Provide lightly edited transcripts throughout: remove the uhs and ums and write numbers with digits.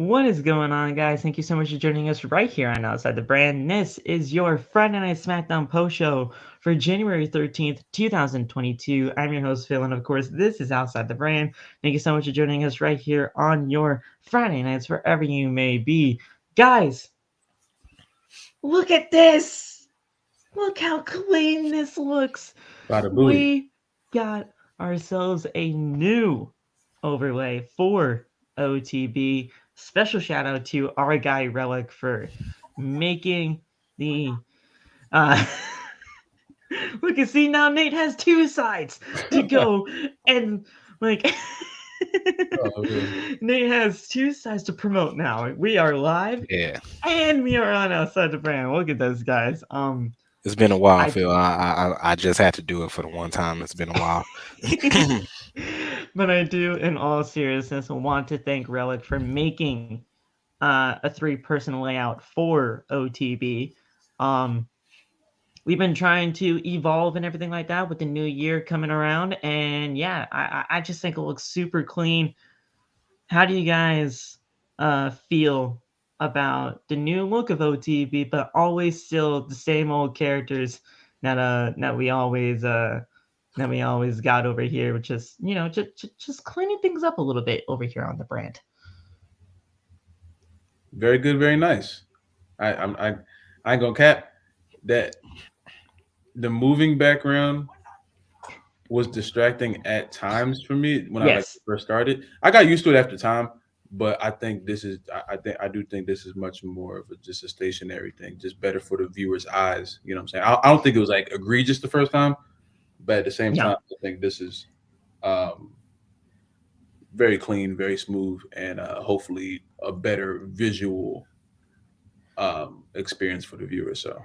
What is going on, guys? Thank you so much for joining us right here on Outside the Brand. This is your Friday Night SmackDown post show for January 13th, 2022. I'm your host, Phil, and of course, this is Outside the Brand. Thank you so much for joining us right here on your Friday nights, wherever you may be. Guys, look at this! Look how clean this looks! Bada booty. We got ourselves a new overlay for OTB. Special shout out to our guy Relic for making the uh look and see now Nate has two sides to go and like Oh, yeah. Nate has two sides to promote now. We are live Yeah, and we are on Outside the Brand. Look at those guys. it's been a while, I Phil. I just had to do it for the one time. It's been a while. but I do, in all seriousness, want to thank Relic for making a three-person layout for OTB. Um, we've been trying to evolve and everything like that with the new year coming around, and yeah, I just think it looks super clean. How do you guys feel about the new look of OTB, but always still the same old characters that we always got over here, which is just cleaning things up a little bit over here on the brand. Very good, very nice. I ain't gonna cap that the moving background was distracting at times for me when I Yes. first started. I got used to it after time, but I think this is I do think this is much more of just a stationary thing, just better for the viewer's eyes. You know what I'm saying? I don't think it was like egregious the first time, but at the same Yeah. time, I think this is um, very clean, very smooth, and hopefully a better visual experience for the viewer. So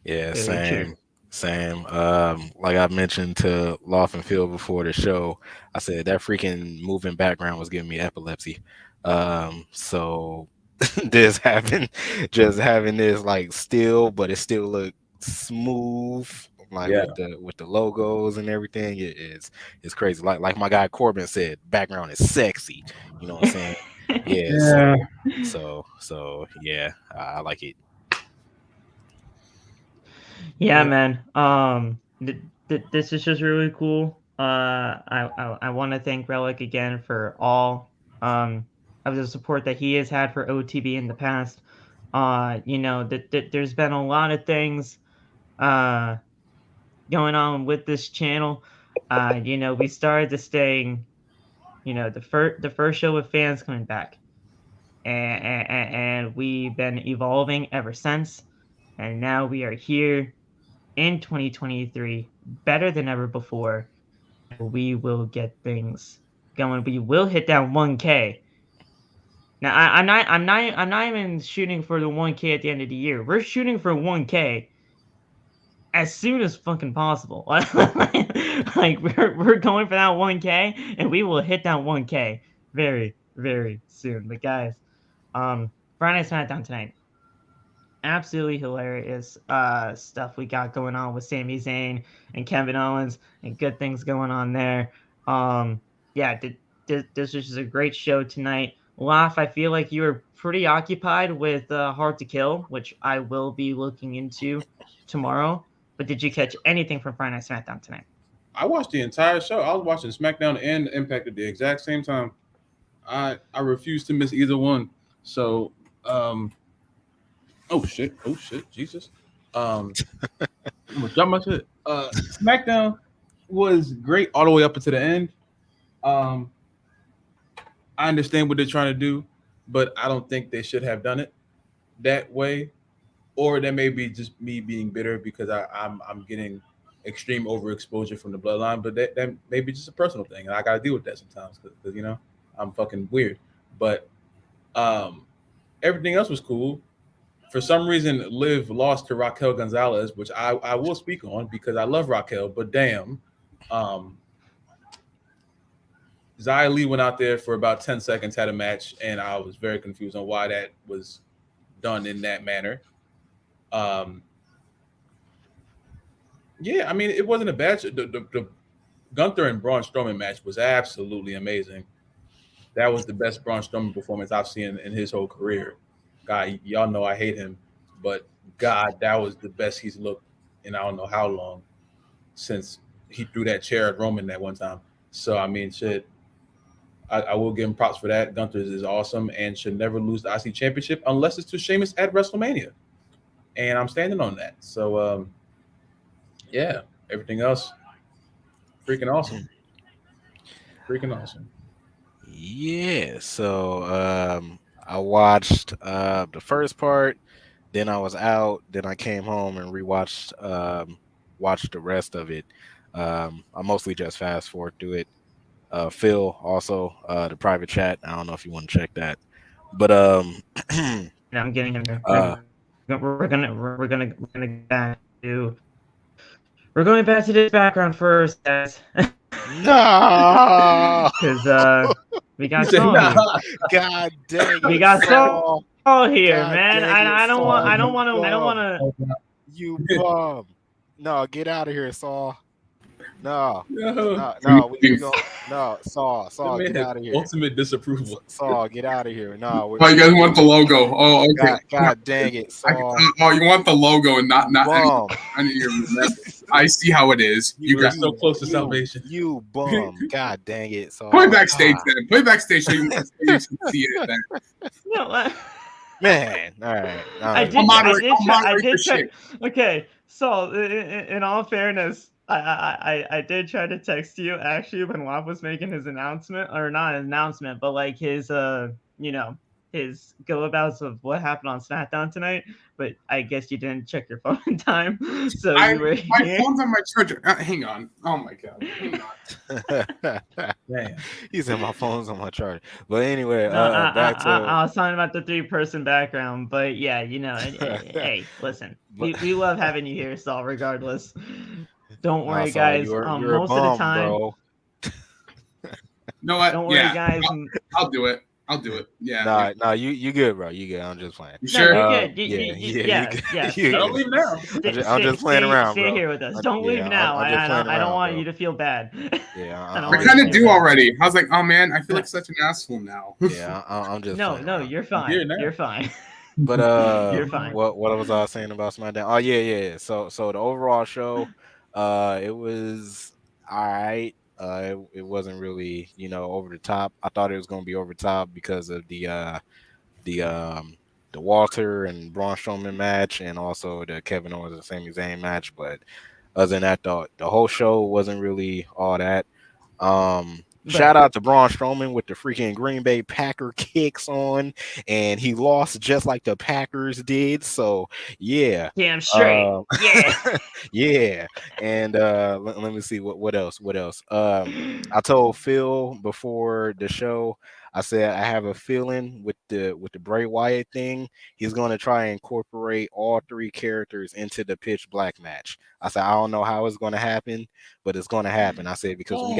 Yeah, Very true. same. Like I mentioned to Loft and Phil before the show, I said that freaking moving background was giving me epilepsy. So this having just having this like still, but it still look smooth, like yeah, with the logos and everything. It's crazy. Like my guy Corbin said, background is sexy. You know what I'm saying? Yeah. yeah, So yeah, I like it. Yeah, yeah. man. This is just really cool. I want to thank Relic again for all of the support that he has had for OTB in the past. There's been a lot of things uh going on with this channel. We started this thing, the first show with fans coming back, and we've been evolving ever since. And now we are here in 2023 better than ever before, and we will get things going. We will hit that 1K. Now I'm not even shooting for the 1K at the end of the year. We're shooting for 1K as soon as fucking possible. Like we're going for that 1K, and we will hit that 1K very very soon. But guys, Friday Night SmackDown tonight, absolutely hilarious stuff we got going on with Sami Zayn and Kevin Owens, and good things going on there. Yeah, this was just a great show tonight. Laugh, I feel like you were pretty occupied with Hard to Kill, which I will be looking into tomorrow. But did you catch anything from Friday Night SmackDown tonight? I watched the entire show. I was watching SmackDown and Impact at the exact same time. I refuse to miss either one. So, um, oh shit, Jesus. Um, I'm gonna jump my shit. SmackDown was great all the way up until the end. Um, I understand what they're trying to do, but I don't think they should have done it that way. Or that may be just me being bitter because I'm getting extreme overexposure from the bloodline, but that may be just a personal thing, and I got to deal with that sometimes because I'm fucking weird. But um, everything else was cool. For some reason, Liv lost to Raquel Gonzalez, which I will speak on because I love Raquel, but damn, um, Xia Li went out there for about 10 seconds, had a match, and I was very confused on why that was done in that manner. Um, yeah, I mean, it wasn't a bad. The Gunther and Braun Strowman match was absolutely amazing. That was the best Braun Strowman performance I've seen in his whole career. God, y'all know I hate him, but God, that was the best he's looked in I don't know how long since he threw that chair at Roman that one time. So I mean, shit, I will give him props for that. Gunther is awesome and should never lose the IC championship unless it's to Sheamus at WrestleMania, and I'm standing on that. So yeah, everything else, freaking awesome, freaking awesome. Yeah, so I watched the first part, then I was out, then I came home and rewatched watched the rest of it. I mostly just fast forward through it. Phil also the private chat. I don't know if you want to check that, but I'm getting him there. We're gonna get back to. We're going back to this background first, guys. no, Because we got said, Saul nah. here. God dang it, We got Saul. Saul here, God man. dang it, I don't want. Saul, I don't you want to. I don't want bum. to. You bum. No, get out of here, Saul. No, No. we go. No, Saul, That man get has out of here. ultimate disapproval. Saul, get out of here. No, Oh, you guys want the logo? Oh, okay. God dang it, Saul. Oh, you want the logo and not Bum. I need to remember. I see how it is. You We're guys so close to salvation. You bum. God dang it, Saul. play backstage Ah, then. Play backstage so you can see it then. You know what? man. All right. I did. I'll I moderate- did. I'll Try, I moderate did the try. shit. Okay, so in all fairness, I did try to text you actually when Wap was making his announcement, or not an announcement, but like his his go abouts of what happened on SmackDown tonight. But I guess you didn't check your phone in time, so you were My here. phone's on my charger. Hang on. Oh my god. Hang on. Damn. He said my phone's on my charger. But anyway, No, back to I was talking about the 3-person background, but yeah, hey, listen, we love having you here, Saul, regardless. Don't Nah, worry, Saul, guys. you're a Most of bum, the time, bro. No, what? don't worry, Yeah, guys. I'll do it. Yeah. Nah, you good, bro. You good. I'm just playing. You No, sure? you're good. Yeah, Yeah, you good. yeah. You Don't good. leave now. I'm just playing around, stay bro. here with us. Don't leave now. I'm just playing I don't around, want bro. you to feel bad. Yeah, I don't I want you kind to of feel do bad. already. I was like, oh man, I feel like such an asshole now. Yeah, I'm just No, playing around. you're Here fine. now. You're fine. But You're fine. what was I saying about SmackDown? Oh yeah. So the overall show, it was all right. It wasn't really over the top. I thought it was gonna be over the top because of the the Walter and Braun Strowman match, and also the Kevin Owens and Sami Zayn match. But other than that, the whole show wasn't really all that. Shout out to Braun Strowman with the freaking Green Bay Packer kicks on, and he lost just like the Packers did. So yeah, Damn straight. Yeah. yeah. And let me see what else. I told Phil before the show. I said I have a feeling with the Bray Wyatt thing, he's going to try and incorporate all 3 characters into the Pitch Black match. I said I don't know how it's going to happen, but it's going to happen. I said because we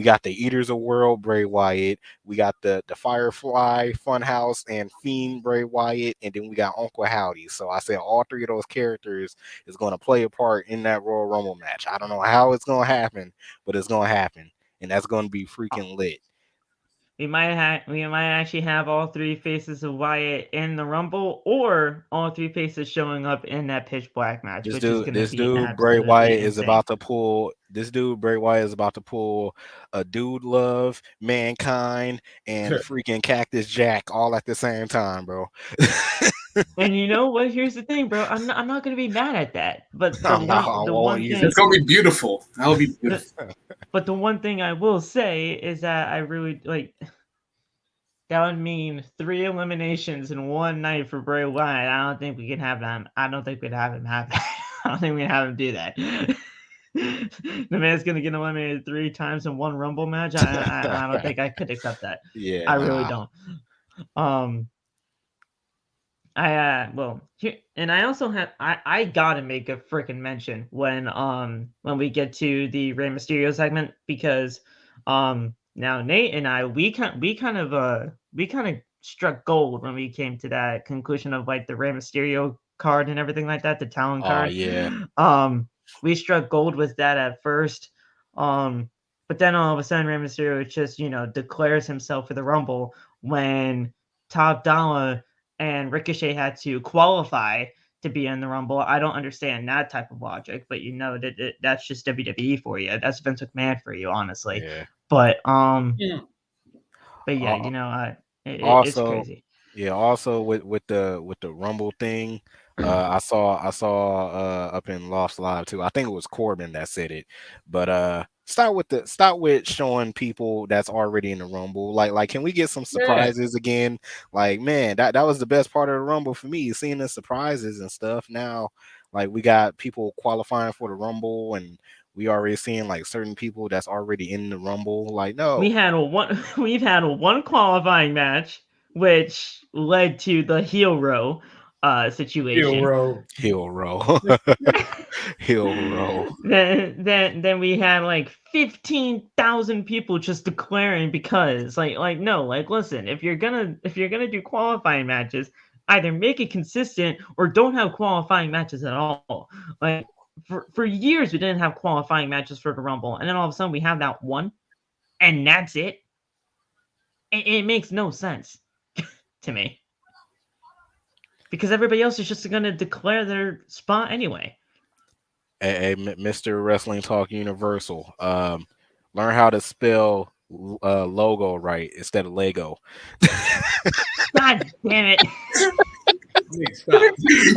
got the Eaters of World Bray Wyatt, we got the Firefly Funhouse and Fiend Bray Wyatt, and then we got Uncle Howdy. So I said all 3 of those characters is going to play a part in that Royal Rumble match. I don't know how it's going to happen, but it's going to happen, and that's going to be freaking lit. We might actually have all 3 faces of Wyatt in the Rumble, or all 3 faces showing up in that Pitch Black match. This which is dude, going to be Bray absolutely Wyatt is insane. about to pull. This dude, Bray Wyatt, is about to pull a Dude Love, Mankind, and freaking Cactus Jack all at the same time, bro. And you know what? Here's the thing, bro. I'm not going to be mad at that. But the one thing, It's gonna be beautiful. That'll be beautiful. but the one thing I will say is that I really like. That would mean 3 eliminations in one night for Bray Wyatt. I don't think we can have him. I don't think we'd have him have that. I don't think we can have him do that. The man's gonna get eliminated 3 times in one Rumble match. I don't think I could accept that. Yeah, I really don't. And I also have I gotta make a freaking mention when we get to the Rey Mysterio segment, because now Nate and I we kind of struck gold when we came to that conclusion of like the Rey Mysterio card and everything like that, the talent card. yeah. We struck gold with that at first. But But then all of a sudden, Rey Mysterio just, declares himself for the Rumble when Top Dollar and Ricochet had to qualify to be in the Rumble. I don't understand that type of logic, but that's just WWE for you. That's Vince McMahon for you, honestly. Yeah. But Yeah. yeah, it's Also, crazy. yeah. Also with the Rumble thing, I saw up in Lost Live too. I think it was Corbin that said it, but start with showing people that's already in the Rumble. Like, can we get some surprises again? Like, man, that was the best part of the Rumble for me, seeing the surprises and stuff. Now, like, we got people qualifying for the Rumble, and we already seeing like certain people that's already in the Rumble. Like, no, We've had one qualifying match, which led to the heel row situation. heel row. Heel row. Then we had like 15,000 people just declaring because no, listen, if you're gonna do qualifying matches, either make it consistent or don't have qualifying matches at all. Like for years we didn't have qualifying matches for the Rumble, and then all of a sudden we have that one, and that's it. It makes no sense to me. Because everybody else is just going to declare their spot anyway. Hey, Mr. Wrestling Talk Universal, learn how to spell logo right instead of Lego. God damn it.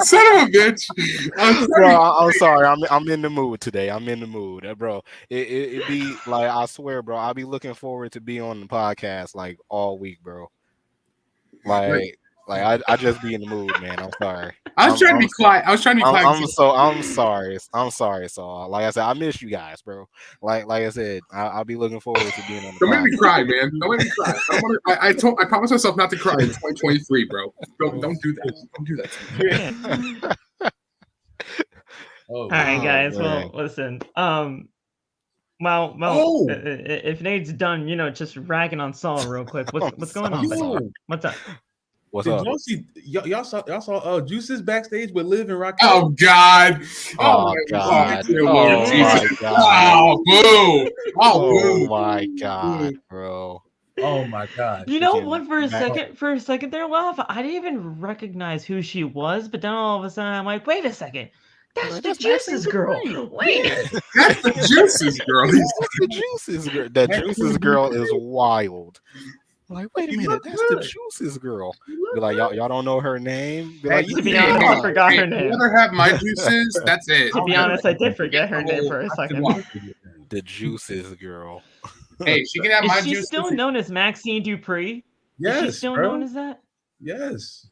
Son of a bitch. I'm sorry. I'm in the mood today. I'm in the mood, bro. It be like, I swear, bro, I'll be looking forward to be on the podcast like all week, bro. Like I just be in the mood, man. I'm sorry. I was trying to be quiet. I'm sorry. I'm sorry, Saul. Like I said, I miss you guys, bro. Like I said, I'll be looking forward to being on the podcast. Don't make me cry, man. Don't make me cry. I promised myself not to cry in 2023, bro. Don't do that. Don't do that. All right, guys. Well, listen. If Nate's done, just ragging on Saul real quick. What's going on, buddy? What's up? What's Did up? y'all see? Y'all saw Juice's backstage with Liv and Raquel? Oh God! Oh God! Oh my God! Oh boo! Oh my God, bro! Oh my God! You know what? For a second there, Love, I didn't even recognize who she was, but then all of a sudden I'm like, wait a second. That's the Juice's girl. Wait. That's the Juice's girl. That's the Juice's girl. That Juice's girl is wild. Like, wait a minute, that's the Juice's girl. Be like, y'all don't know her name? Be like, to be honest, I forgot her name. Rather have my Juices. That's it. To be honest, I did forget her name for a second. The Juice's girl. Hey, she can have my Is she Juices. still known as Maxine Dupree? Yes, Is she still known as that? Yes.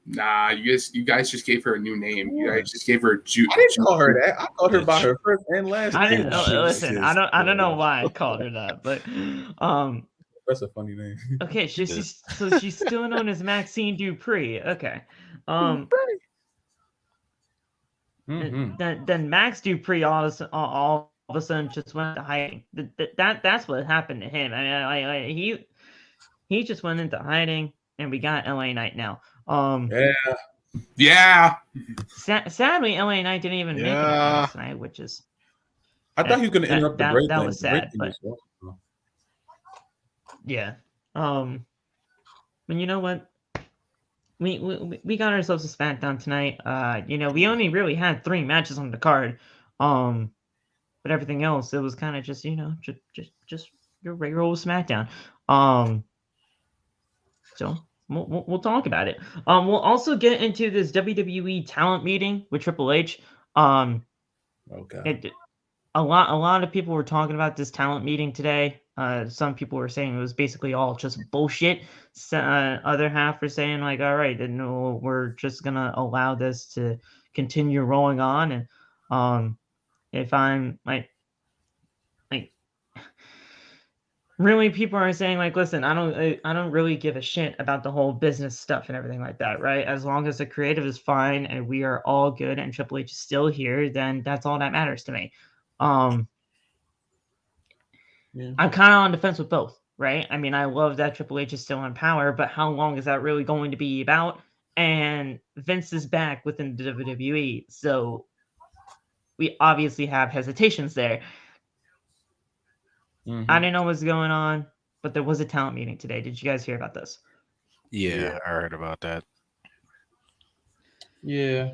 Nah, you guys just gave her a new name. You guys just gave her Juice. I didn't call her that. I called her by her first and last name. I didn't know. Listen, I don't know why I called her that, but that's a funny name. Okay, she's still known as Maxine Dupree. Okay. Then Max Dupree all of a sudden just went to hiding. That's what happened to him. I mean, he just went into hiding, and we got LA Knight now. Yeah. Sadly, LA Knight didn't even make it last night, which is. I thought he was going to interrupt the break. That was sad, but. Yeah. But you know what? We got ourselves a SmackDown tonight. We only really had 3 matches on the card. But everything else, it was kind of just, just your regular old SmackDown. So we'll talk about it. We'll also get into this WWE talent meeting with Triple H. Okay. A lot of people were talking about this talent meeting today. Some people were saying it was basically all just bullshit. Other half were saying like, all right, then we're just gonna allow this to continue rolling on. And if I'm like really, people are saying like, listen, I don't really give a shit about the whole business stuff and everything like that, right? As long as the creative is fine and we are all good and Triple H is still here, then that's all that matters to me. Yeah. I'm kind of on the fence with both, right? I mean, I love that Triple H is still in power, but how long is that really going to be about? And Vince is back within the WWE, so we obviously have hesitations there. I didn't know what was going on, but there was a talent meeting today. Did you guys hear about this? Yeah, I heard about that. Yeah.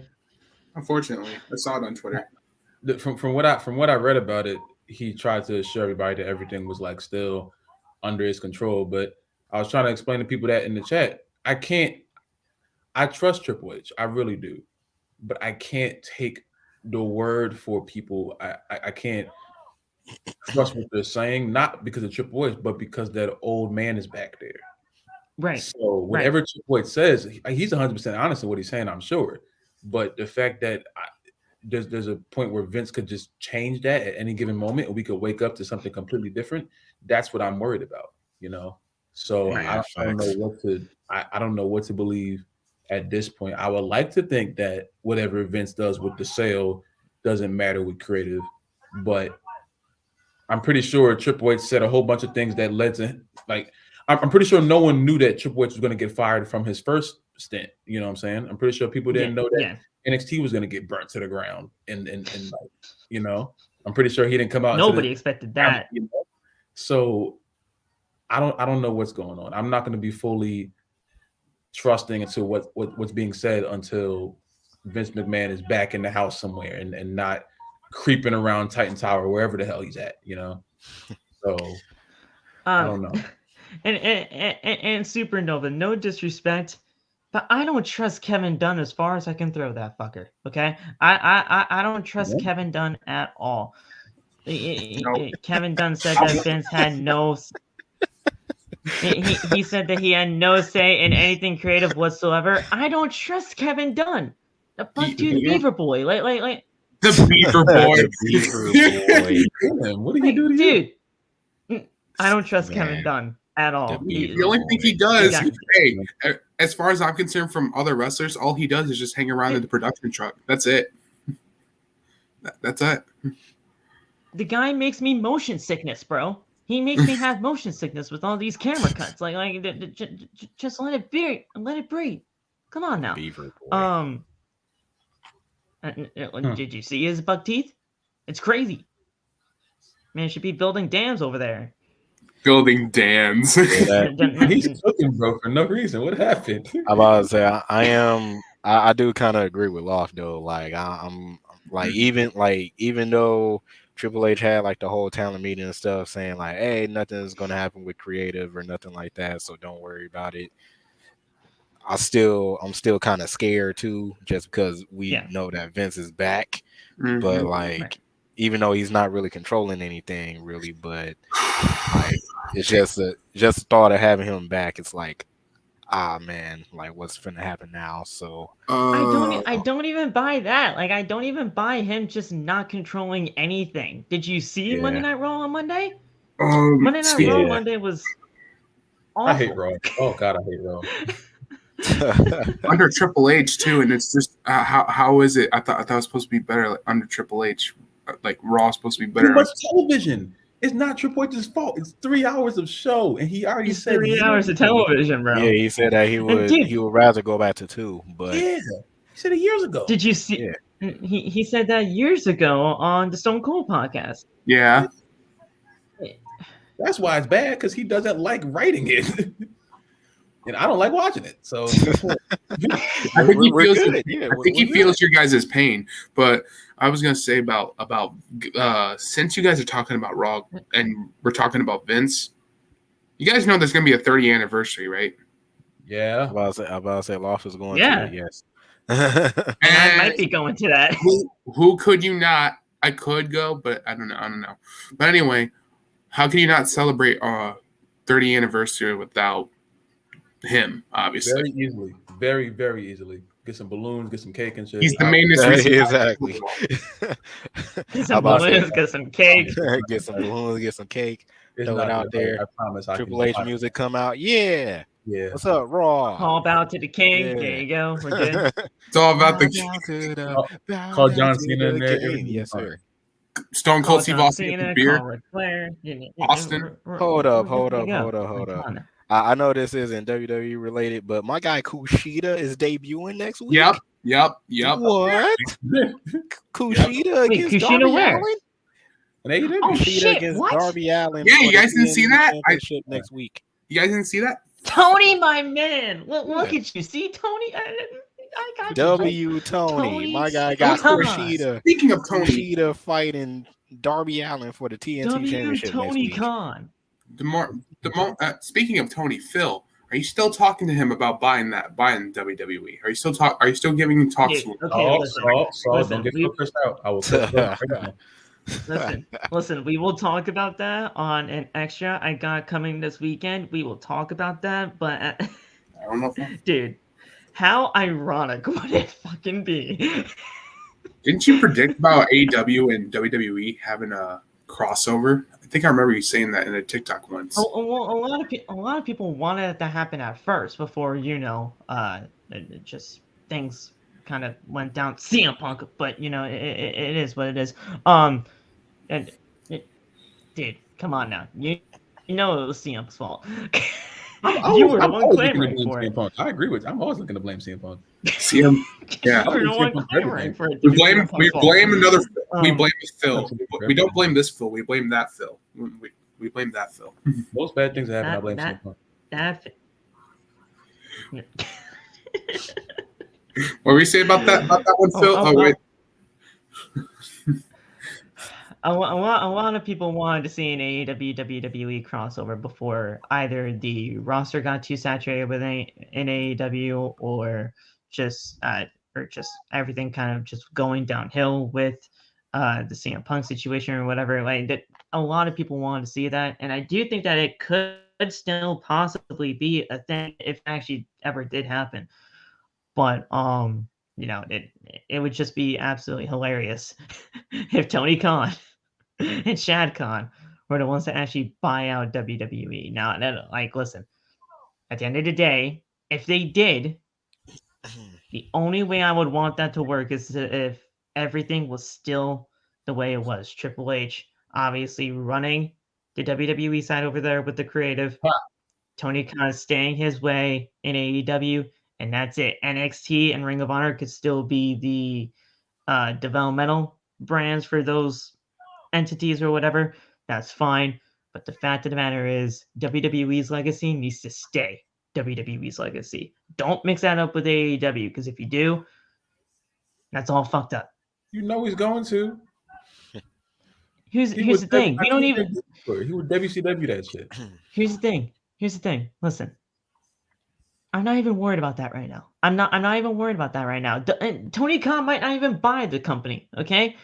Unfortunately, I saw it on Twitter. From what I read about it, he tried to assure everybody that everything was like still under his control. But I was trying to explain to people that in the chat, I trust Triple H, I really do, but I can't take the word for people. I can't trust what they're saying, not because of Triple H, but because that old man is back there. Right. So whatever Triple H says, he's 100% honest in what he's saying, I'm sure. But the fact that there's a point where Vince could just change that at any given moment, and we could wake up to something completely different. That's what I'm worried about, you know. So I don't know what to believe at this point. I would like to think that whatever Vince does with the sale doesn't matter with creative, but I'm pretty sure Triple H said a whole bunch of things that led to I'm pretty sure no one knew that Triple H was going to get fired from his first stint. You know what I'm saying? I'm pretty sure people didn't know that NXT was going to get burnt to the ground. And like, you know, I'm pretty sure he didn't come out. Nobody expected that. You know? So I don't know what's going on. I'm not going to be fully trusting into what's being said until Vince McMahon is back in the house somewhere and not creeping around Titan Tower, wherever the hell he's at, you know? So I don't know. And Supernova, no disrespect, but I don't trust Kevin Dunn as far as I can throw that fucker. Okay, I don't trust Kevin Dunn at all. Kevin Dunn said that Vince had no. He said that he had no say in anything creative whatsoever. I don't trust Kevin Dunn. The fuck, dude, Beaver Boy, like the Beaver Boy. The Beaver Boy. What did he do to you? Dude, I don't trust Kevin Dunn at all. The only thing he does, hey, as far as I'm concerned, from other wrestlers, all he does is just hang around in the production truck. That's it. That's it. The guy makes me motion sickness, bro. He makes me have motion sickness with all these camera cuts. Like just let it be, let it breathe. Come on now. Beaver Boy. Did you see his buck teeth? It's crazy. Man should be building dams over there. Building dams. He's cooking, bro, for no reason. What happened? I'm about to say I do kind of agree with Loft though. Like I'm like even though Triple H had like the whole talent meeting and stuff saying like, hey, nothing's gonna happen with creative or nothing like that, so don't worry about it. I'm still kind of scared too, just because we know that Vince is back. Mm-hmm. But like, even though he's not really controlling anything, really, but like, it's just the thought of having him back. It's like, man, like what's gonna happen now? So I don't even buy that. Like, I don't even buy him just not controlling anything. Did you see Monday Night Raw on Monday? Monday Night Raw Monday was awful. I hate Raw. Oh God, I hate Raw. Under Triple H too, and it's just how is it? I thought it was supposed to be better like, under Triple H. Like Raw is supposed to be better. Too much television. It's not Triple H's fault. It's 3 hours of show, and he already said 3 hours of television, bro. Yeah, he said that he would rather go back to 2, but he said it years ago. Did you see? Yeah. He said that years ago on the Stone Cold podcast. Yeah, that's why it's bad because he doesn't like writing it. And I don't like watching it, so I think he feels your guys' pain. But I was gonna say about since you guys are talking about Raw and we're talking about Vince, you guys know there's gonna be a 30th anniversary, right? Yeah, I'm about to say Loft is going to it, yes. And I might be going to that. Who could you not? I could go, but I don't know. But anyway, how can you not celebrate 30th anniversary without him? Obviously, very easily, very, very easily. Get some balloons, get some cake and shit. He's the main exactly. Get some balloons, get some cake. Get some balloons, get some cake. It's throw it out there. I promise. Triple H music come out. Yeah. What's up, Raw? All bow to the king. Yeah. There you go. We're good. It's all about the king. Call John Cena in there. Yes, sir. Stone Cold Steve Austin with the beer. Austin. Hold up. I know this isn't WWE related, but my guy Kushida is debuting next week. Yep. What? Kushida against Darby where? Allin? And AEW. Oh, Kushida shit, against what? Darby Allin. Yeah, for you the guys didn't see TNT that? Championship next week. You guys didn't see that? Tony, my man. Look at you. See, Tony? I got you. W Tony. My guy got Khan. Kushida. Speaking of Tony, Kushida fighting Darby Allin for the TNT W Championship next Tony week. Khan. speaking of Tony, Phil, are you still talking to him about buying WWE? Are you still giving him talks? Dude, to him? okay, Listen, don't get so cursed out. I will cuss you out right now. Listen, we will talk about that on an extra I got coming this weekend. We will talk about that, but I don't know. dude, how ironic would it fucking be? Didn't you predict about AEW and WWE having a crossover? I think I remember you saying that in a TikTok once. A lot of people wanted it to happen at first before just things kind of went down CM Punk, but it is what it is. Dude, come on now, you know it was CM's fault. You were the one clamoring for it. I agree with you. I'm always looking to blame CM Punk. CM, yeah. You were the one clamoring for it. We blame Phil. We don't blame this Phil. We blame that Phil. We blame that Phil. Most bad things that happen, I blame CM Punk. What were you saying about that one, Phil? Wait. A lot of people wanted to see an AEW WWE crossover before either the roster got too saturated with an AEW or just everything kind of just going downhill with the CM Punk situation or whatever. Like that, a lot of people wanted to see that, and I do think that it could still possibly be a thing if it actually ever did happen. But it would just be absolutely hilarious if Tony Khan and Shad Khan were the ones that actually buy out WWE. Now, listen, at the end of the day, if they did, the only way I would want that to work is if everything was still the way it was. Triple H obviously running the WWE side over there with the creative. Tony Khan staying his way in AEW, and that's it. NXT and Ring of Honor could still be the developmental brands for those entities or whatever. That's fine. But the fact of the matter is WWE's legacy needs to stay WWE's legacy. Don't mix that up with AEW, because if you do, that's all fucked up. You know he's going to. Here's the thing. We don't even. He would WCW that shit. Here's the thing. Listen, I'm not even worried about that right now. I'm not even worried about that right now. Tony Khan might not even buy the company. Okay.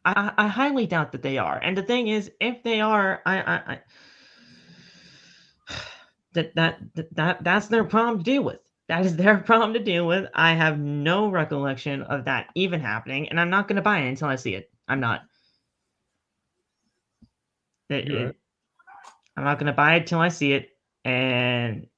I highly doubt that they are. And the thing is, if they are, that's their problem to deal with. That is their problem to deal with. I have no recollection of that even happening, and I'm not going to buy it until I see it. I'm not. I'm not going to buy it till I see it. And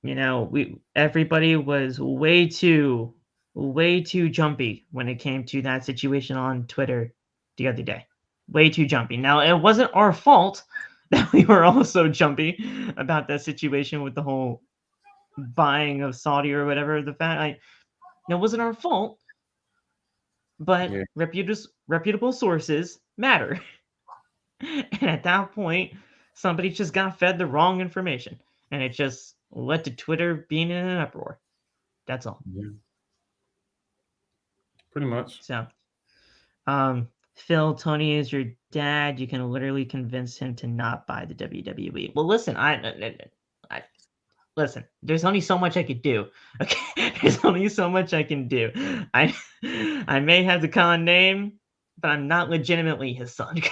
everybody was way too jumpy when it came to that situation on Twitter the other day. Way too jumpy. Now, it wasn't our fault that we were all so jumpy about that situation with the whole buying of Saudi or whatever. The fact, it wasn't our fault, but reputable sources matter. And at that point, somebody just got fed the wrong information, and it just led to Twitter being in an uproar. That's all. Yeah. Pretty much. So, Phil, Tony is your dad. You can literally convince him to not buy the WWE. Well, listen, listen. There's only so much I could do. Okay, there's only so much I can do. I may have the Khan name, but I'm not legitimately his son.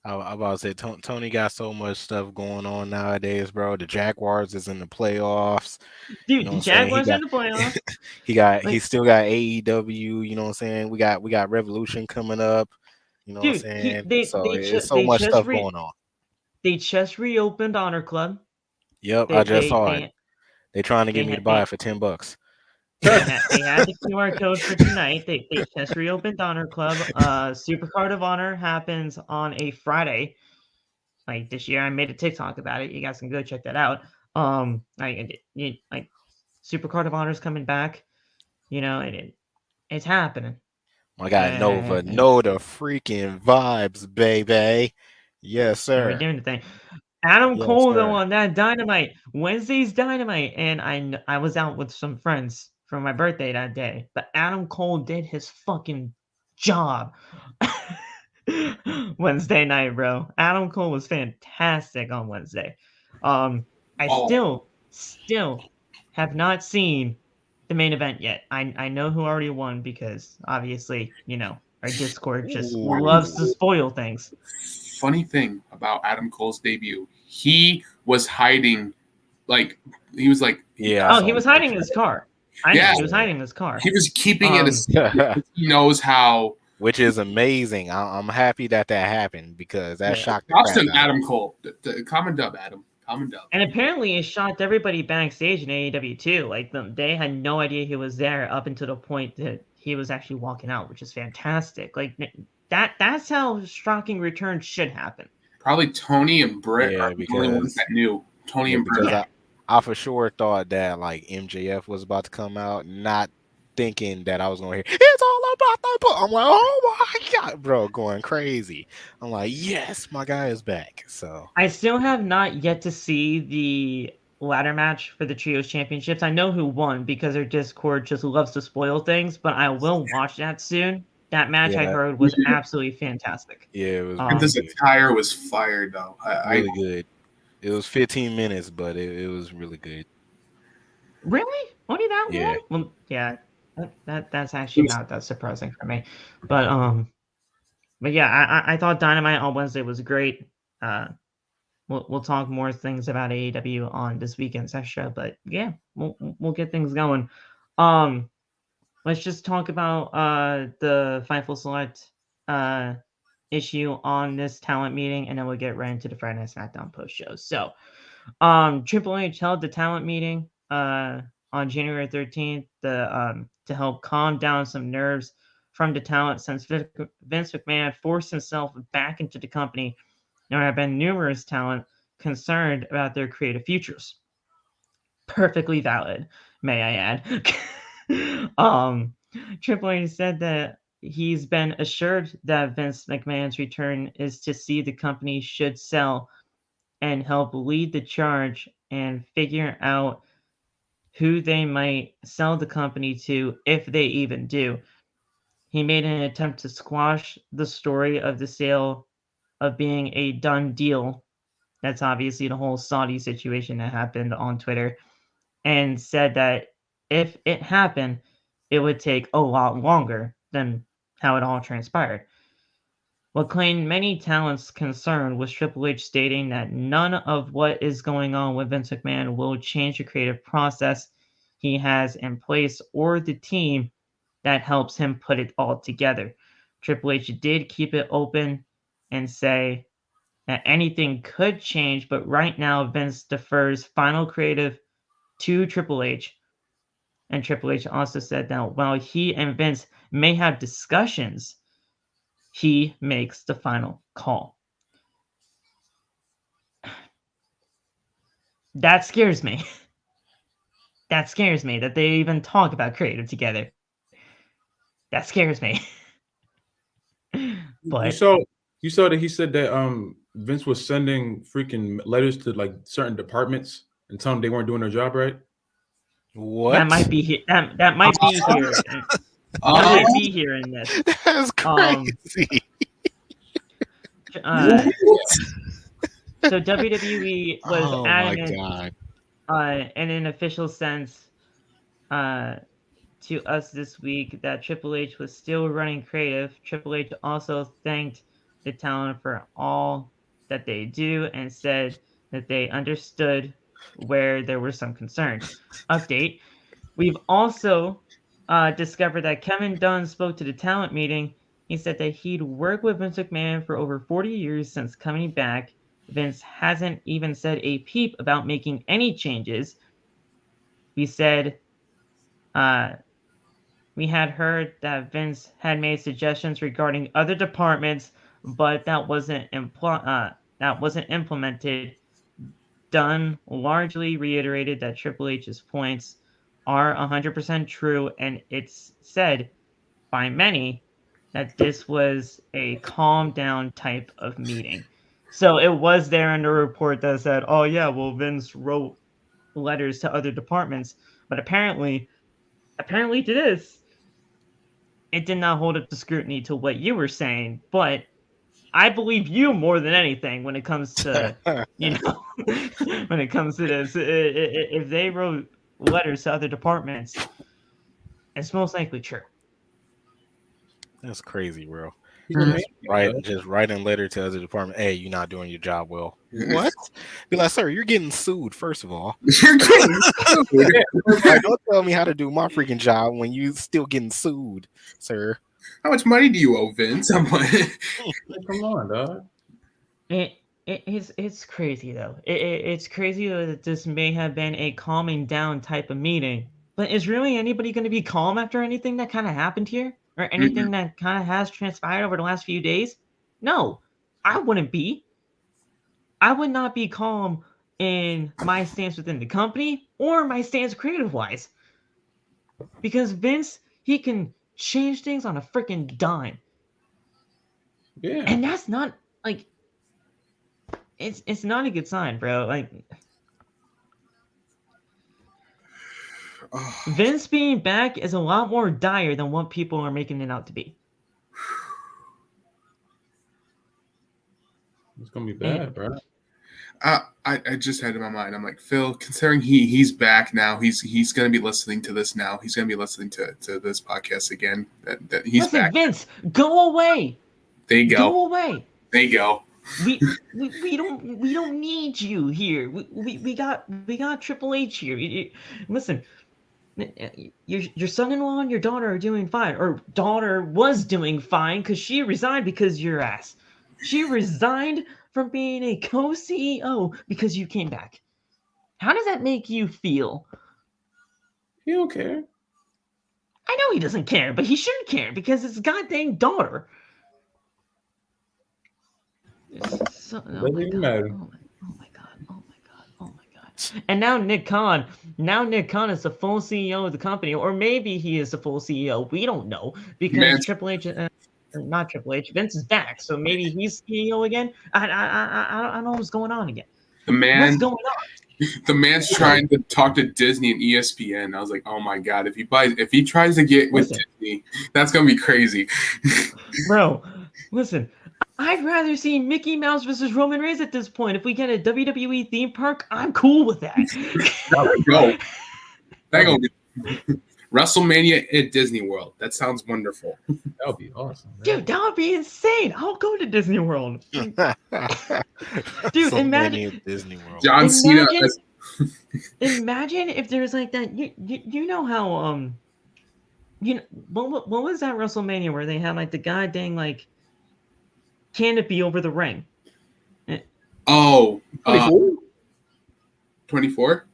I about to say Tony got so much stuff going on nowadays, bro. The Jaguars is in the playoffs. Dude, the Jaguars in the playoffs. He still got AEW, you know what I'm saying? We got Revolution coming up. You know what I'm saying? There's so much stuff going on. They just reopened Honor Club. Yep, I just saw it. They're trying to get me to buy it for $10. They had the QR code for tonight. They just reopened Honor Club. Supercard of Honor happens on a Friday. Like this year, I made a TikTok about it. You guys can go check that out. Supercard of Honor is coming back. It's happening. My guy Nova, know the freaking vibes, baby. Yes, And we're sir. doing the thing. Adam Yes, Cole, sir. though, on that Dynamite, Wednesday's Dynamite, and I was out with some friends for my birthday that day, but Adam Cole did his fucking job. Wednesday night, bro. Adam Cole was fantastic on Wednesday. I still have not seen the main event yet. I know who already won because obviously, our Discord just loves to spoil things. Funny thing about Adam Cole's debut, he was hiding, he was like, Yeah. He was hiding in his car. I know he was hiding in his car. He was keeping it a secret. He knows how. Which is amazing. I'm happy that happened because that shocked the Props crap to out. Adam Cole. Common dub, Adam. Common dub. And apparently it shocked everybody backstage in AEW too. Like they had no idea he was there up until the point that he was actually walking out, which is fantastic. Like that's how shocking returns should happen. Probably Tony and Britt are the only ones that knew. Tony and Britt. I for sure thought that like MJF was about to come out, not thinking that I was gonna hear it's all about the book. I'm like, oh my god, bro, going crazy. I'm like, yes, my guy is back. So I still have not yet to see the ladder match for the trios championships. I know who won because their Discord just loves to spoil things, but I will watch that soon. That match I heard was absolutely fantastic. Yeah, it was. And this attire was fired though. Really good. It was 15 minutes, but it was really good. Really? Only that long? Well, yeah. That's actually not that surprising for me. But yeah, I thought Dynamite on Wednesday was great. We'll talk more things about AEW on this weekend's extra, but yeah, we'll get things going. Let's just talk about the Fightful Select issue on this talent meeting, and then we'll get right into the Friday Night SmackDown post show. So, Triple H held the talent meeting on January 13th to help calm down some nerves from the talent since Vince McMahon forced himself back into the company. There have been numerous talent concerned about their creative futures. Perfectly valid, may I add. Triple H said that he's been assured that Vince McMahon's return is to see the company should sell and help lead the charge and figure out who they might sell the company to if they even do. He made an attempt to squash the story of the sale of being a done deal. That's obviously the whole Saudi situation that happened on Twitter, and said that if it happened, it would take a lot longer than how it all transpired. What claimed many talents' concern was Triple H stating that none of what is going on with Vince McMahon will change the creative process he has in place or the team that helps him put it all together. Triple H did keep it open and say that anything could change, but right now Vince defers final creative to Triple H. And Triple H also said that while he and Vince may have discussions, he makes the final call. That scares me. That scares me that they even talk about creative together. That scares me. But you saw that he said that Vince was sending freaking letters to like certain departments and telling them they weren't doing their job right. What? That might be that might be here. That might be here in this. That's crazy. So WWE was adamant in an official sense to us this week that Triple H was still running creative. Triple H also thanked the talent for all that they do and said that they understood where there were some concerns. Update. We've also discovered that Kevin Dunn spoke to the talent meeting. He said that he'd worked with Vince McMahon for over 40 years since coming back. Vince hasn't even said a peep about making any changes. We said we had heard that Vince had made suggestions regarding other departments, but that wasn't implemented. Dunn largely reiterated that Triple H's points are 100% true, and it's said by many that this was a calm down type of meeting. So it was there in the report that said, "Oh yeah, well Vince wrote letters to other departments," but apparently to this, it did not hold up to scrutiny to what you were saying. But I believe you more than anything when it comes to when it comes to this. If they wrote letters to other departments, it's most likely true. That's crazy, bro. Mm-hmm. Just writing letter to other department. Hey, you're not doing your job well. What? Be like, sir, you're getting sued. First of all, You're getting sued. Like, don't tell me how to do my freaking job when you still getting sued, sir. How much money do you owe Vince? I'm like, Come on, dog. It's crazy though. It's crazy that this may have been a calming down type of meeting. But is really anybody going to be calm after anything that kind of happened here? Or anything that kind of has transpired over the last few days? No, I wouldn't be. I would not be calm in my stance within the company or my stance creative-wise. Because Vince, he can change things on a freaking dime. Yeah. And that's not, like, it's not a good sign, bro. Like, Vince being back is a lot more dire than what people are making it out to be. It's gonna be bad, bro. I just had in my mind. I'm like, Phil, considering he's back now, he's gonna be listening to this now. He's gonna be listening to this podcast again. That he's Listen, back. Vince, go away. There you go. Go away. There you go. We don't need you here. We got Triple H here. Listen, your son-in-law and your daughter are doing fine, or daughter was doing fine because she resigned because of your ass. She resigned from being a co-CEO because you came back. How does that make you feel? He don't care. I know he doesn't care, but he should care because it's goddamn daughter. Doesn't even matter. Oh my god. And now Nick Khan is the full CEO of the company, or maybe he is the full CEO. We don't know because Triple H, not Triple H, Vince is back, so maybe he's CEO again. I don't know what's going on again. What's going on? The man's trying to talk to Disney and ESPN. I was like, oh my god, if he tries to get with Disney, that's gonna be crazy. Bro, listen. I'd rather see Mickey Mouse versus Roman Reigns at this point. If we get a WWE theme park, I'm cool with that. Go. That gonna be WrestleMania at Disney World. That sounds wonderful. That would be awesome, man. Dude, that would be insane. I'll go to Disney World. Dude, imagine Disney World. John Cena. Imagine if there's like that. You know how you know what was that WrestleMania where they had like the goddamn like canopy over the ring? Oh, 24?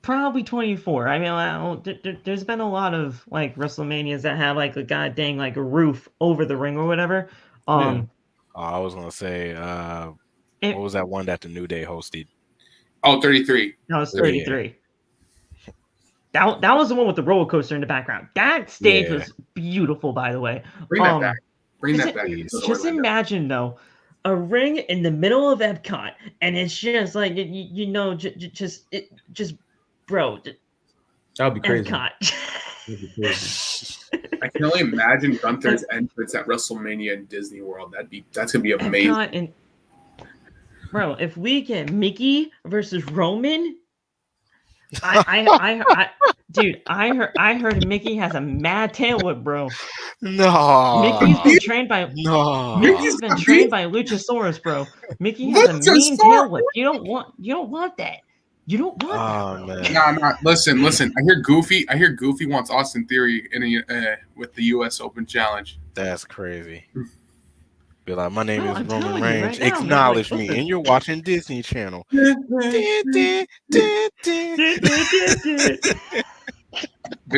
Probably 24. I mean, there's been a lot of like WrestleManias that have like a goddamn like a roof over the ring or whatever. I was gonna say, what was that one that the New Day hosted? Oh, 33. No, it's 33. Yeah. That was the one with the roller coaster in the background. That stage was beautiful, by the way. Bring that back. Bring that back. Just imagine though, a ring in the middle of Epcot, and it's just like bro. That would be crazy. I can only imagine Gunther's entrance at WrestleMania in Disney World. That's gonna be amazing. Bro, if we get Mickey versus Roman, dude, I heard Mickey has a mad tail whip, bro. No, Mickey's been trained by Luchasaurus, bro. Mickey has a mean tail whip. You don't want that. You don't want that. Man. Nah. Listen. I hear Goofy wants Austin Theory with the U.S. Open Challenge. That's crazy. Be like, my name is Roman Reigns. Right Acknowledge me, and you're watching Disney Channel. They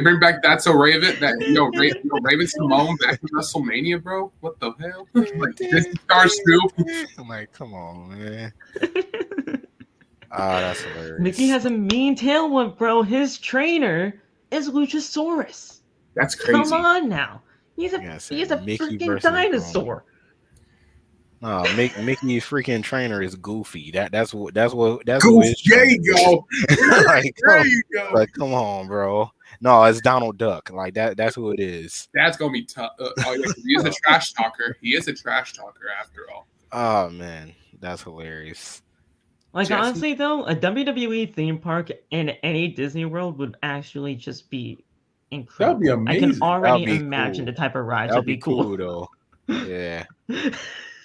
bring back That's So Raven. Raven Simone back to WrestleMania, bro. What the hell? Like Disney Star Scoop. I'm like, come on, man. That's hilarious. Mickey has a mean tail whip, bro. His trainer is Luchasaurus. That's crazy. Come on now. He's a Mickey freaking versus Roman. dinosaur. No, Mickey's freaking trainer is Goofy. That's who his There you go. There you go. Like, come on, bro. No, it's Donald Duck. Like that's who it is. That's gonna be tough. Oh yeah, 'cause he is a trash talker. He is a trash talker after all. Oh man, that's hilarious. Like, honestly, though, a WWE theme park in any Disney World would actually just be incredible. That'd be amazing. I can already imagine the type of rides would be cool. Though. Yeah.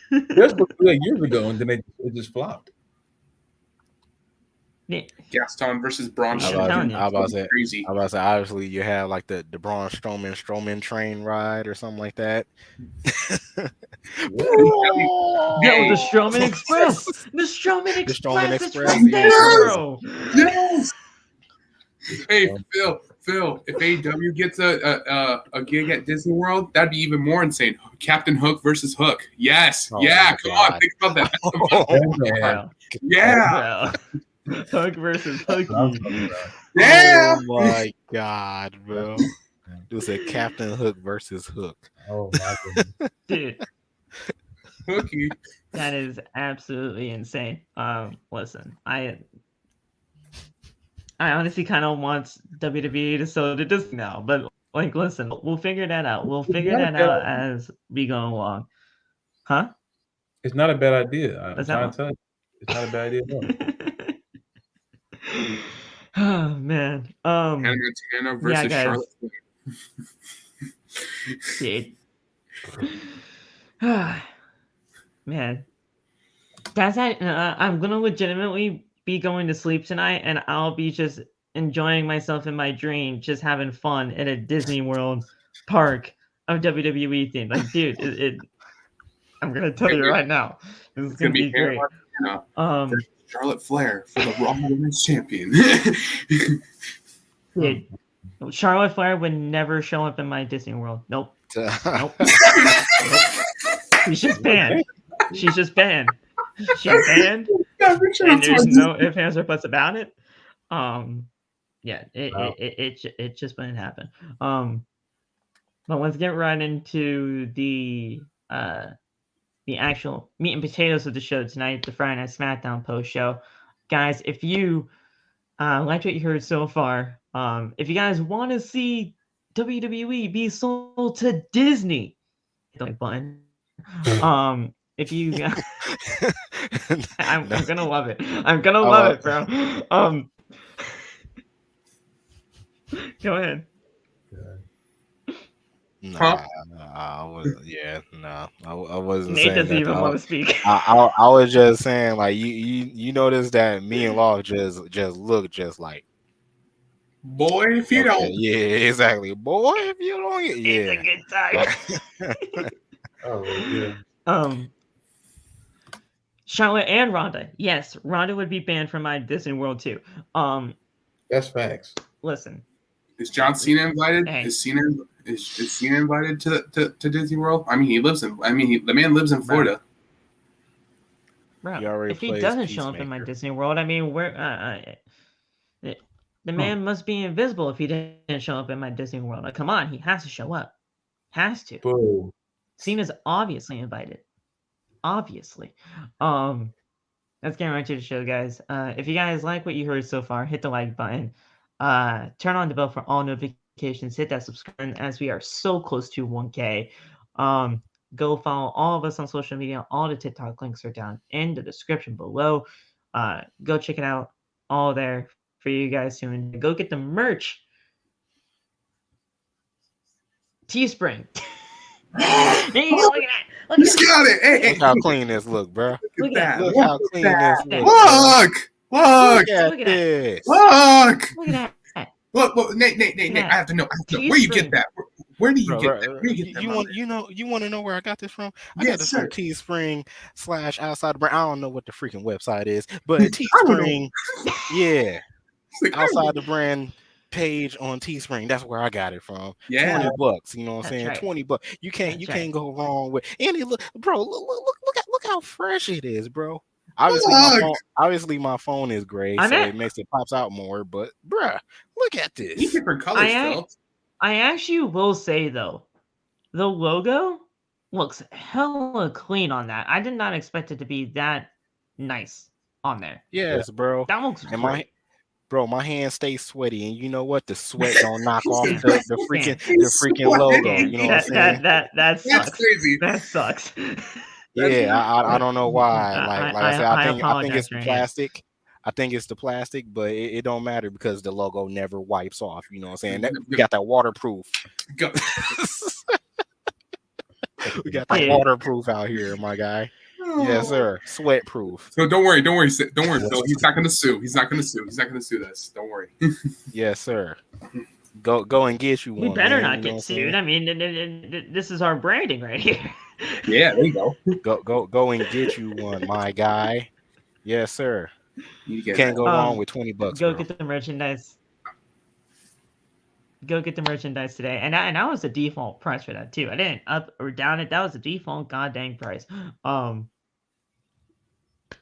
That's like years ago, and then it just flopped. Yeah. Gaston versus Braun. I about to say, obviously, you have like the Braun Strowman train ride or something like that. Yo, the Strowman Express. The Strowman Express. It's right there, bro. Yes. Hey, Phil, if AEW gets a gig at Disney World, that'd be even more insane. Captain Hook versus Hook. Yes. Oh yeah, come on. Think about that. Yeah. Hook versus Hooky. Yeah. Oh my God, bro. It was a Captain Hook versus Hook. Oh my goodness. Dude. Hooky. That is absolutely insane. Listen, I honestly kind of want WWE to sell to Disney now, but like, listen, we'll figure that out. We'll figure that out as we go along. Huh? It's not a bad idea. I'm What's trying that to tell you. It's not a bad idea at all. Oh man. Hannah versus guys. Charlotte. Dude. Man. That's that. I'm gonna legitimately be going to sleep tonight, and I'll be just enjoying myself in my dream, just having fun at a Disney World park of WWE theme. Like, dude, I'm gonna tell you right now, this is gonna be great. Charlotte Flair for the Raw Women's Champion. Dude, Charlotte Flair would never show up in my Disney World. Nope. Nope. She's just banned. She's banned. And there's no ifs, ands, or buts about it. Yeah, it just wouldn't happen. But let's get right into the actual meat and potatoes of the show tonight, the Friday Night SmackDown post show. Guys, if you liked what you heard so far, if you guys want to see WWE be sold to Disney, hit the like button. If you I'm gonna love it. I'm gonna love it, bro. Go ahead. I wasn't Nate saying doesn't that. even want to speak. I was just saying, like, you notice that me and Law just look just like, boy, if you don't, yeah, exactly, boy, if you don't, yeah, It's a good time. Oh yeah. Charlotte and Ronda. Yes, Ronda would be banned from my Disney World too. That's facts. Listen. Is John Cena invited? Hey. Is Cena invited to Disney World? I mean, the man lives in Florida. Bro, if he doesn't show up in my Disney World, I mean, the man must be invisible if he didn't show up in my Disney World. Like, come on, he has to show up. Has to. Bro. Cena's obviously invited. Obviously. Let's get right to the show, guys. If you guys like what you heard so far, hit the like button. Turn on the bell for all notifications. Hit that subscribe as we are so close to 1K. Go follow all of us on social media. All the TikTok links are down in the description below. Go check it out. All there for you guys to enjoy. Go get the merch. Teespring. There you go. Look at that. He's got it. Hey, look how clean this look, bro. Look at that. Look how clean this look. Look at this. Look. Look at that. Look, Nate. I have to know. Where you get that? Where do you get that? Where you get that? You want to know where I got this from? I got this from Teespring / Outside the Brand. I don't know what the freaking website is, but Teespring, yeah, Outside the Brand page on Teespring. That's where I got it from. Yeah, $20. You know what I'm saying? Right. $20. You can't go wrong with. And look, bro, look how fresh it is, bro. Obviously, my phone is gray, so it makes it pops out more. But, bruh, look at this. Different colors, I actually will say though, The logo looks hella clean on that. I did not expect it to be that nice on there. Yes, bro. That looks great. My hands stay sweaty, and you know what? The sweat don't knock off the freaking logo. You know what I'm saying? That sucks. That's crazy. That sucks. Yeah, I don't know why. Like I said, I think it's the right plastic. I think it's the plastic, but it don't matter because the logo never wipes off. You know what I'm saying? We got that waterproof. We got that waterproof out here, my guy. Yes, sir. Sweat proof. So don't worry, Phil. He's not going to sue. He's not going to sue this. Don't worry. Yes, sir. Go and get you one. We better not get sued. I mean, this is our branding right here. Yeah, there you go. Go and get you one, my guy. Yes, sir. You can't go wrong with $20. Go get the merchandise. Go get the merchandise today, and that was the default price for that too. I didn't up or down it. That was the default goddamn price.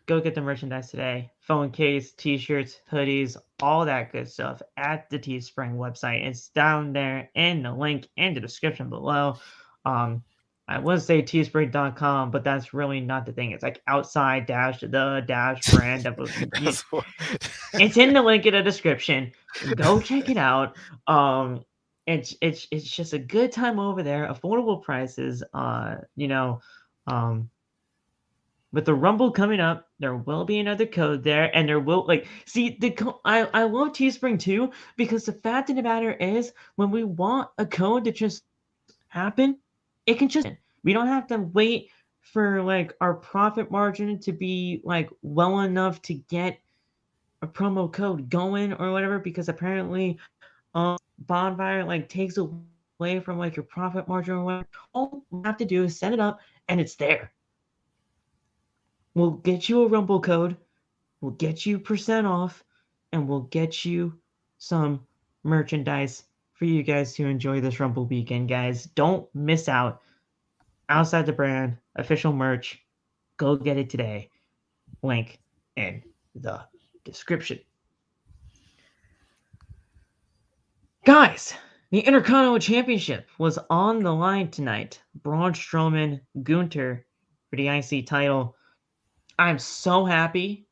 Go get the merchandise today. Phone case, t-shirts, hoodies, all that good stuff at the Teespring website. It's down there in the link in the description below. I would say teespring.com, but that's really not the thing. It's like outside the brand of it's in the link in the description. Go check it out. It's just a good time over there. Affordable prices. With the Rumble coming up, there will be another code there, and there will I love Teespring too, because the fact of the matter is, when we want a code to just happen, it can just. We don't have to wait for like our profit margin to be like well enough to get a promo code going or whatever, because apparently, Bonfire like takes away from like your profit margin or whatever. All we have to do is set it up, and it's there. We'll get you a Rumble code, we'll get you % off, and we'll get you some merchandise for you guys to enjoy this Rumble weekend, guys. Don't miss out. Outside the brand, official merch. Go get it today. Link in the description. Guys, the Intercontinental Championship was on the line tonight. Braun Strowman, Gunther for the IC title. I'm so happy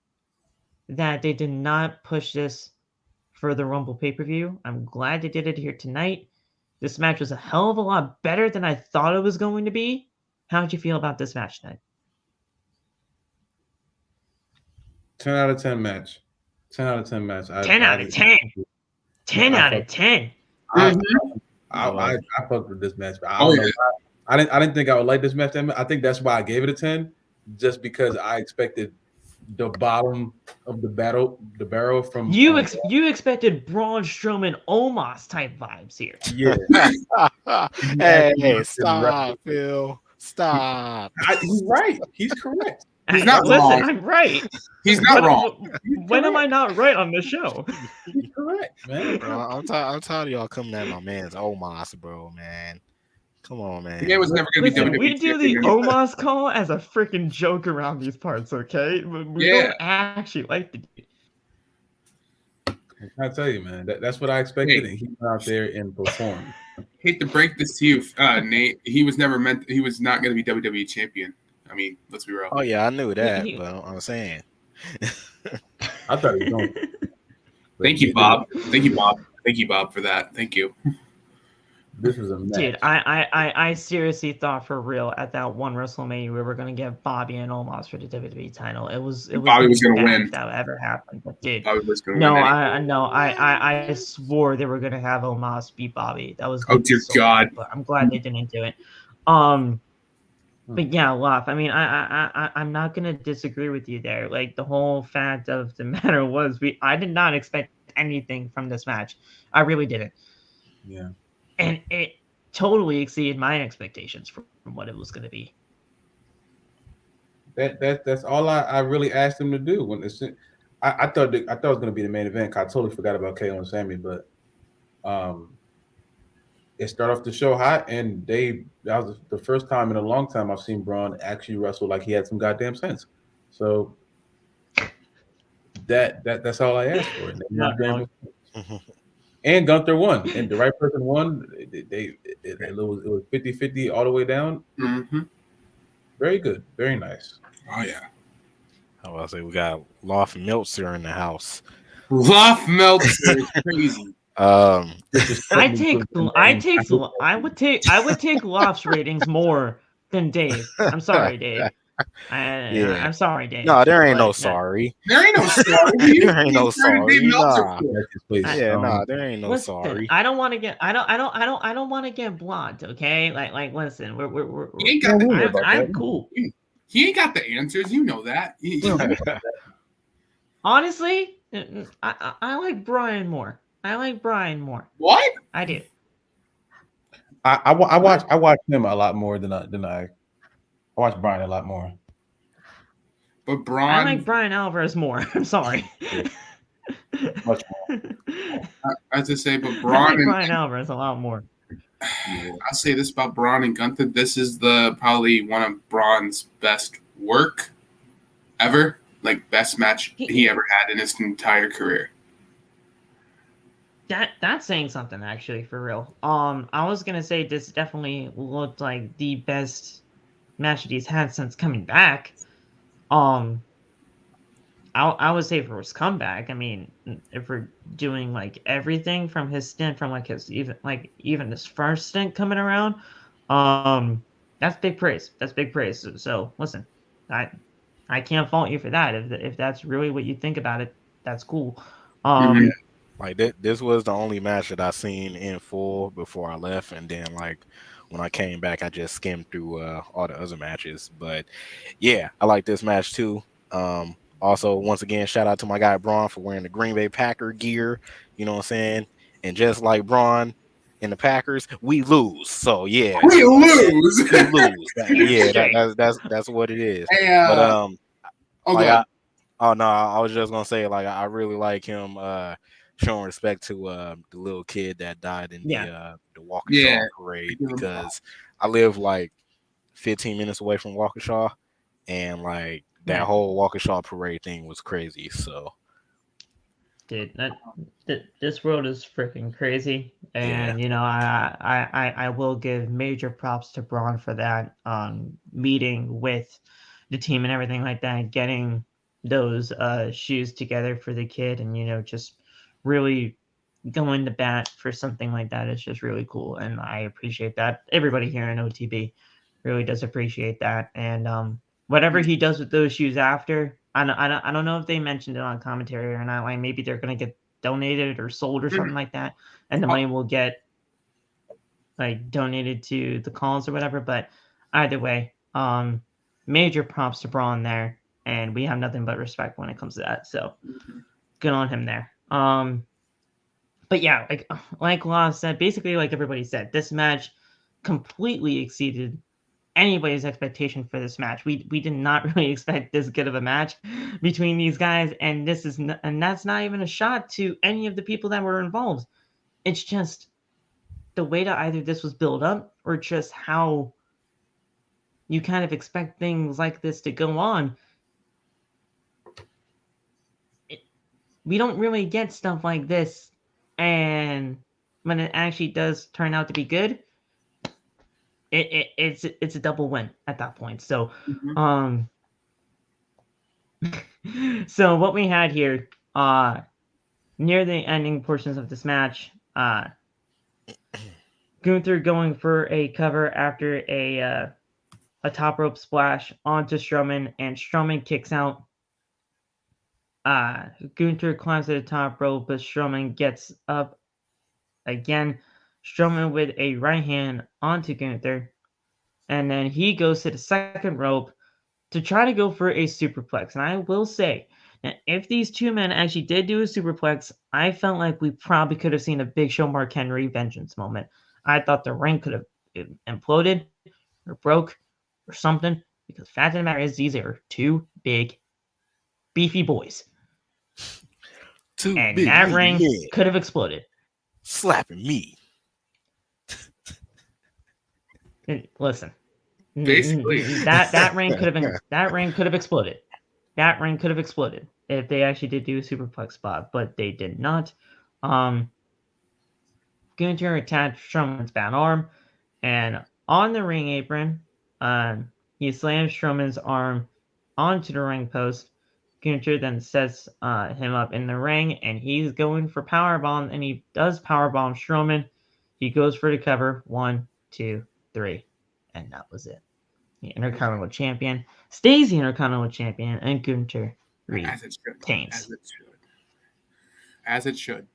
that they did not push this for the Rumble pay-per-view. I'm glad they did it here tonight. This match was a hell of a lot better than I thought it was going to be. How did you feel about this match tonight? 10 out of 10 match. 10 out of 10 match. 10 out of 10. 10 out of 10. I fucked with this match. I didn't think I would like this match. I think that's why I gave it a 10. Just because I expected the bottom of the barrel from you expected Braun Strowman Omos type vibes here. Yeah. Hey, stop, Phil. Stop. He's right. He's correct. He's not wrong. I'm right. He's not wrong. When am I not right on this show? He's correct, man. Bro, I'm tired of y'all coming at my man's Omos, bro, man. Come on, man. It was never going to be WWE. We do the Omos call as a freaking joke around these parts, okay? We don't actually like the dude. I tell you, man, that's what I expected, and he went out there and performed. Hate to break this to you, Nate. He was not going to be WWE champion. I mean, let's be real. Oh yeah, I knew that, but I'm saying. I thought he was going. Thank you, Bob. Thank you, Bob, for that. Thank you. This was a match. Dude, I seriously thought for real at that one WrestleMania we were gonna get Bobby and Omos for the WWE title. It was Bobby was gonna win. If that ever happened, but dude, no, I swore they were gonna have Omos beat Bobby. That was dear God. But I'm glad they didn't do it. But yeah, Love. I mean, I'm not gonna disagree with you there. Like the whole fact of the matter was, I did not expect anything from this match. I really didn't. Yeah. And it totally exceeded my expectations from what it was going to be. That's all I really asked him to do. When I thought it was going to be the main event. I totally forgot about KO and Sammy, but it started off the show hot, and that was the first time in a long time I've seen Braun actually wrestle like he had some goddamn sense. So that's all I asked for. And Gunther won, and the right person won. It was 50-50 all the way down. Mm-hmm. Very good, very nice. Oh yeah. I was say we got Loft Meltzer in the house. Loft Meltzer is crazy. Um, I would take Loft's ratings more than Dave. I'm sorry, Dave. Yeah. I'm sorry, Dave. No, there ain't but, no sorry. There ain't no sorry. There ain't no sorry. Nah. Yeah, Yeah, nah, there ain't no Listen, sorry. I don't want to get want to get blocked. Okay, like listen, we're He ain't got the, I'm cool. He ain't got the answers. You know that. Honestly, I like Brian more. I like Brian more. What? I do. I watch him a lot more than I watch Brian a lot more. But Braun, I like Brian Alvarez more. I'm sorry. Much more. I have to say, but I Braun like and Brian Alvarez a lot more. I'll say this about Braun and Gunther. This is probably one of Braun's best work ever. Like best match he ever had in his entire career. That's saying something, actually, for real. I was gonna say this definitely looked like the best match that he's had since coming back. I would say for his comeback. I mean, if we're doing like everything from his stint, from like his even his first stint coming around, that's big praise. That's big praise. So listen, I can't fault you for that. If that's really what you think about it, that's cool. Like this was the only match that I seen in full before I left, and then like when I came back, I just skimmed through all the other matches. But yeah, I like this match too. Also, once again, shout out to my guy Braun for wearing the Green Bay Packer gear. You know what I'm saying? And just like Braun and the Packers, we lose. So yeah, we lose. We lose. Yeah, that's what it is. Hey, but okay. I was just gonna say like I really like him showing respect to the little kid that died in the Waukesha parade, because I live like 15 minutes away from Waukesha, and like that whole Waukesha parade thing was crazy. So dude, this world is freaking crazy, and you know I will give major props to Braun for that meeting with the team and everything like that, getting those shoes together for the kid, and you know just really going to bat for something like that is just really cool, and I appreciate that. Everybody here in OTB really does appreciate that, and whatever he does with those shoes after, I don't know if they mentioned it on commentary or not. Like maybe they're gonna get donated or sold or something like that, and the money will get like donated to the cause or whatever. But either way, major props to Braun there, and we have nothing but respect when it comes to that. So good on him there. But yeah, like Law said, basically like everybody said, this match completely exceeded anybody's expectation for this match. We did not really expect this good of a match between these guys, and that's not even a shot to any of the people that were involved. It's just the way that either this was built up or just how you kind of expect things like this to go on. We don't really get stuff like this, and when it actually does turn out to be good, it's a double win at that point. So so what we had here near the ending portions of this match, Gunther going for a cover after a top rope splash onto Strowman, and Strowman kicks out. Gunther climbs to the top rope, but Strowman gets up again. Strowman with a right hand onto Gunther, and then he goes to the second rope to try to go for a superplex. And I will say that if these two men actually did do a superplex, I felt like we probably could have seen a Big Show Mark Henry vengeance moment. I thought the ring could have imploded or broke or something, because fact of the matter is these are two big, beefy boys. And that ring could have exploded. Slapping me. Listen. Basically, that ring could have exploded. That ring could have exploded if they actually did do a superplex spot, but they did not. Gunther attacked Strowman's bad arm, and on the ring apron, he slams Strowman's arm onto the ring post. Gunther then sets him up in the ring, and he's going for powerbomb, and he does powerbomb Strowman. He goes for the cover, 1, 2, 3, and that was it. The Intercontinental Champion stays the Intercontinental Champion, and Gunther retains. As it should.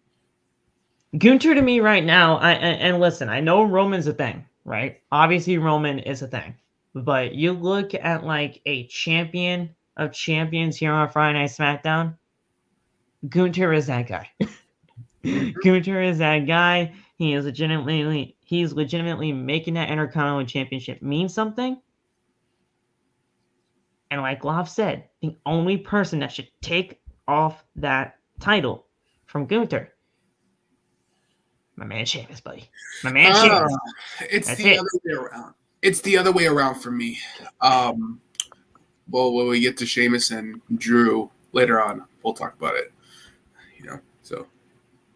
Gunther to me right now, and listen, I know Roman's a thing, right? Obviously, Roman is a thing. But you look at like a champion of champions here on Friday Night SmackDown, Gunther is that guy. Gunther is that guy. He's legitimately making that Intercontinental Championship mean something. And like Loff said, the only person that should take off that title from Gunther, my man Sheamus, buddy. My man Sheamus. It's the other way around. It's the other way around for me. Well, when we get to Sheamus and Drew later on, we'll talk about it. So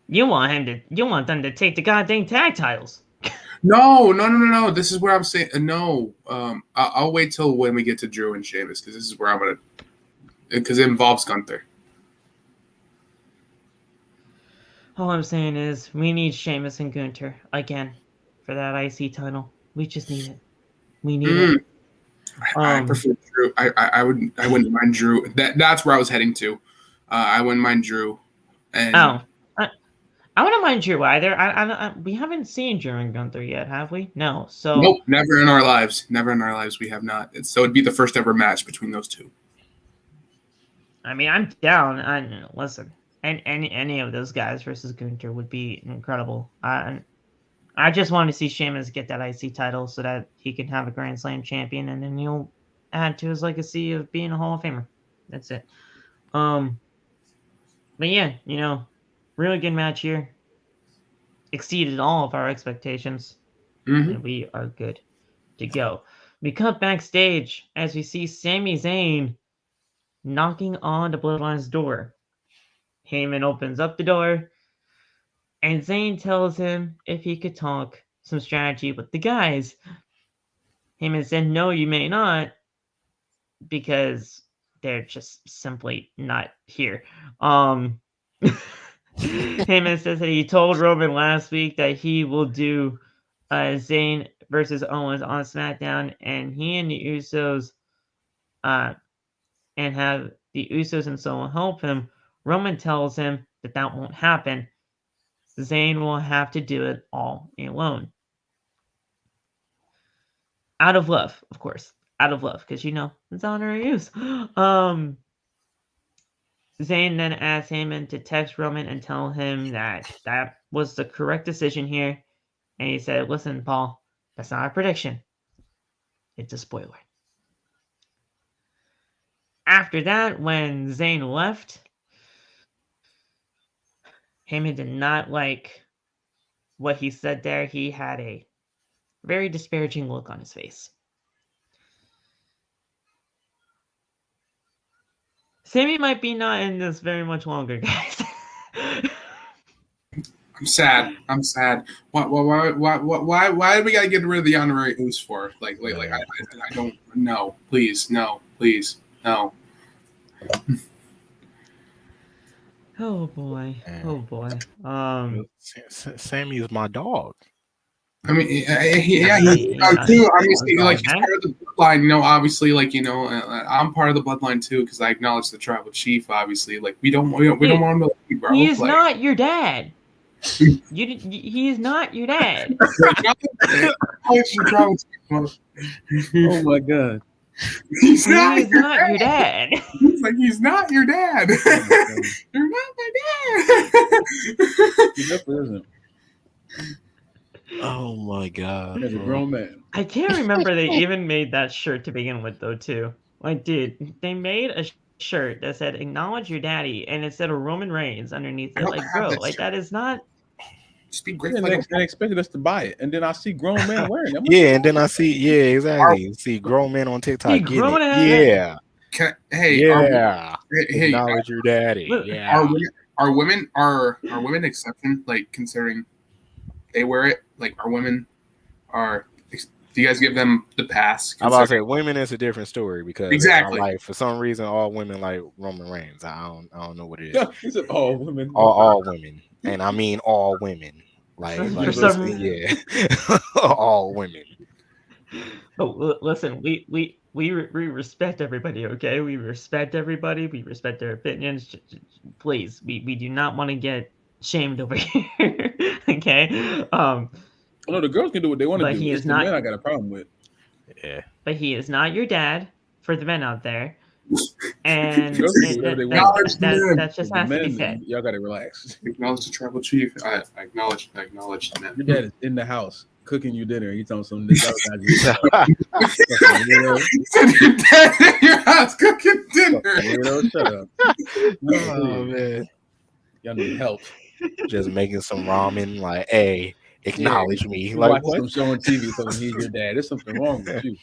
you want them to take the goddamn tag titles. No. This is where I'm saying no. I'll wait till when we get to Drew and Sheamus because this is where I'm gonna. Because it involves Gunther. All I'm saying is we need Sheamus and Gunther again for that IC title. We just need it. We need it. I prefer Drew. I wouldn't mind Drew. That's where I was heading to. I wouldn't mind Drew. And I wouldn't mind Drew either. We haven't seen Drew and Gunther yet, have we? No. So nope, never in our lives. Never in our lives we have not. So it'd be the first ever match between those two. I mean, I'm down. Listen, and any of those guys versus Gunther would be incredible. I just want to see Sheamus get that IC title so that he can have a Grand Slam champion, and then he'll add to his legacy of being a Hall of Famer. That's it. But yeah, really good match here. Exceeded all of our expectations, and we are good to go. We cut backstage as we see Sami Zayn knocking on the Bloodline's door. Heyman opens up the door, and Zayn tells him if he could talk some strategy with the guys. Heyman said, no, you may not, because they're just simply not here. Heyman says that he told Roman last week that he will do Zayn versus Owens on SmackDown, and he and the Usos and have the Usos and Solo help him. Roman tells him that won't happen. Zayn will have to do it all alone. Out of love, of course. Out of love, because it's honorary use. Zayn then asks Heyman to text Roman and tell him that was the correct decision here. And he said, listen, Paul, that's not a prediction. It's a spoiler. After that, when Zayn left, Heyman did not like what he said there. He had a very disparaging look on his face. Sami might be not in this very much longer, guys. I'm sad. Why do we gotta get rid of the honorary Oos for? I don't know. Please, no. Please, no. Oh boy. Sammy is my dog. I mean, he's obviously, he's part of the bloodline. Obviously, I'm part of the bloodline too because I acknowledge the tribal chief. Obviously, we don't want him to leave, bro. He is not your dad. He is not your dad. Oh my god. He's not your dad. He's not your dad. You're not my dad. He definitely isn't. Oh my god. He's a grown man. I can't remember they even made that shirt to begin with, though, too. Dude, they made a shirt that said "Acknowledge your daddy," and it said a Roman Reigns underneath it. That is not. Speak great. They expected us to buy it, and then I see grown men wearing it. Yeah, and then I see, exactly. See grown men on TikTok getting it. Yeah. Acknowledge your daddy. Yeah. Are women exception? Considering they wear it? Like, our women are. Do you guys give them the pass? I'm about to say women is a different story because exactly. Like for some reason all women like Roman Reigns. I don't know what it is. Yeah, he said all women. All women, and I mean all women. Like yeah, all women. Oh, listen, we respect everybody, okay? We respect everybody. We respect their opinions. Please, we do not want to get shamed over here, okay? No, the girls can do what they want to do. He It's is the not. men I got a problem with. Yeah. But he is not your dad for the men out there, and that just has to be said. Y'all gotta relax. Acknowledge the tribal chief. I acknowledge the man. Your dad is in the house cooking you dinner. You telling some nigga Your dad in your house cooking dinner. Shut up. Oh man, y'all need help. Just making some ramen. Like, hey, acknowledge me. You like watch some show on TV, telling he's your dad. There's something wrong with you.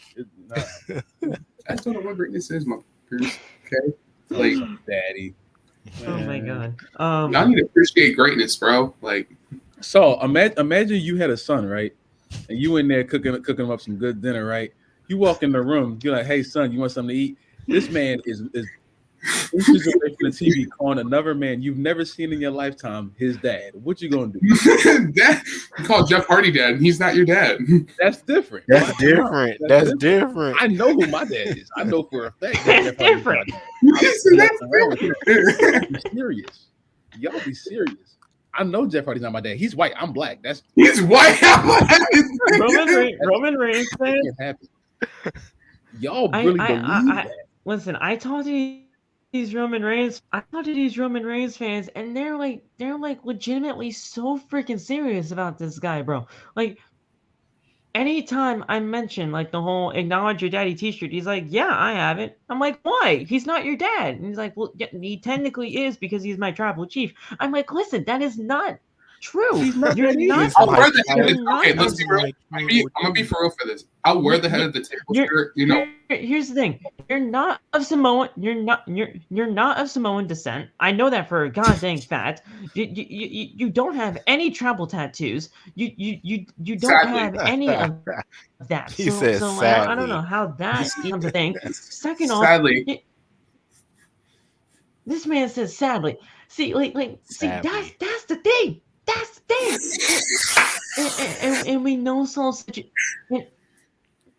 That's what greatness is, my peers. Okay, like daddy. Oh my god. I need to appreciate greatness, bro. Like, so imagine you had a son, right? And you in there cooking him up some good dinner, right? You walk in the room, you're like, "Hey, son, you want something to eat?" This man is inches away from the TV calling another man you've never seen in your lifetime his dad. What you gonna do? Dad, you call Jeff Hardy dad, and he's not your dad. That's different. That's different. That's different. I know who my dad is. I know for a fact that's different. Be serious. Y'all be serious. I know Jeff Hardy's not my dad. He's white. I'm black. He's white. Roman Reigns fans. Y'all really believe that? Listen, I talked to these Roman Reigns fans, and they're like legitimately so freaking serious about this guy, bro. Like, anytime I mention like the whole acknowledge your daddy t-shirt, he's like, yeah, I have it. I'm like, why? He's not your dad. And he's like, well, yeah, he technically is because he's my tribal chief. I'm like, listen, that is not true. You're not. I'll wear the head of the okay, let's be real. I'm gonna be for real for this. I'll wear the head of the table shirt. You know. Here's the thing. You're not of Samoan. You're not of Samoan descent. I know that for a goddamn fact. You don't have any tribal tattoos. You don't Sadly. have any of that. He says I don't know how that becomes a thing. Second off, sadly. This man says sadly. See, sadly. That's the thing. That's the thing. and we know Saul's situation.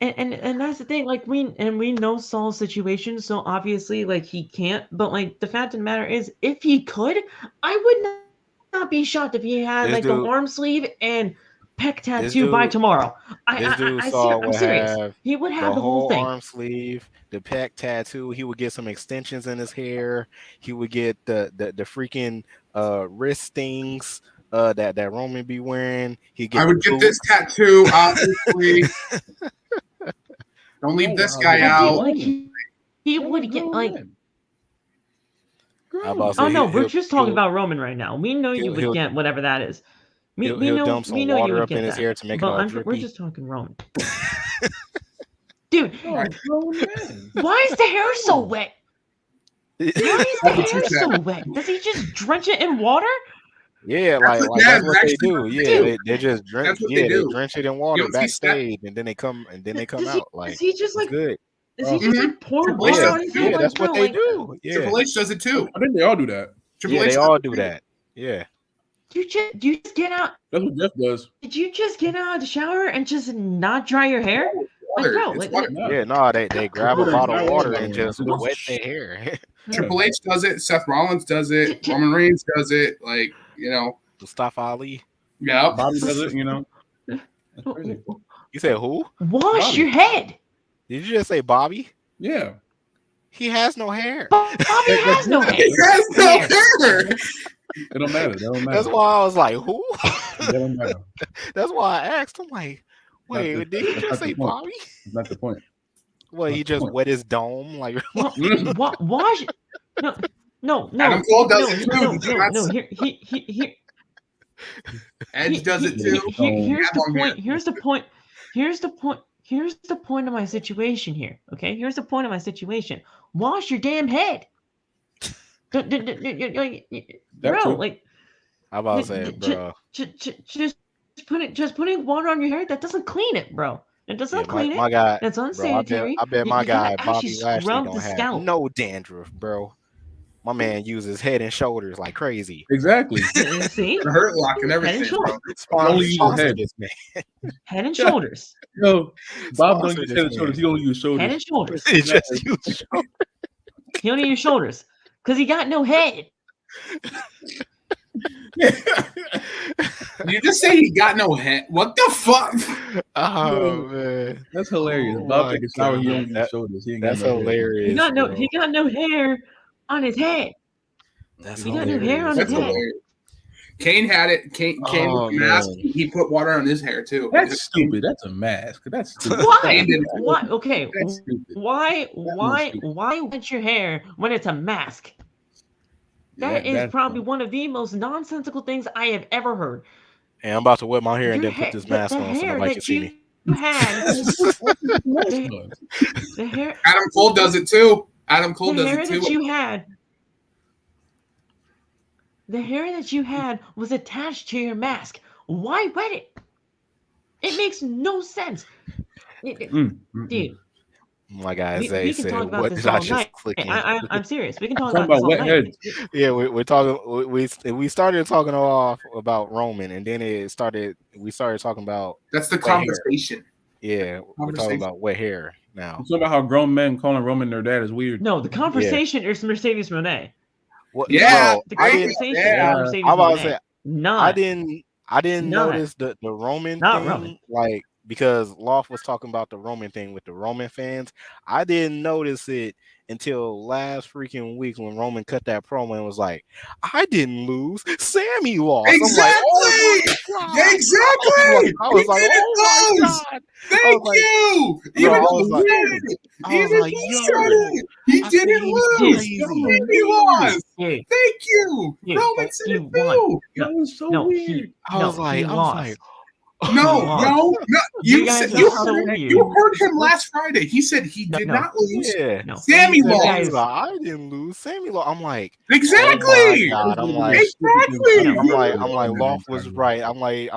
And that's the thing. Like we know Saul's situation, so obviously like he can't. But like the fact of the matter is, if he could, I would not be shocked if he had like the arm sleeve and pec tattoo by tomorrow. I'm serious. He would have the whole thing. Arm sleeve, the pec tattoo. He would get some extensions in his hair. He would get the freaking wrist stings. That Roman be wearing. I would get this tattoo, obviously. Don't leave this guy out. Like he would get like. Oh no, we're just talking about Roman right now. We know you would get whatever that is. We know dump some you water would up get in his that. hair to make it all drippy. We're just talking Roman. Dude, why is the hair so wet? Why is the hair so wet? Does he just drench it in water? Yeah, that's what they do. Yeah, they just drench. They drench it in water backstage, and then they come out. Like, is he just like good? Is he just like pour water on his head? Yeah, that's what they do. Yeah. Triple H does it too. I think they all do that. They all do that. Yeah. Do you just get out? That's what Jeff does. Did you just get out of the shower and just not dry your hair? They grab a bottle of water and just wet their hair. Triple H does it. Seth Rollins does it. Roman Reigns does it. Like, you know, Mustafa Ali. Yeah, Bobby does it. You know. You said who? Wash Bobby. your head. Did you just say Bobby? Yeah. He has no hair. Bobby has no hair. He has no hair. It don't matter. That's why I was like, who? It don't matter. That's why I asked. I'm like, wait, did he just say Bobby? That's the point. Well, he just wet his dome. Like, wash. No. Adam Cole does it too. No. Here. Edge does it too. Here's the point. Here's the point of my situation here. Okay, here's the point of my situation. Wash your damn head. Bro, like. How about saying, bro? Just putting water on your hair, that doesn't clean it, bro. It does not clean my it. guy, That's bro. unsanitary. I bet You my gotta guy actually Bobby Lashley scrub don't the have scalp. no dandruff, bro. My man uses Head and Shoulders like crazy. Exactly. See? The Hurt Lock and Head and everything, bro. shoulders. Only use your head. This man. Head and shoulders. No, Bob don't Sponsor use this head and shoulders. man. He only use shoulders. Head and shoulders. He just use shoulders. He only use shoulders because he got no head. You just say he got no head. What the fuck? Oh man, That's hilarious. Oh Bob my take a shower. He God. only use shoulders. He ain't that's got no head. hilarious. He got no hair on his head. That's he got no hilarious. hair on That's his head. hilarious. Kane had it. Kane Oh, with the mask. man. He put water on his hair too. That's stupid. That's a mask. That's stupid. Why? Kane did it. Why? Okay. That's stupid. Why stupid. wet your hair when it's a mask? That is probably one of the most nonsensical things I have ever heard. And I'm about to wet my hair and Your then put this mask on so hair nobody can that see me. you had, the hair, Adam Cole does it too. Adam Cole the does hair it too. that you had, the hair that you had was attached to your mask. Why wet it? It makes no sense. Dude, My guy we Zay can said, talk about "What this did I all just night. click in?" I'm serious. We can talk Talking about this all about night. wet heads. Yeah, we're talking. We started talking off about Roman, and then we started talking about That's the wet hair. conversation. Yeah, we're talking about wet hair now. Talking about how grown men calling Roman their dad is weird. No, the conversation is Mercedes Moné. What, Yeah, bro, The I didn't. conversation yeah. is Mercedes I'm about to Moné. say, Not. I didn't Not. notice the Roman Not thing, Roman. like because Loft was talking about the Roman thing with the Roman fans. I didn't notice it until last freaking week when Roman cut that promo and was like, "I didn't lose, Sammy lost." Exactly. I'm like, "Oh my God." Exactly. I was like, He didn't "Oh my lose. God." Thank like, you. bro, Even I though was he like- did. I was Even like, he yo. said it. He I said, didn't he's lose. crazy. He lost. Dude, Thank you. Dude, Roman said he it won. too. That was so no, weird. I was like, No, lost. no. You You guys said are you so heard, weird. you heard him last Friday. He said he did No. not lose. yeah. No. Sammy He said, lost. guys- I didn't lose. Sammy lost. I'm like, Exactly. oh my God. I'm like, Exactly. I'm like, Loft was right. I'm like,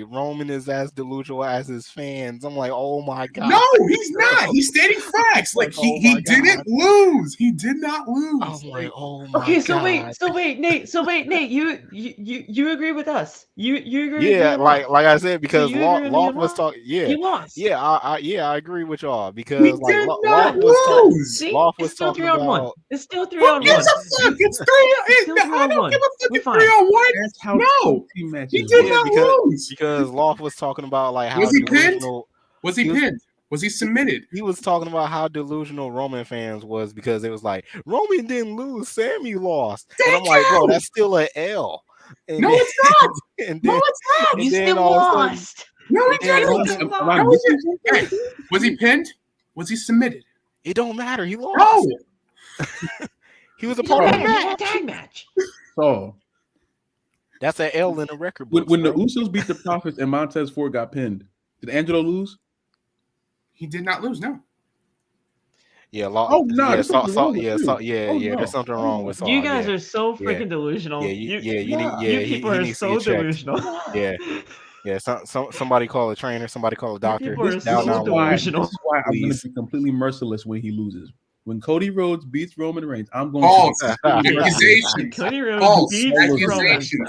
Roman is as delusional as his fans. I'm like, oh my God. No, he's not. He's stating facts. Like Oh he my didn't God. lose. He did not lose. I'm like, oh my Okay, God. so wait, Nate, you agree with us? You agree? Yeah, with like I said, because you agree with me Loft a was lot? talking. Yeah, He lost. yeah, I agree with y'all because He like did Loft not was talking. lose. See, Loft it's was still talking 3-on-1. about. It's still Who 3-on-1. gives a fuck? It's still three. I don't 3-on-1. give a fuck. We're It's fine. 3-on-1. That's how No, team matches he did work. not lose. Because Loft was talking about like how Was he pinned? delusional. Was he He was- pinned? Was he submitted? He was talking about how delusional Roman fans was because it was like Roman didn't lose, Sammy lost, and I'm Thank like, bro, you. that's still an L. And No, then, it's not. and No, then, it's not. and You then still all of a sudden- lost. No, he Yeah, didn't. still Am lost. I missing something? Hey, was he pinned? Was he submitted? it don't matter. He lost. No. He was a He part of the had a match. tag match. So That's an L in the record when, book. when the Usos beat the Profits and Montez Ford got pinned, did Angelo lose? He did not lose. No. Yeah, Oh, no, yeah, there's something wrong with you. Oh, yeah. no. There's something wrong with Saul. You guys yeah. are so Yeah. freaking delusional. Yeah, you he people are needs to so get checked. delusional. Yeah. Yeah, somebody call a trainer, somebody call a doctor. people are This, so this, is why, delusional. this is why I'm going Please. to be completely merciless when he loses. When Cody Rhodes beats Roman Reigns, I'm going False. to be completely merciless. Accusations. Cody Rhodes False. beats Roman. Accusations.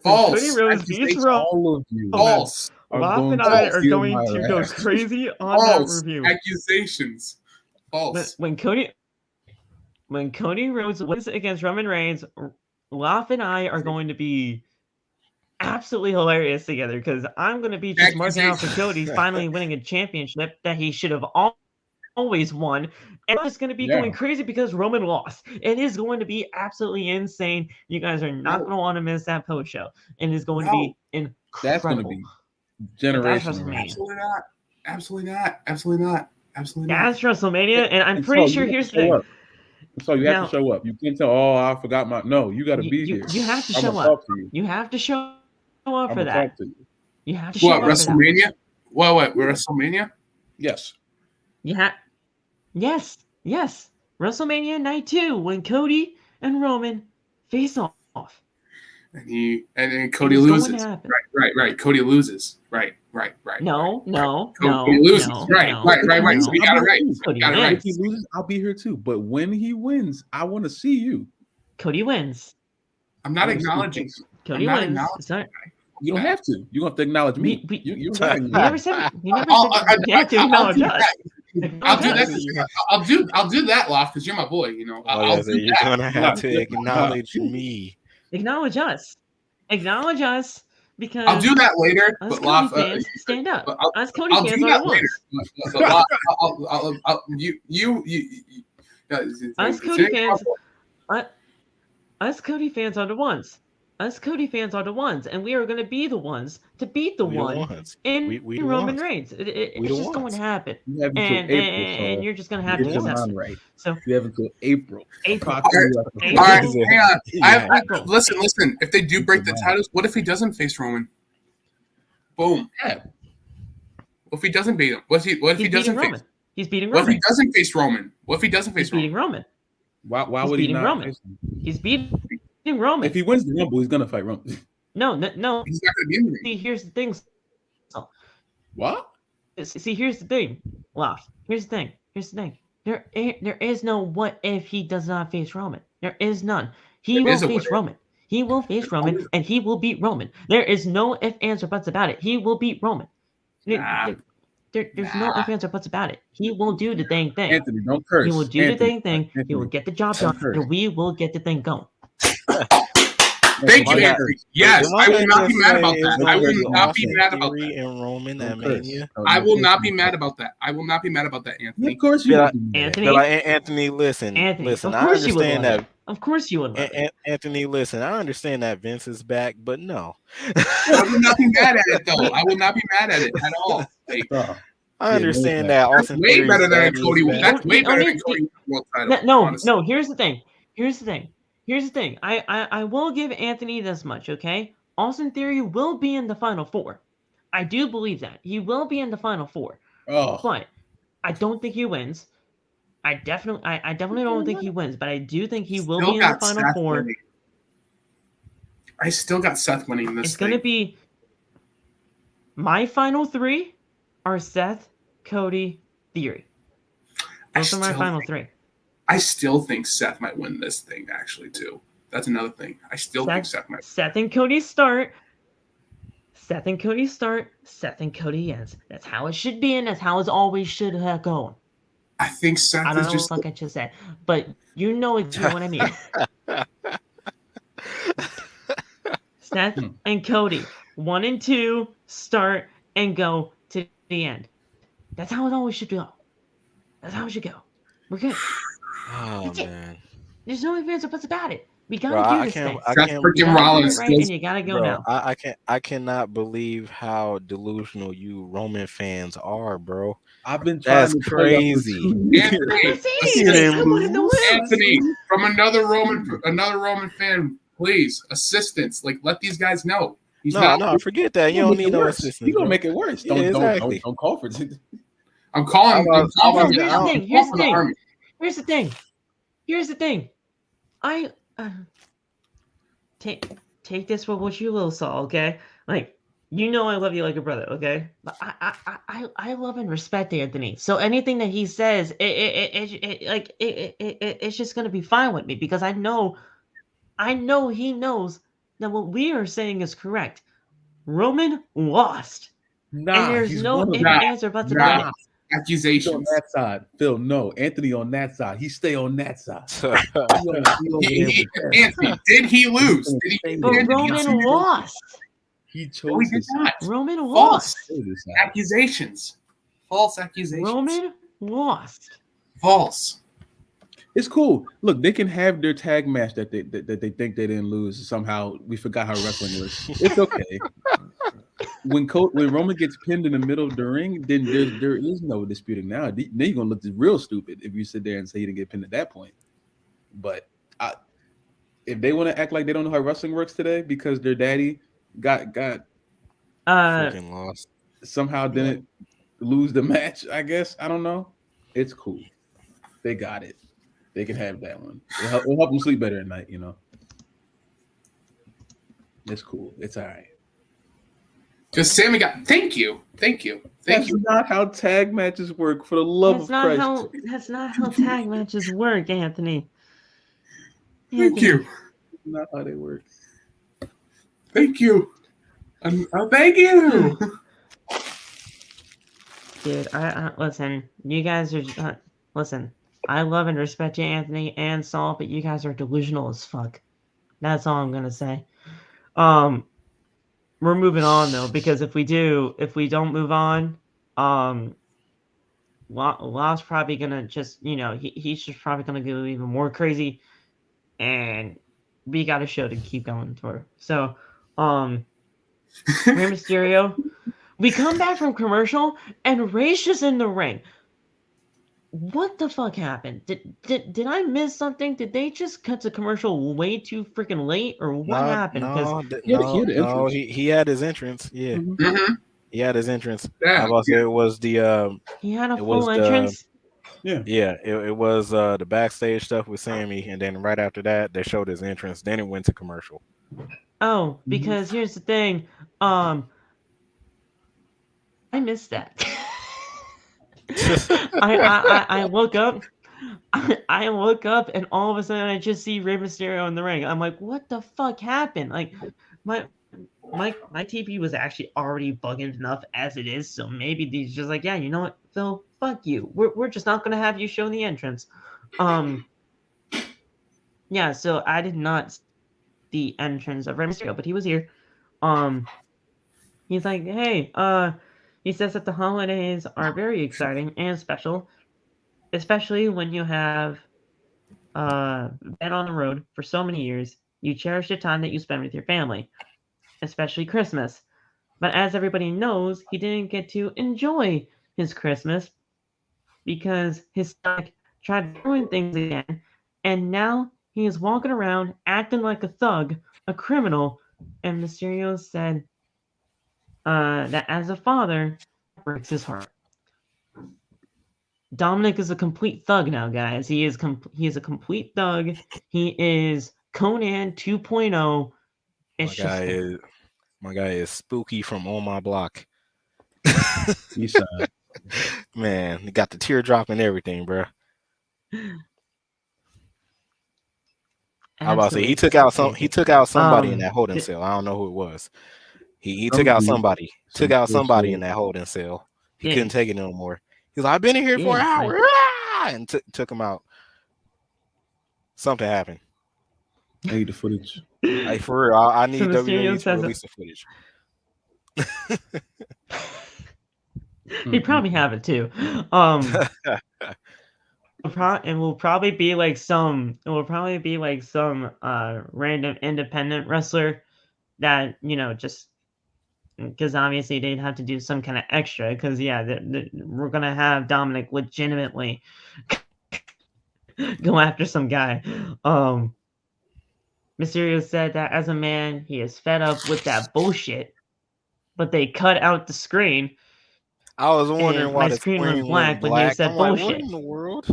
False. Cody Rhodes beats Accusations. Roman. All of you False. are Lop going and to I are feel going my to go wrath. crazy on False. that review. Accusations. False. When Cody Rhodes wins against Roman Reigns, Lop and I are going to be absolutely hilarious together because I'm going to be just marking out for Cody finally winning a championship that he should have always won. And I'm just going to be going crazy because Roman lost. It is going to be absolutely insane. You guys are not going to want to miss that post show. It is going to be incredible. That's going to be That's generational. WrestleMania. Absolutely not. Absolutely not. Absolutely not. Absolutely not. That's WrestleMania, and I'm pretty sure here's the thing. So you have Now- to show up. You can't tell, oh, I forgot my. No, you got to be You here. have to I'm show gonna up. talk to you. You have to show up I'm for gonna that. talk to you. You have to show What, up for that. WrestleMania? What, WrestleMania? Yes. Yes. WrestleMania Night 2 when Cody and Roman face off. and Cody loses. Right. Cody loses. Right. No. Cody loses. Right. So we got it right. Cody Got it right. If he loses, I'll be here too. But when he wins, I want to see you. Cody wins. I'm not acknowledging. Cody wins. You don't have to. You have to acknowledge me. You never said. You never said you have to acknowledge us. I'll do that, Loft, because you're my boy. You know. You're gonna have to acknowledge me. Acknowledge us. Acknowledge us. Because I'll do that later. Us But Cody Loft, fans, stand up. Us Cody I'll fans do are that the ones. Us Cody fans are the ones. Us Cody fans are the ones, and we are going to be the ones to beat the one in Roman Reigns. It's just going to happen, and you're just going to have to accept it. Right. So you have until April. All right, hang on. Listen. If they do break the titles, what if he doesn't face Roman? Boom. Yeah. What if he doesn't beat him? What if he doesn't face Roman? He's beating Roman. What if he doesn't face Roman? What if he doesn't face Roman? Beating Roman. Why would he not Roman? He's beating Roman. If he wins the Rumble, he's gonna fight Roman. He's No. not gonna be in the See, here's the thing. What? See, here's the thing. Here's the thing. There is no what if he does not face Roman. There is none. He will face Roman. He will face Roman, and he will beat Roman. There is no ifs, ands, or buts about it. He will beat Roman. There's no ifs, ands, or buts about it. He will do the dang thing. Anthony, don't curse. He will do the dang thing. He will get the job done, and we will get the thing going. Thank you, Anthony. Yes, I will not be mad about that. I will not be mad about that. And Roman at Mania. I will not be mad about that. Anthony. Of course you will. Anthony, listen. Listen, I understand that. Of course you would. Anthony, listen, I understand that Vince is back, but no. I will not be mad at it, though. I will not be mad at it at all. I understand that. That's way better than Cody. That's way better than Cody. No. Here's the thing. I will give Anthony this much, okay? Austin Theory will be in the Final Four. I do believe that. He will be in the Final Four. Oh. But I don't think he wins. I definitely don't think he wins, but I do think he will be in the Final Four. I still got Seth winning this. It's going to be my final three are Seth, Cody, Theory. Those are my final three. I still think Seth might win this thing, actually, too. That's another thing. I still think Seth might. Seth and Cody start. Seth and Cody ends. That's how it should be, and that's how it always should have gone. I think Seth I don't know what I just said, but you know exactly what I mean. Seth and Cody, 1 and 2, start and go to the end. That's how it always should go. That's how it should go. We're good. Oh man, there's no ifs, ands, or buts about it. We gotta do this thing. I can't freaking Rollins, right, and you gotta go now. I cannot believe how delusional you Roman fans are, bro. I've been trying. That's crazy. Anthony, from another Roman fan, please assistance. Like, let these guys know. No, forget that. You don't need no assistance. You gonna make it worse. Don't call for it. I'm calling. Here's the thing. I take this for what you will, Saul. Okay, like you know I love you like a brother. Okay, but I love and respect Anthony. So anything that he says, it's just gonna be fine with me because I know he knows that what we are saying is correct. Roman lost, and there's no ifs, ands, or buts about it. Accusations on that side, Phil. No, Anthony on that side. He stay on that side. Anthony, did he lose? Roman lost. He chose. He did not. Roman lost. Accusations. False accusations. Roman lost. False. It's cool. Look, they can have their tag match that they think they didn't lose. Somehow we forgot how wrestling was. It's okay. When Roman gets pinned in the middle of the ring, then there is no disputing now. Then you're gonna look real stupid if you sit there and say he didn't get pinned at that point. But if they want to act like they don't know how wrestling works today because their daddy got freaking lost, somehow didn't lose the match, I guess. I don't know. It's cool. They got it. They can have that one. It'll help them sleep better at night, you know. It's cool. It's all right. Because Sammy got. Thank you. That's not how tag matches work. For the love of Christ. That's not how tag matches work, Anthony. Thank you. That's not how they work. Thank you. Thank you. Dude, I listen. You guys are listen. I love and respect you, Anthony and Saul, but you guys are delusional as fuck. That's all I'm gonna say. We're moving on though, because if we don't move on, Law's probably gonna just, he's just probably gonna go even more crazy, and we got a show to keep going for. So, Rey Mysterio, we come back from commercial, and Rey's just in the ring. What the fuck happened? Did I miss something? Did they just cut to commercial way too freaking late, or what happened? He had his entrance. Yeah, Mm-hmm. He had his entrance. Yeah. I was it was the he had a full entrance. It was the backstage stuff with Sammy, and then right after that they showed his entrance. Then it went to commercial. Oh, because here's the thing, I missed that. I woke up. I woke up and all of a sudden I just see Rey Mysterio in the ring. I'm like, what the fuck happened? Like, my TV was actually already bugging enough as it is, so maybe he's just like, yeah, you know what, Phil, fuck you. We're just not gonna have you show the entrance. Yeah, so I did not see the entrance of Rey Mysterio, but he was here. He's like, hey, he says that the holidays are very exciting and special, especially when you have been on the road for so many years. You cherish the time that you spend with your family, especially Christmas. But as everybody knows, he didn't get to enjoy his Christmas because his stomach tried to ruin things again, and now he is walking around acting like a thug, a criminal, and Mysterio said that as a father, that breaks his heart. Dominic is a complete thug now, guys. He is a complete thug. He is Conan 2.0. My guy is spooky from On My Block. Man, he got the teardrop and everything, bro. I about to say he took out somebody in that holding cell. I don't know who it was. He took out somebody. Took out somebody in that holding cell. He couldn't take it no more. He's like, I've been in here for an hour, and took him out. Something happened. I need the footage. Like, for real, I need WWE to release the footage. He probably have it too. And will probably be like some random independent wrestler that, just because obviously they'd have to do some kind of extra, because we're gonna have Dominic legitimately go after some guy. Mysterio said that as a man, he is fed up with that bullshit, but they cut out the screen. I was wondering why the screen went black when he said bullshit. What in the world?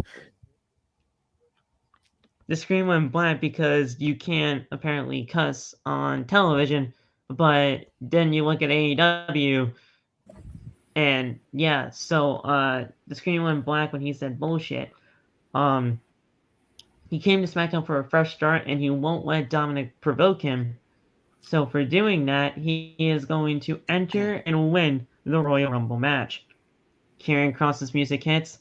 The screen went black because you can't apparently cuss on television, but then you look at AEW, and so the screen went black when he said bullshit. He came to SmackDown for a fresh start, and he won't let Dominic provoke him. So for doing that, he is going to enter and win the Royal Rumble match. Karrion Kross's music hits,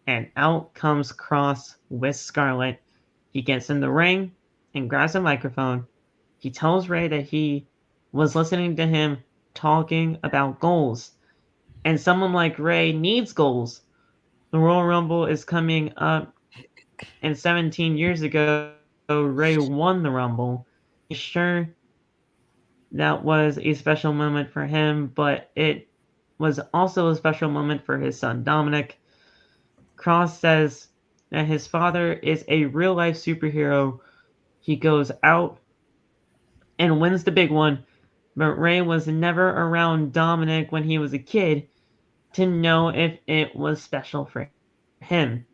and out comes Kross with Scarlett. He gets in the ring and grabs a microphone. He tells Rey that he was listening to him talking about goals, and someone like Rey needs goals. The Royal Rumble is coming up, and 17 years ago, Rey won the Rumble. He's sure that was a special moment for him, but it was also a special moment for his son Dominic. Kross says that his father is a real-life superhero. He goes out and wins the big one, but Rey was never around Dominic when he was a kid to know if it was special for him.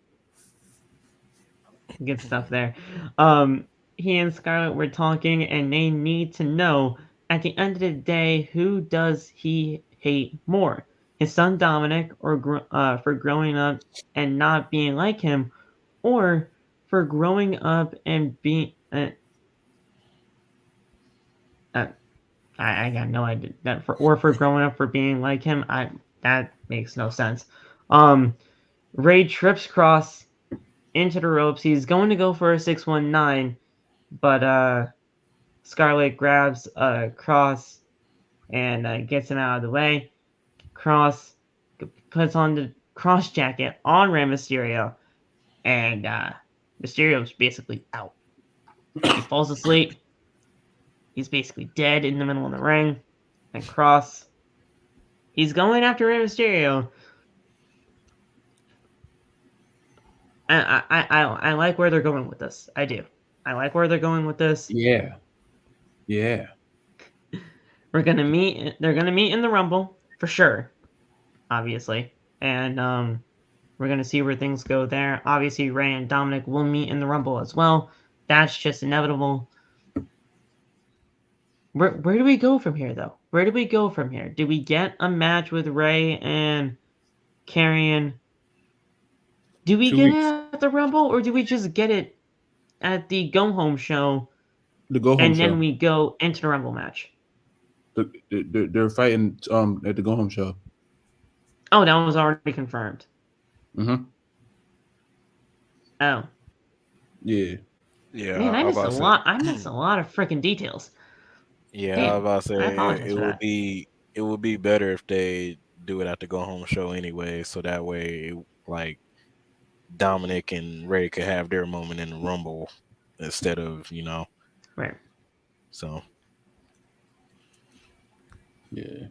Good stuff there. He and Scarlett were talking, and they need to know at the end of the day, who does he hate more? His son Dominic, or for growing up and not being like him, or for growing up and being I got no idea that for growing up for being like him. That makes no sense. Ray trips Kross into the ropes. He's going to go for a 619, but Scarlett grabs Kross and gets him out of the way. Kross puts on the cross jacket on Rey Mysterio, and Mysterio's basically out. He falls asleep. He's basically dead in the middle of the ring. And Kross, he's going after Rey Mysterio. I like where they're going with this. I do. I like where they're going with this. Yeah. They're gonna meet in the Rumble for sure, obviously, and we're gonna see where things go there. Obviously, Rey and Dominic will meet in the Rumble as well. That's just inevitable. Where do we go from here, though? Where do we go from here? Do we get a match with Rey and Karrion? Do we get it at the Rumble, or do we just get it at the Go Home show? The Go Home show. And then we go into the Rumble match. They're fighting at the Go Home show. Oh, that was already confirmed. Mm-hmm. Oh. Yeah. Yeah. Man, I missed a lot. I missed a lot of freaking details. Yeah, Damn, I was about to say it would be better if they do it at the Go Home show anyway, so that way, like, Dominic and Rey could have their moment in the Rumble instead of, right. So. Yeah.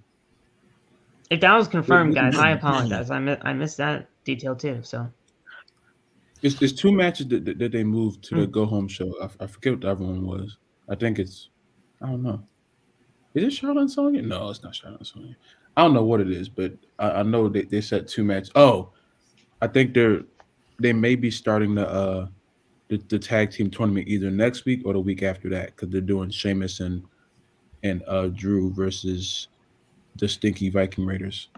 If that was confirmed, guys, I apologize. I missed that detail too. So. There's two matches that they moved to the Go Home show. I forget what the other one was. I think I don't know. Is it Charlotte and Sonya? No, it's not Charlotte and Sonya. I don't know what it is, but I know they set two matches. Oh, I think they may be starting the tag team tournament either next week or the week after that, because they're doing Sheamus and Drew versus the Stinky Viking Raiders.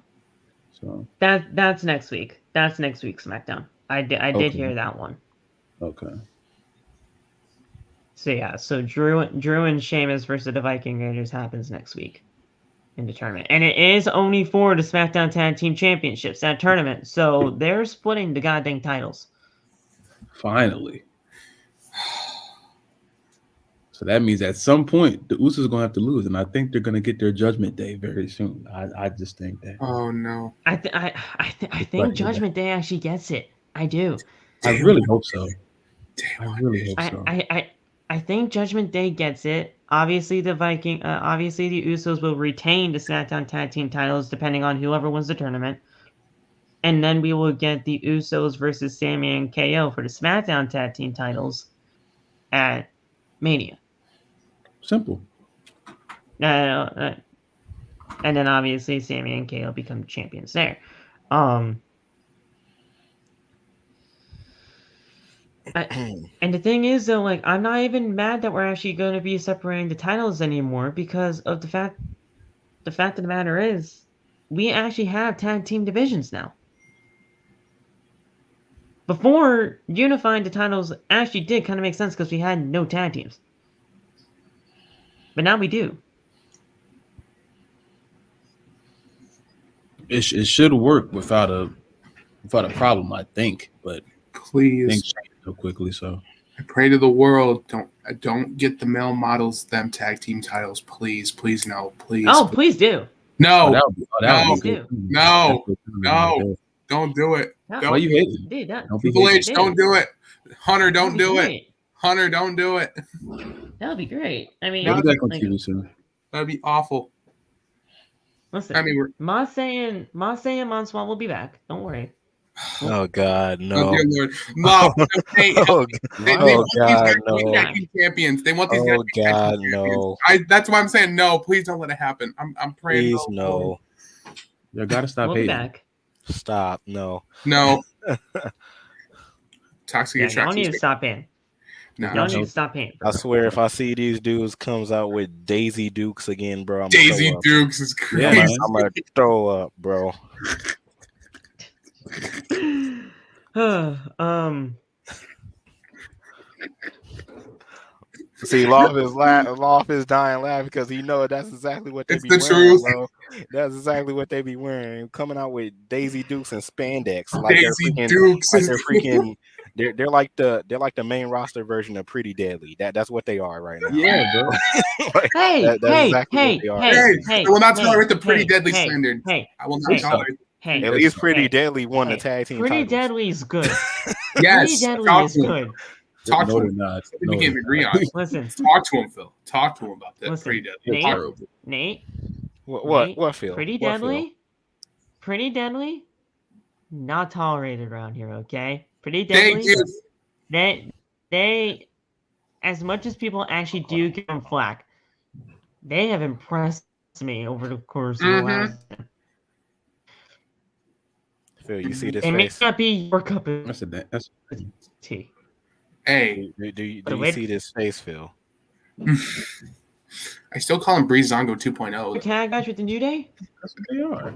So that's next week. That's next week's SmackDown. I did hear that one. Okay. So yeah, so Drew and Sheamus versus the Viking Raiders happens next week in the tournament, and it is only for the SmackDown Tag Team Championships, that tournament. So they're splitting the goddamn titles. Finally. So that means at some point the Usos are gonna have to lose, and I think they're gonna get their Judgment Day very soon. I just think that. Oh no. I think Judgment Day actually gets it. I do. I really hope so. I really hope so. I think Judgment Day gets it. Obviously, the Usos will retain the SmackDown Tag Team titles depending on whoever wins the tournament. And then we will get the Usos versus Sami and KO for the SmackDown Tag Team titles at Mania. Simple. And then obviously Sami and KO become champions there. And the thing is, though, like, I'm not even mad that we're actually going to be separating the titles anymore, because of the fact of the matter is, we actually have tag team divisions now. Before, unifying the titles actually did kind of make sense because we had no tag teams. But now we do. It should work without a problem, I think, but please things change so quickly. So I pray to the world, don't get the male models them tag team titles, please no, please. Oh, please do. No, no, don't do it. Why you hating? Dude, Triple H, don't do it. Hunter, don't do it. Hunter, don't do it. That would be great. I mean, on TV soon. That'd be awful. Listen, I mean, Mossay and Monswell will be back. Don't worry. Oh God, no! Oh, dear Lord. No, they God, no! Champions. They want these guys. Oh God, no! That's why I'm saying no. Please don't let it happen. I'm praying. Please no. You gotta stop we'll hating. Be back. Stop. No. Toxic yeah, attraction. I need to stop in. No, Y'all need to stop paying for I it. swear, if I see these dudes comes out with Daisy Dukes again, bro, I'm Daisy throw up. Dukes is crazy. Yeah, I'm gonna throw up, bro. See, Loft is dying laugh because he know that's exactly what they It's be the wearing, truth. bro. That's exactly what they be wearing. Coming out with Daisy Dukes and spandex, Daisy Dukes like is they're freaking. They're like the main roster version of Pretty Deadly. That's what they are right now. Yeah, bro. Like, Hey, that's hey, exactly hey, what they are. hey, I will not hey, tolerate the Pretty hey, Deadly hey, standard. hey, I will not hey, tolerate. hey, At least Pretty hey, Deadly won the hey, tag team Pretty titles. Deadly is good. Pretty Yes, Deadly talk is to him. good. Talk No, to they're him. not. Something No, we can't they're agree not. on. Listen, Talk to him, Phil. Talk to him about that. Listen, Pretty Deadly. They're Nate, terrible. Nate, What Phil? Pretty What, Phil? Deadly, Pretty Deadly, not tolerated around here. Okay, Pretty Thank Deadly. you. They, as much as people actually do give them flack, they have impressed me over the course of the last. Phil, you see this They may face? not be your cup of That's tea. Hey, Do But you wait- see this face, Phil? I still call him Breezango 2.0. Tag match with the New Day? what they are.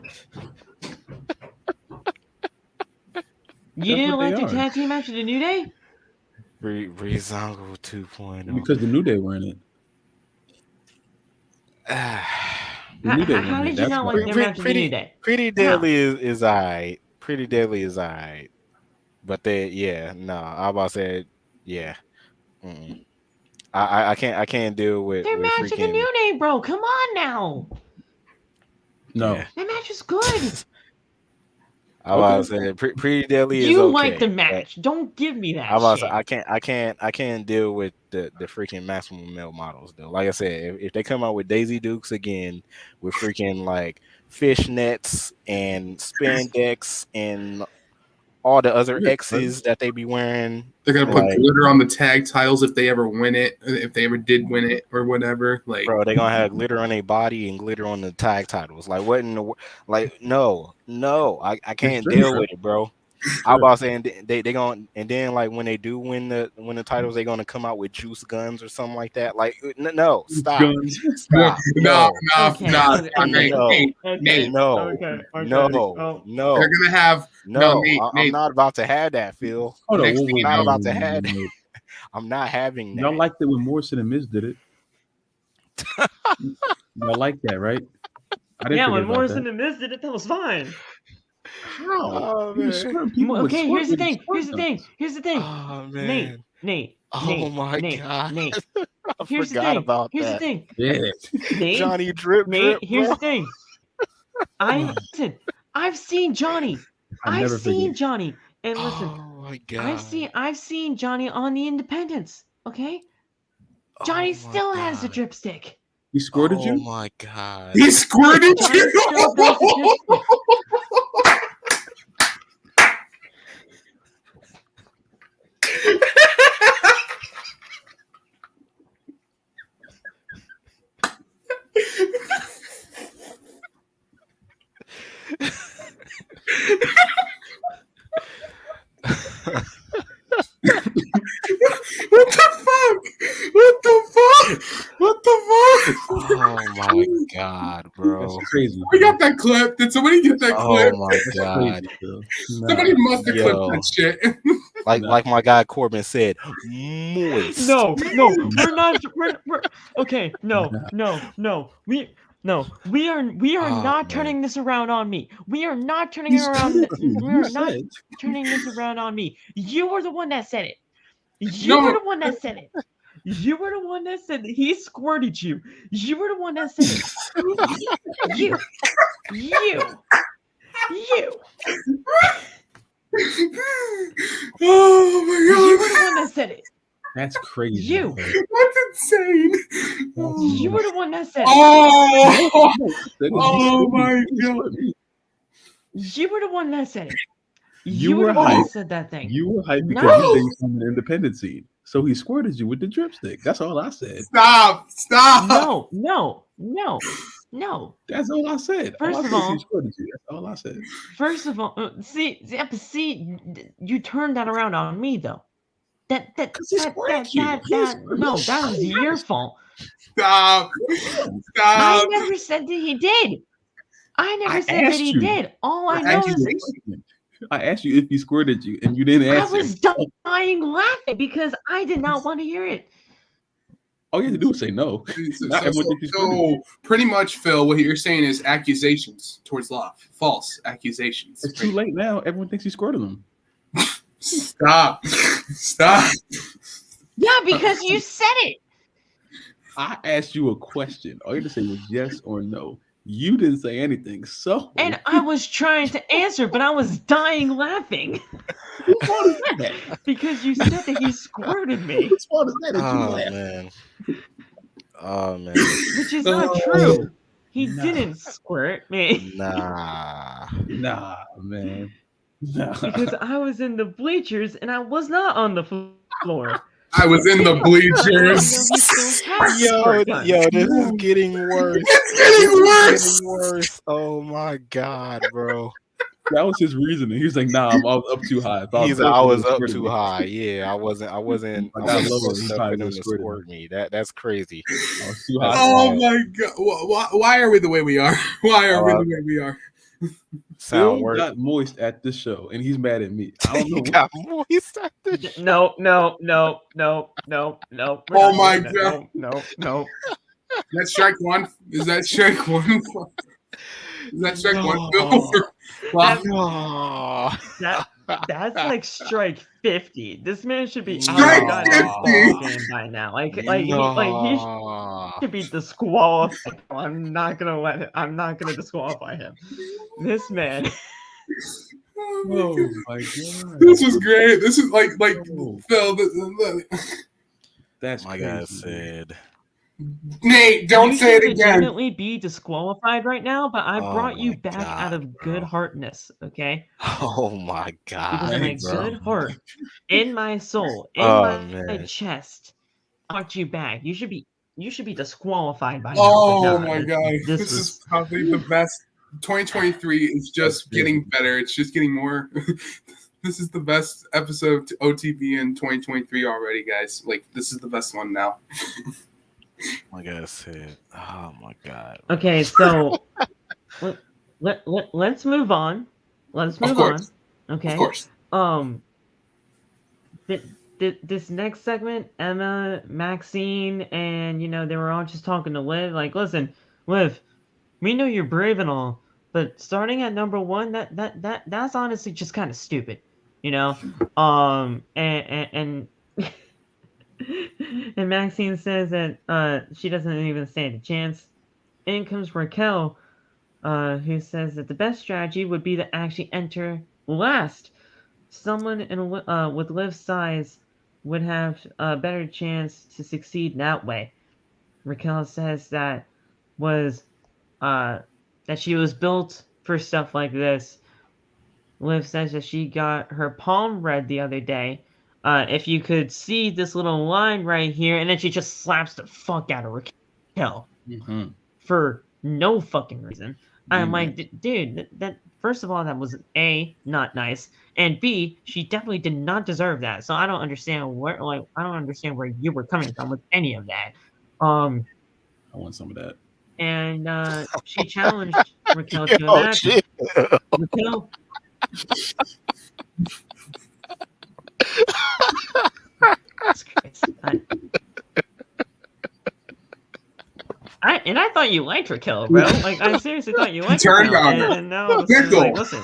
You didn't what they like the are. tag team match with the New Day? Breezango 2.0. Because the New Day were in it. The New Day were How in it. did you That's not why. like their match with the New Day? Pretty Deadly is alright. Pretty Deadly is alright. But I'm about to say, yeah. Mm-mm. I can't deal with Their match with the freaking. New Day, bro. Come on now. No. Yeah. That match was good. I was about to say Pretty Deadly is You okay. like the match. Don't give me that I was shit. I can't deal with the freaking maximum male models though. Like I said, if they come out with Daisy Dukes again with freaking like fishnets and spandex and all the other X's that they be wearing, They're gonna put like, glitter on the tag titles if they ever win it, if they ever did win it or whatever. Like, bro, they gonna have glitter on their body and glitter on the tag titles. Like, what in the like? No, I can't deal with it, bro. I was about to say, and they gonna, and then like when they do win the titles, they gonna come out with juice guns or something like that. Like, no, stop, stop, no. Nate. No. They're gonna have Nate. I'm not about to have that, Phil. Hold on. I'm not about to have that. I'm not having that. Y'all liked it when Morrison and Miz did it. Y'all like that, right? Yeah, when Morrison and Miz did it, that was fine. How? Okay, here's the thing. Oh, man. Nate. Oh my God. Nate. I forgot about Here's that. the thing. Yeah. Nate, Johnny drip. Here's bro. the thing. I've seen Johnny. I've seen Johnny. And listen, Oh my God. I've seen Johnny on the Independents. Okay? Johnny still has the drip stick. He squirted you? Oh my God. He squirted Johnny you. still does the drip stick. What the fuck? Oh my God, bro. That's crazy. We got that clip. Did somebody get that clip? Oh my God. Somebody must have clipped that shit. Like my guy Corbin said, moist. No, we're not. We're okay. No. We are not turning this around on me. We are not turning it around. We are not turning this around on me. You were the one that said it. You were the one that said it. You were the one that said that he squirted you. You were the one that said it. You. Oh my God. You were the one that said it. That's crazy. You. That's insane. You were the one that said it. Oh my God. You were the one that said it. You were were the one that hyped. said that thing. You were hyped because No. you think from the independent scene. So he squirted you with the drip stick. That's all I said. Stop. No. That's all I said. First all I of said is all- he squirted you. That's all I said. First of all, see, you turned that around on me though. That was your fault. Stop. I never said that he did. I never said that he did. All I know is I asked you if he squirted you, and you didn't answer. I was dying laughing because I did not want to hear it. All you have to do is say no. So pretty much, Phil, what you're saying is accusations towards Love. False accusations. It's too late now. Everyone thinks he squirted them. Stop. Yeah, because you said it. I asked you a question. All you had to say was yes or no. You didn't say anything, so. And I was trying to answer, but I was dying laughing. Whose fault is that? Because you said that he squirted me. Whose fault is that? Oh man. Which is not true. He didn't squirt me. Nah, man. Nah. Because I was in the bleachers and I was not on the floor. I was in the bleachers. Yo, this is getting worse. It's getting worse. Oh my god, bro. That was his reasoning. He was like, "Nah, I'm up too high." I was up too high. Yeah, I wasn't expecting him to squirt me. That's crazy. I was too high. Oh my god! Why are we the way we are? Why are we the way we are? Phil got moist at the show, and he's mad at me. I don't know. He got moist at the show. No. Oh my god! No. That's strike one. Is that strike one? Is that strike one, Phil? That's like strike 50. This man should be strike out of 50 by now. Like he should be disqualified. I'm not gonna disqualify him. This man. Oh my god! This was great. This is like Phil. That's my crazy. guy said. Nate, don't say it again. Legitimately be disqualified right now, but I brought you back out of good heartness, okay? Oh my god! Because in my good heart, in my soul, in my chest, I brought you back. You should be disqualified by now. Oh my god! This is probably the best. 2023 is just getting better. It's just getting more. This is the best episode of OTB in 2023 already, guys. Like, this is the best one now. My God said, "Oh my God." Okay, so let's move on. Let's move on. Okay. Of course. This next segment, Emma, Maxine, and they were all just talking to Liv. Like, listen, Liv, we know you're brave and all, but starting at number one, that's honestly just kind of stupid, And and Maxine says that she doesn't even stand a chance. In comes Raquel, who says that the best strategy would be to actually enter last. Someone with Liv's size would have a better chance to succeed that way. Raquel says that she was built for stuff like this. Liv says that she got her palm read the other day. If you could see this little line right here, and then she just slaps the fuck out of Raquel for no fucking reason. I'm like, dude, that first of all, that was A, not nice, and B, she definitely did not deserve that. So I don't understand where you were coming from with any of that. I want some of that. And she challenged Raquel to a match. Raquel. I thought you liked Raquel, bro. Like, I seriously thought you liked Raquel. And now I'm like, listen.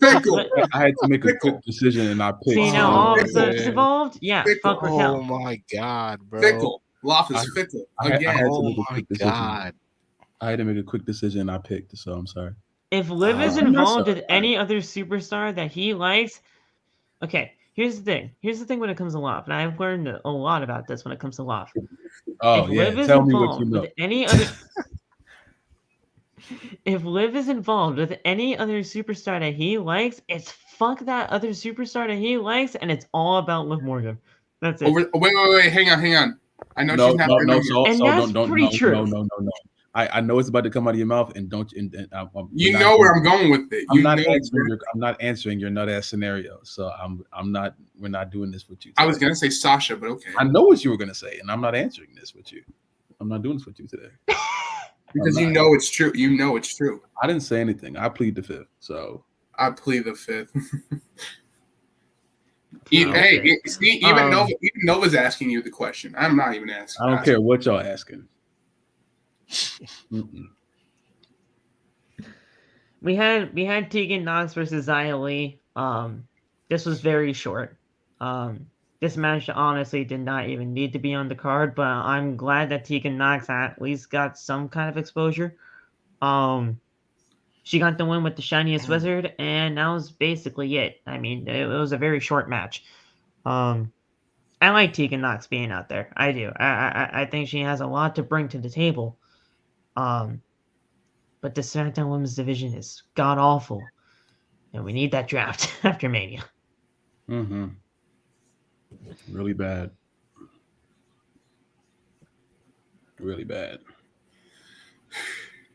I had to make a quick decision, and I picked. See, now all of a sudden it's involved? Yeah, fuck Raquel. Oh my god, bro. Fickle. Loft is fickle. Again. Oh my god. I had to make a quick decision, and I picked, so I'm sorry. If Liv is involved with any other superstar that he likes, okay, here's the thing. Here's the thing when it comes to Loft, and I've learned a lot about this when it comes to Loft. Oh, tell me what you know. If Liv is involved with any other superstar that he likes, it's fuck that other superstar that he likes, and it's all about Liv Morgan. That's it. Wait, hang on. I know she's not. That's pretty true. No. I know it's about to come out of your mouth, and don't. You know where I'm going with it. I'm not answering your nut ass scenario. So I'm not. We're not doing this with you today. I was gonna say Sasha, but okay. I know what you were gonna say, and I'm not answering this with you. I'm not doing this with you today. Because you know it's true. You know it's true. I didn't say anything. I plead the fifth. So I plead the fifth. Hey, see, even Nova's asking you the question. I'm not even asking. I don't care what y'all asking. We had Tegan Nox versus Xia Li. This was very short. This match honestly did not even need to be on the card, but I'm glad that Tegan Nox at least got some kind of exposure. She got the win with the shiniest wizard, and that was basically it. I mean, it was a very short match. I like Tegan Nox being out there. I do. I think she has a lot to bring to the table. But the SmackDown Women's Division is god awful, and we need that draft after Mania. Mm-hmm. Really bad. Really bad.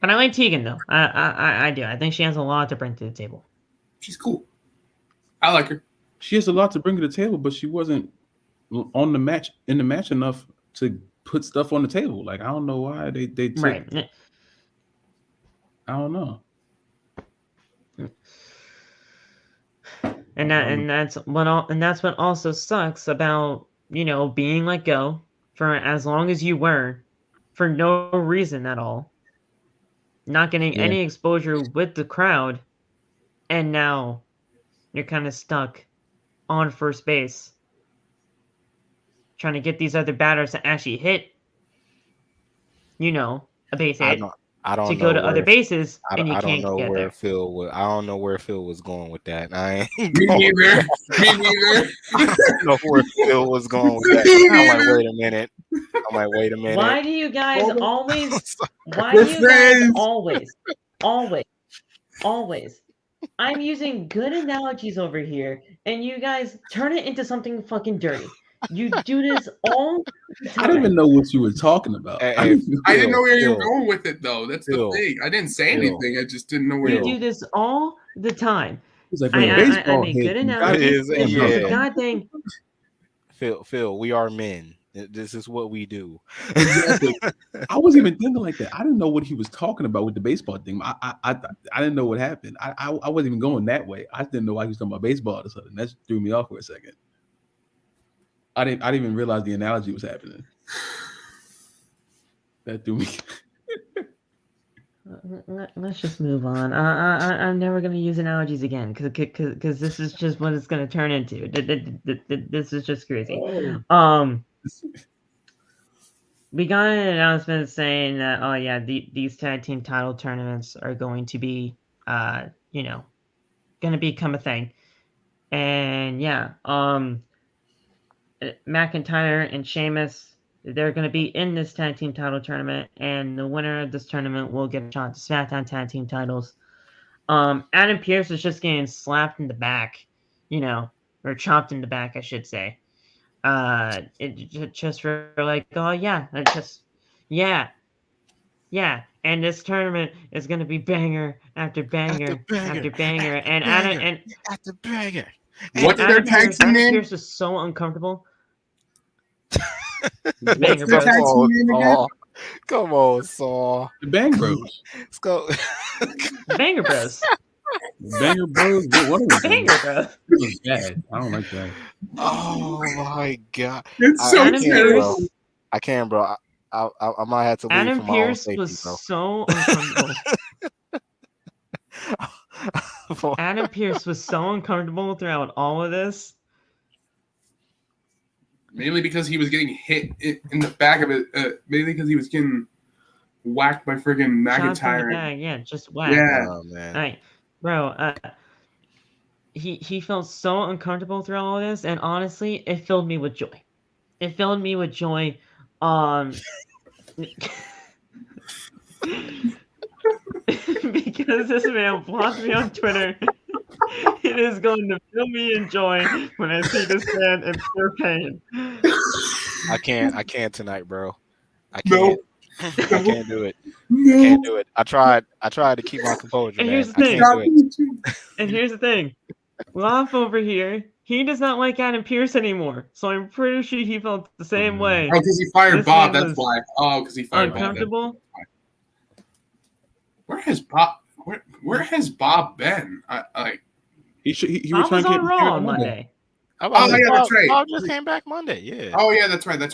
But I like Tegan though. I do. I think she has a lot to bring to the table. She's cool. I like her. She has a lot to bring to the table, but she wasn't in the match enough to put stuff on the table. Like I don't know why they took, right. I don't know. And that's what also sucks about, being let go for as long as you were, for no reason at all, not getting any exposure with the crowd, and now you're kind of stuck on first base trying to get these other batters to actually hit, a base hit. I don't to know go to other bases, and you I can't don't know get where there. I don't know where Phil was going with that. I ain't Me neither. Me neither. I don't know where Phil was going with that. I'm like, wait a minute. Why do you guys always? Always? I'm using good analogies over here, and you guys turn it into something fucking dirty. You do this all the time. I didn't even know what you were talking about. Hey, I didn't know where you were going with it, though. That's the thing. I didn't say anything. I just didn't know where you do this all the time. He's like, I mean, good analogies. God dang. Phil, we are men. This is what we do. Exactly. I wasn't even thinking like that. I didn't know what he was talking about with the baseball thing. I didn't know what happened. I wasn't even going that way. I didn't know why he was talking about baseball all of a sudden. That threw me off for a second. I didn't even realize the analogy was happening. That threw me. Let's just move on. I'm never going to use analogies again because this is just what it's going to turn into. This is just crazy. We got an announcement saying that these tag team title tournaments are going to be going to become a thing, and McIntyre and Sheamus, they're going to be in this tag team title tournament, and the winner of this tournament will get a shot to SmackDown tag team titles. Adam Pearce is just getting slapped in the back, or chopped in the back, I should say. It just for like, and this tournament is going to be banger after banger after banger, and Adam after banger. What's their tag team name? Pearce was so uncomfortable. Banger Bros. Come on, Saul. The Bang Bros. Let's go. Banger Bros. Banger Bros. What are we Banger Bros? This is bad. I don't like that. Oh my god. It's so terrible. I can't, bro. I might have to leave Adam for my Pearce own safety, was bro. so uncomfortable. Adam Pearce was so uncomfortable throughout all of this. Mainly because he was getting hit in the back of it. Mainly because he was getting whacked by friggin' McIntyre. Yeah, just whacked. Yeah. Oh, man. All right, bro. He felt so uncomfortable through all of this, and honestly, it filled me with joy. Because this man blocked me on Twitter. It is going to fill me in joy when I see this man in pure pain. I can't tonight, bro. I can't. No. I can't do it. No. Can't do it. I tried to keep my composure, And man. here's the I thing. can't do it. And here's the thing. Loff over here, he does not like Adam Pearce anymore. So I'm pretty sure he felt the same way. Oh, because he fired This Bob. man That's was why. Oh, because he fired Bob. Uncomfortable. Where has Bob? Where has Bob been? He Bob was returned on Raw on on Monday. Oh yeah, that's right. Bob just came back Monday. Yeah. Oh yeah, that's right. I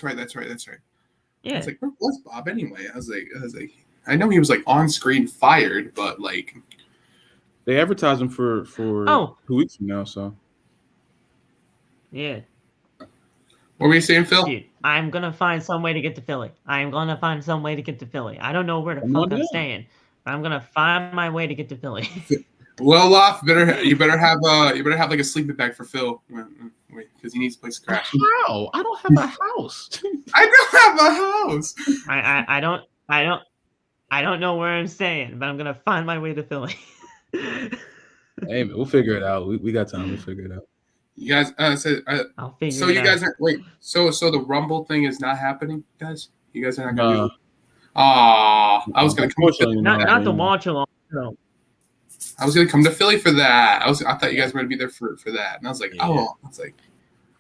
Yeah. was like, where was Bob anyway? I was like, I know he was like on screen fired, but like They advertised him for 2 weeks from now. So Yeah. what were you saying, Phil? Dude, I'm gonna find some way to get to Philly. I don't know where the fuck I'm staying, but I'm gonna find my way to get to Philly. Well, Loft, you better have like a sleeping bag for Phil, because he needs a place to crash. how? I don't have a house. I don't have a house. I don't know where I'm staying, but I'm gonna find my way to Philly. Hey, man, we'll figure it out. We got time. We'll figure it out. You guys I'll figure so it you out. guys are wait. So the Rumble thing is not happening, guys. You guys are not gonna do it. I was gonna come. Not the watch along. No. I was gonna come to Philly for that. I thought you guys were gonna be there for that, and I was like,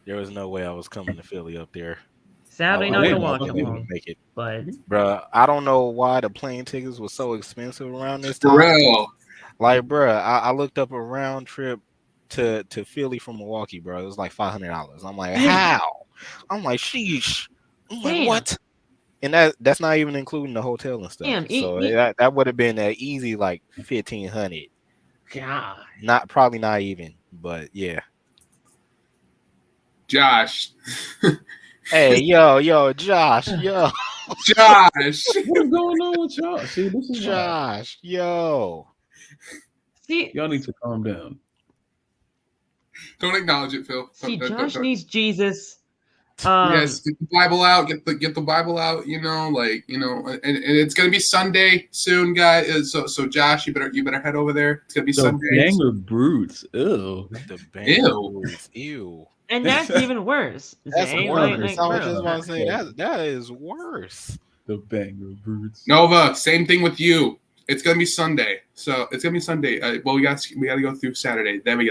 There was no way I was coming to Philly up there. Sadly, I not the wouldn't watch be able to along. make it. But Bruh, I don't know why the plane tickets were so expensive around this for time. real. Like, bruh, I looked up a round trip to Philly from Milwaukee, bro. It was like $500. I'm like, how? I'm like, sheesh. I'm like, Damn. what? And that's not even including the hotel and stuff. Damn, So that would have been an easy like $1,500. God. Probably not even, but yeah. Josh. Hey, yo, Josh, yo. Josh. What's going on with y'all? See, this is Josh, yo. See, y'all need to calm down. Don't acknowledge it, Phil. Josh needs Jesus. Yes, get the Bible out. Get the Bible out. And it's gonna be Sunday soon, guys. So Josh, you better head over there. It's gonna be Sunday. Banger brutes. Ew. The banger brutes. Ew. And that's even worse. That's Zay, worse. like, I was bro. just about to say that is worse. The banger brutes. Nova, same thing with you. It's gonna be Sunday. So it's gonna be Sunday. Well, we gotta go through Saturday. Then we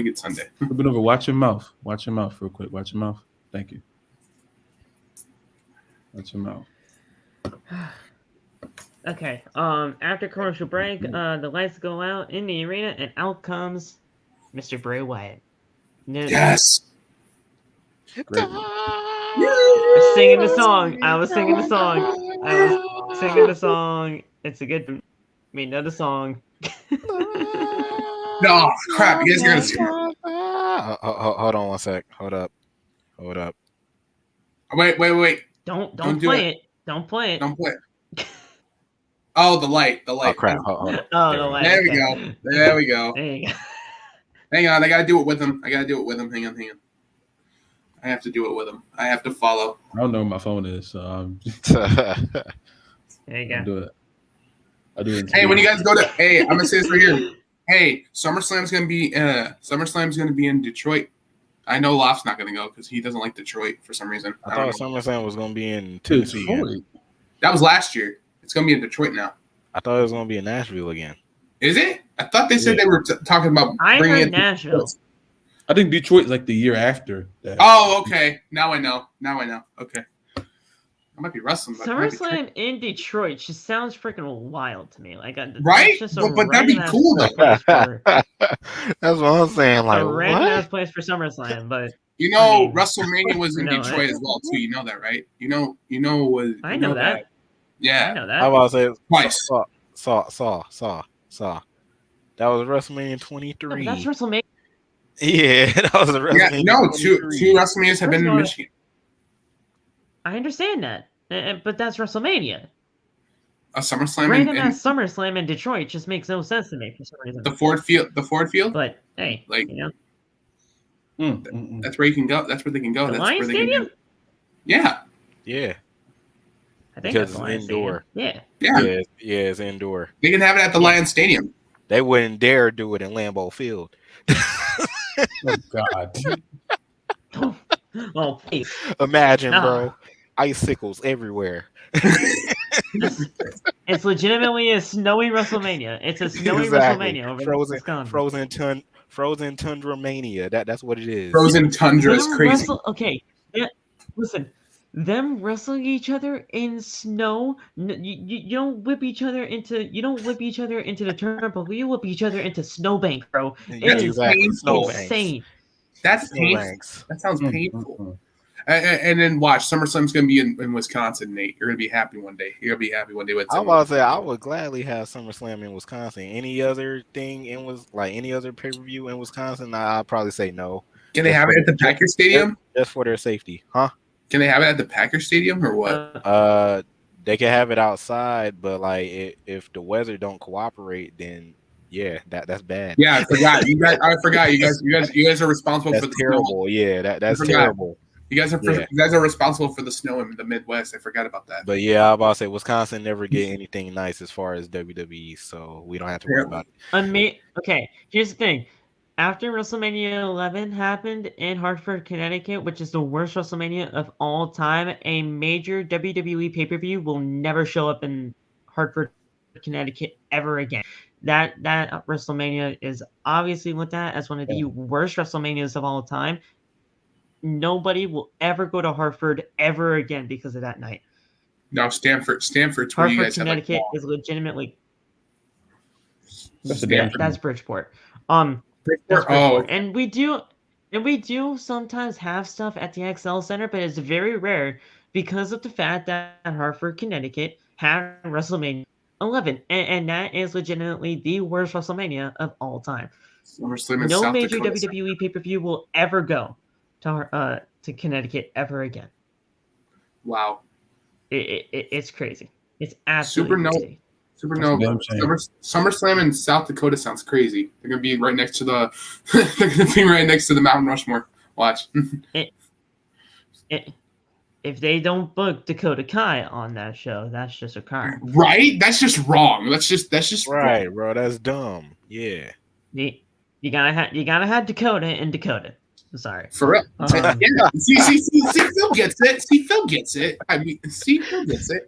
get Sunday. But over, watch your mouth. Watch your mouth real quick. Watch your mouth. Thank you. Watch your mouth. Okay. After commercial break, the lights go out in the arena, and out comes Mr. Bray Wyatt. Yes. Great. I was singing the song. It's a good. Know the song. No, crap. You guys gotta. Hold on one sec. Hold up. Wait. Don't play it. Don't play it. Don't play it. Oh, the light. Oh crap. Hold on. Oh, the light. There we go. There you go. Hang on, I gotta do it with him. Hang on. I have to do it with him. I have to follow. I don't know where my phone is, so There you go. I'll do it. Hey, when you guys go to I'm gonna say this right here. Hey, SummerSlam's gonna be in Detroit. I know Loft's not gonna go because he doesn't like Detroit for some reason. I thought SummerSlam was gonna be in Tennessee. That was last year. It's gonna be in Detroit now. I thought it was gonna be in Nashville again. Is it? I thought they said they were talking about bringing it. Nashville. I think Detroit's like the year after that. Oh, okay. Now I know. Okay. I might be wrestling. SummerSlam in Detroit just sounds freaking wild to me. Like, right? But that'd be cool though. That's what I'm saying. Like, a random what? ass place for SummerSlam, but WrestleMania was in Detroit as well too. You know that, right? You know what? I know that. Yeah. I know that. I was about to say Twice. Saw. That was WrestleMania 23. No, that's WrestleMania. Yeah, that was a WrestleMania. Yeah, no, two WrestleManias have been in Michigan. I understand that, but that's WrestleMania. A SummerSlam Random ass SummerSlam in Detroit just makes no sense to me for some reason. The Ford Field. But hey, like you that's where you can go. That's where they can go. the That's Lions where they Stadium. can go. Yeah. I think Because that's the it's Lions indoor. Stadium. Yeah. Yeah, it's indoor. They can have it at the Lions Stadium. They wouldn't dare do it in Lambeau Field. Oh God. Oh, please. Imagine, bro. Icicles everywhere. It's legitimately a snowy WrestleMania. It's a snowy WrestleMania over Frozen Tundra Mania. That's what it is. Frozen Tundra is crazy. Listen, them wrestling each other in snow. You don't whip each other into the turnbuckle. You whip each other into snowbank, bro. It is insane. That's painful. That sounds painful. And then watch, SummerSlam's going to be in Wisconsin, Nate. You're going to be happy one day. You're going to be happy one day. I'm about to say, I would gladly have SummerSlam in Wisconsin. Any other thing any other pay-per-view in Wisconsin, I'll probably say no. Can they have it at the Packers Stadium? Just for their safety. Huh? Can they have it at the Packers Stadium or what? They can have it outside, but like if the weather don't cooperate, then yeah, that's bad. Yeah, I forgot. You guys are responsible for the terrible. Snow. Yeah, that's terrible. You guys are responsible for the snow in the Midwest. I forgot about that. But yeah, I was about to say Wisconsin never get anything nice as far as WWE, so we don't have to worry about it. Okay, here's the thing. After WrestleMania 11 happened in Hartford, Connecticut, which is the worst WrestleMania of all time, a major WWE pay-per-view will never show up in Hartford, Connecticut ever again. That WrestleMania is obviously looked at as one of the worst WrestleManias of all time. Nobody will ever go to Hartford ever again because of that night. No, Stanford's where Hartford, you guys Connecticut is legitimately. That's that's Bridgeport. And we do sometimes have stuff at the XL Center, but it's very rare because of the fact that Hartford, Connecticut had WrestleMania 11, and that is legitimately the worst WrestleMania of all time. No major WWE pay-per-view will ever go to Connecticut ever again. Wow, it's crazy. It's absolutely crazy. Supernova. SummerSlam in South Dakota sounds crazy. They're gonna be right next to the. They're gonna be right next to the Mount Rushmore. Watch. If they don't book Dakota Kai on that show, that's just a crime. Right? That's just wrong. That's just right, wrong. Bro. That's dumb. Yeah. You gotta have Dakota in Dakota. I'm sorry. For real. Yeah. See, Phil gets it. Phil gets it. Phil gets it.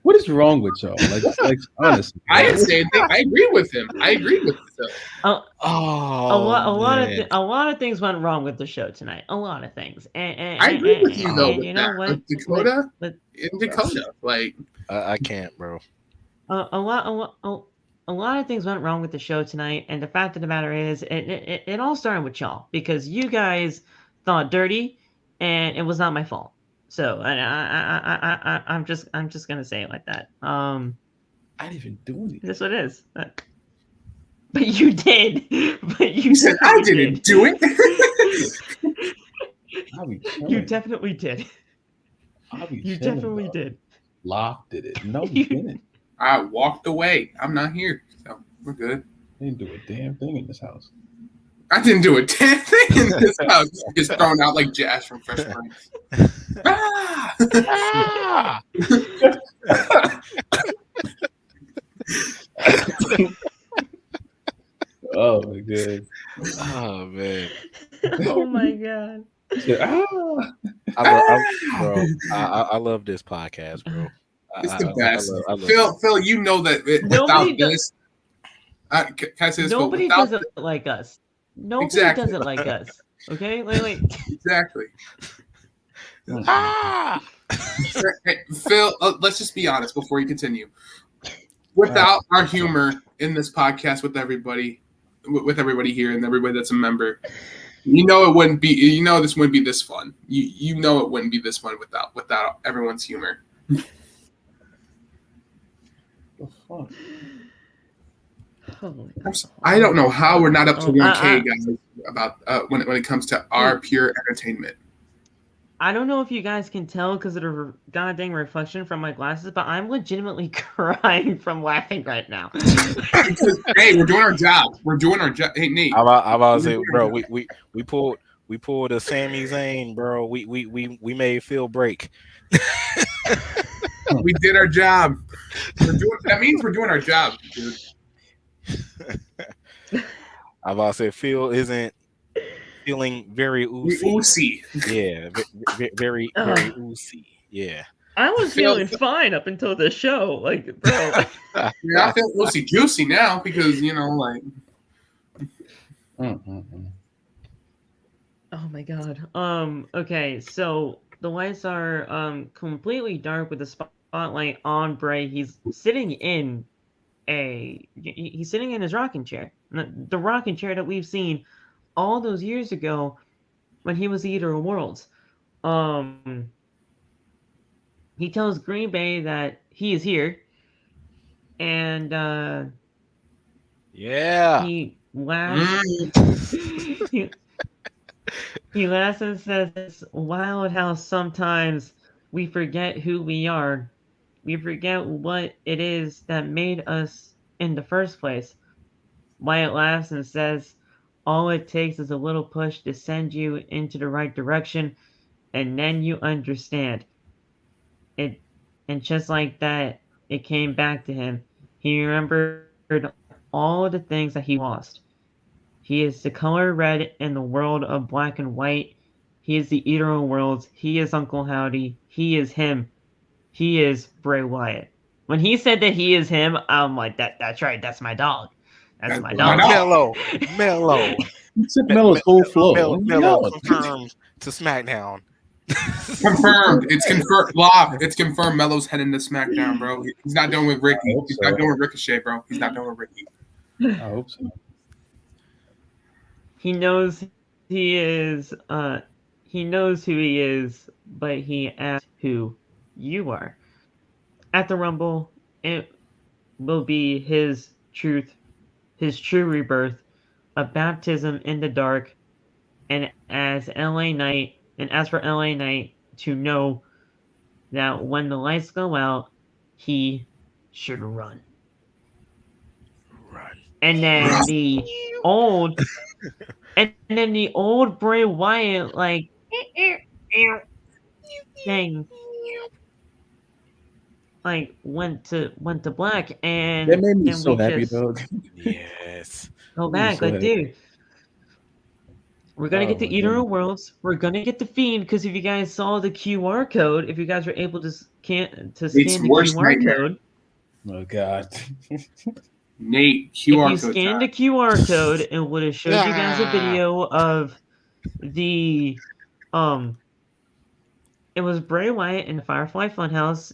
What is wrong with y'all? Like honestly, I didn't say anything. I agree with him. I agree with Phil. A lot of things went wrong with the show tonight. A lot of things. And I agree with you though. You know what? Dakota in Dakota, like I can't, bro. A lot of things went wrong with the show tonight, and the fact of the matter is, it all started with y'all because you guys thought dirty, and it was not my fault. So I'm just gonna say it like that. I didn't even do anything. That's what it is. But you did. But you said I didn't do it. You definitely did. You definitely did. Locke did it. No, you didn't. I walked away. I'm not here, so we're good. I didn't do a damn thing in this house. I didn't do a damn thing in this house. Just thrown out like Jazz from Fresh Prince. Oh my god. Oh man. Oh my god. I love this podcast, bro. It's the best. Phil, you know that without this, can I say this? Nobody does it like us. Nobody does it like us. Okay, like exactly. Hey, Phil, let's just be honest before you continue. Without our humor in this podcast, with everybody here and everybody that's a member, it wouldn't be. This wouldn't be this fun. It wouldn't be this fun without everyone's humor. Fuck? I don't know how we're not up to 1K, guys, about when it comes to our pure entertainment. I don't know if you guys can tell because of the goddamn reflection from my glasses, but I'm legitimately crying from laughing right now. Because, hey, we're doing our job. We're doing our job. Hey, Nate. I'm about to say, bro, we pulled a Sami Zayn, bro. We made Phil break. We did our job. That means we're doing our job, dude. I'm about to say Phil isn't feeling very oozy. Oozy. Yeah, very oozy. Yeah. I was feeling fine up until the show. Like, bro. Yeah, I feel loosey goosey now because like. Oh my god. Okay, so the lights are completely dark with the spotlight on Bray. He's sitting in he's sitting in his rocking chair. The rocking chair that we've seen all those years ago when he was the Eater of Worlds. He tells Green Bay that he is here, and yeah, he laughs. He laughs and says, "It's wild how sometimes we forget who we are. We forget what it is that made us in the first place." Wyatt laughs and says, "All it takes is a little push to send you into the right direction, and then you understand." It, and just like that, it came back to him. He remembered all of the things that he lost. He is the color red in the world of black and white. He is the Eater of Worlds. He is Uncle Howdy. He is him. He is Bray Wyatt. When he said that he is him, I'm like, that's right. That's my dog. That's my dog. Mellow. He took Melo's whole flow. Mellow confirmed to SmackDown. Confirmed. It's confirmed. Live. It's confirmed. Melo's heading to SmackDown, bro. He's not done with Ricky. He's not done with Ricochet, bro. He's not done with Ricky. I hope so. He knows he is. He knows who he is, but he asks who you are. At the Rumble, it will be his true rebirth, a baptism in the dark, and as for LA Knight to know that when the lights go out, he should run. And then the old Bray Wyatt like thing like went to black, and that made me so happy, dog. Yes. Go back, like, dude. We're gonna get the Eater of Worlds. We're gonna get the Fiend, because if you guys saw the QR code, if you guys were able to scan the QR code. Oh God. Nate, QR if you scanned the QR code, it would have showed you guys a video of the it was Bray Wyatt in the Firefly Funhouse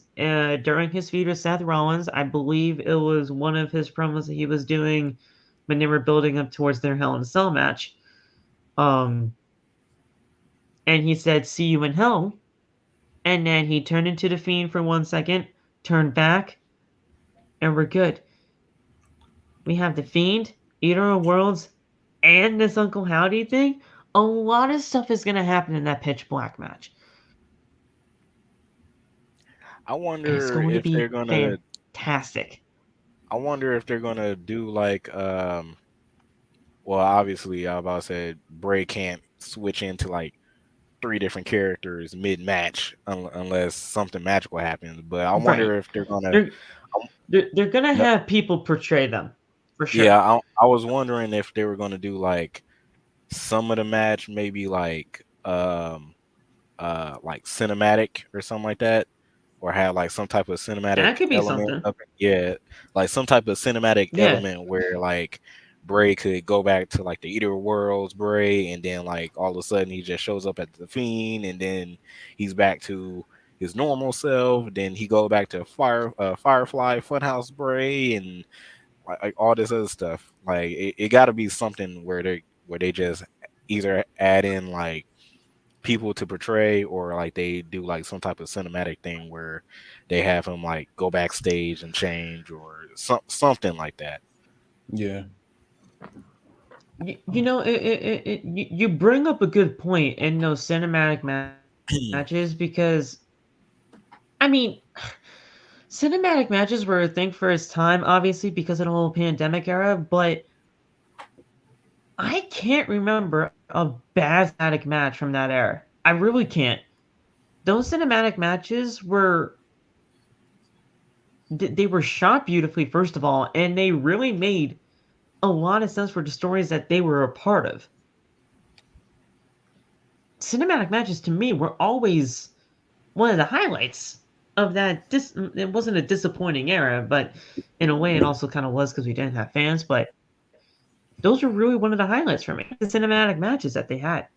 during his feud with Seth Rollins. I believe it was one of his promos that he was doing when they were building up towards their Hell in a Cell match. And he said, "See you in hell." And then he turned into the Fiend for 1 second, turned back, and we're good. We have the Fiend, Eater of Worlds, and this Uncle Howdy thing. A lot of stuff is going to happen in that Pitch Black match. I wonder if they're going to... Fantastic. I wonder if they're going to do like... well, obviously, I was about to say Bray can't switch into like 3 different characters mid-match unless something magical happens. But I wonder if they're going to... They're going to have people portray them. For sure. Yeah, I was wondering if they were going to do like some of the match, maybe like cinematic or something like that, or have like some type of cinematic that could be element. Something. Yeah, like some type of cinematic element where like Bray could go back to like the Eater of Worlds Bray, and then like all of a sudden he just shows up at the Fiend, and then he's back to his normal self. Then he go back to Firefly Funhouse Bray, and like all this other stuff. Like it got to be something where they just either add in like people to portray, or like they do like some type of cinematic thing where they have him like go backstage and change, or something like that. Yeah. You know, you bring up a good point in those cinematic matches, because I mean, cinematic matches were a thing for its time, obviously, because of the whole pandemic era, but I can't remember a bad cinematic match from that era. I really can't. Those cinematic matches were... They were shot beautifully, first of all, and they really made a lot of sense for the stories that they were a part of. Cinematic matches, to me, were always one of the highlights of that. It wasn't a disappointing era, but in a way, it also kind of was because we didn't have fans. But those were really one of the highlights for me. The cinematic matches that they had.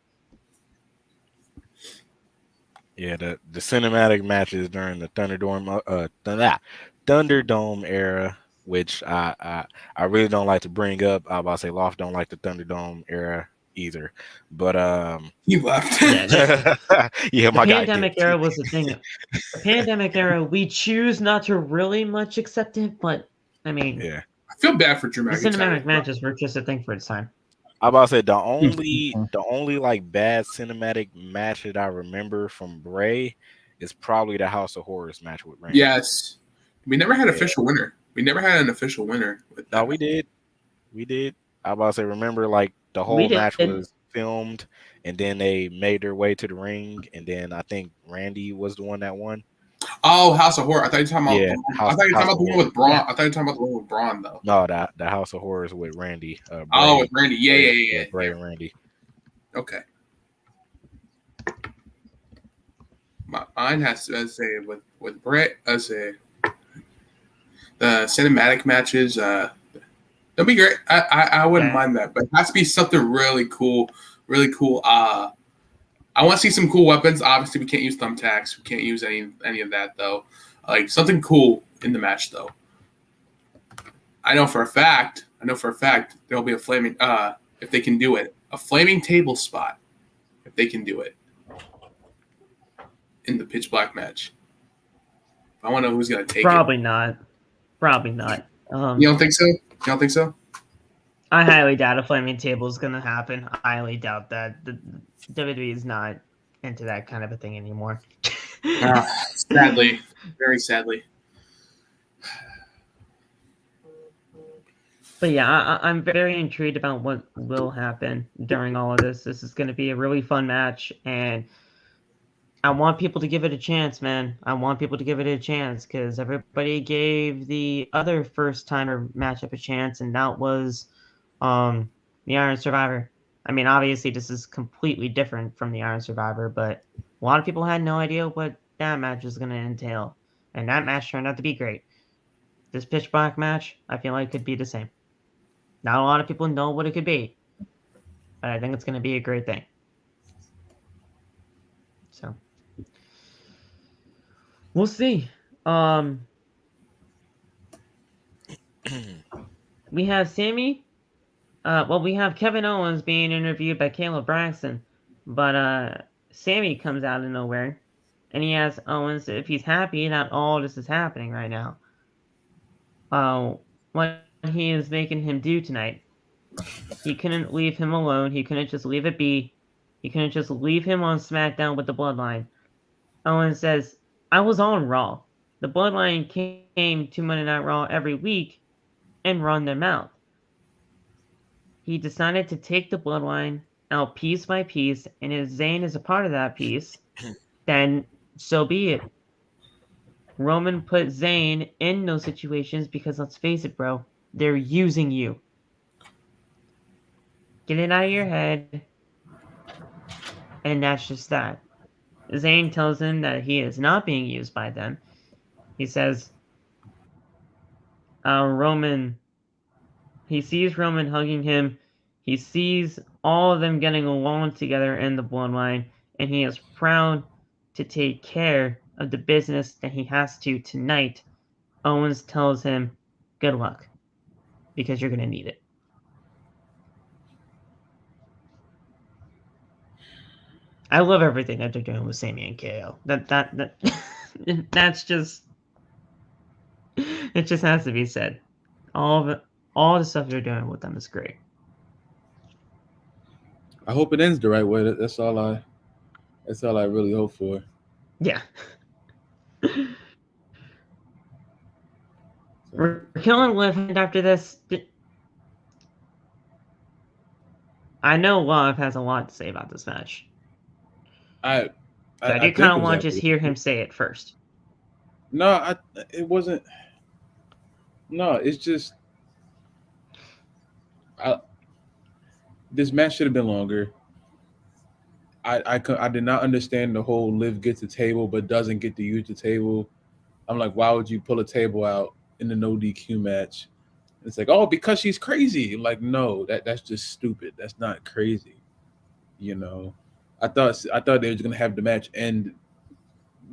Yeah, the cinematic matches during the Thunderdome era, which I really don't like to bring up. I was about to say Loft don't like the Thunderdome era either, but he left. Yeah, the pandemic era was the thing. The pandemic era, we choose not to really much accept it, but I mean, yeah, I feel bad for Drew McIntyre. The cinematic matches were just a thing for its time. I about to say the only like bad cinematic match that I remember from Bray is probably the House of Horrors match with Randy. Yes, we never had an official winner. We never had an official winner. No, we did. I about to say, remember, like the whole match was filmed, and then they made their way to the ring, and then I think Randy was the one that won. Oh, House of Horror. I thought you were talking about. Yeah, I thought you were talking about the one with Braun. Yeah. I thought you were talking about the one with Braun, though. No, the House of Horrors with Randy. Bray, with Randy. Yeah. Bray and Randy. Okay. Mine has to say with Brett. I say the cinematic matches. That'd be great. I wouldn't mind that, but it has to be something really cool. Really cool. I want to see some cool weapons. Obviously, we can't use thumbtacks. We can't use any of that, though. Like, something cool in the match, though. I know for a fact there'll be a flaming, if they can do it, a flaming table spot, if they can do it, in the pitch black match. I want to know who's going to take Probably it. Not. Probably not. You don't think so? You don't think so? I highly doubt a flaming table is going to happen. I highly doubt that. The WWE is not into that kind of a thing anymore. Sadly. Very sadly. But yeah, I'm very intrigued about what will happen during all of this. This is going to be a really fun match, and I want people to give it a chance, man. I want people to give it a chance because everybody gave the other first-timer matchup a chance, and that was the Iron Survivor. I mean, obviously, this is completely different from the Iron Survivor, but a lot of people had no idea what that match was going to entail, and that match turned out to be great. This pitch black match, I feel like, could be the same. Not a lot of people know what it could be, but I think it's going to be a great thing. So, we'll see. We have Sami. We have Kevin Owens being interviewed by Caleb Braxton, but Sami comes out of nowhere, and he asks Owens if he's happy that all this is happening right now. What he is making him do tonight. He couldn't leave him alone. He couldn't just leave it be. He couldn't just leave him on SmackDown with the Bloodline. Owens says, I was on Raw. The Bloodline came to Monday Night Raw every week and run their mouth. He decided to take the Bloodline out piece by piece, and if Zayn is a part of that piece, then so be it. Roman put Zayn in those situations because, let's face it, bro, they're using you. Get it out of your head, and that's just that. Zayn tells him that he is not being used by them. He says, he sees Roman hugging him. He sees all of them getting along together in the Bloodline, and he is proud to take care of the business that he has to tonight. Owens tells him, good luck, because you're going to need it. I love everything that they're doing with Sami and KO. That's just, it just has to be said. All the stuff they're doing with them is great. I hope it ends the right way. That's all I really hope for. Yeah. Raquel and Liv after this. I know Love has a lot to say about this match. I do kind of want to just hear him say it first. No, it wasn't. No, it's just. This match should have been longer. I did not understand the whole Liv gets the table but doesn't get to use the table. I'm like, why would you pull a table out in the no DQ match? It's like, oh, because she's crazy. I'm like, no, that's just stupid. That's not crazy. You know, I thought they were just gonna have the match end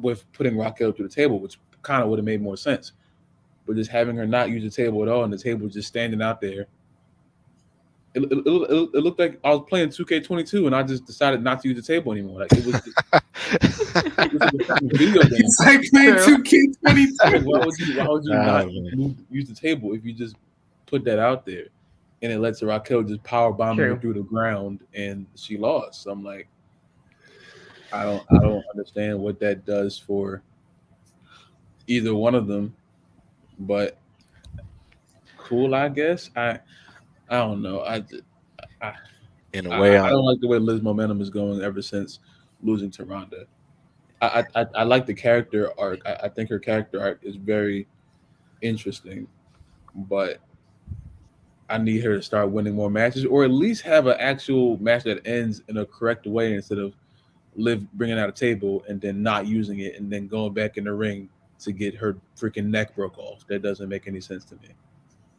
with putting Raquel through the table, which kind of would have made more sense. But just having her not use the table at all, and the table just standing out there, it looked like I was playing 2K22, and I just decided not to use the table anymore. Like it was just, it was like a fucking video game. It's like playing 2K22. Why would you not use the table if you just put that out there? And it lets Raquel just power bomb her through the ground, and she lost. So I'm like, I don't understand what that does for either one of them, but cool, I guess. I don't know. In a way, I don't like the way Liv's momentum is going ever since losing to Ronda. I like the character arc. I think her character arc is very interesting, but I need her to start winning more matches, or at least have an actual match that ends in a correct way instead of Liv bringing out a table and then not using it and then going back in the ring to get her freaking neck broke off. That doesn't make any sense to me.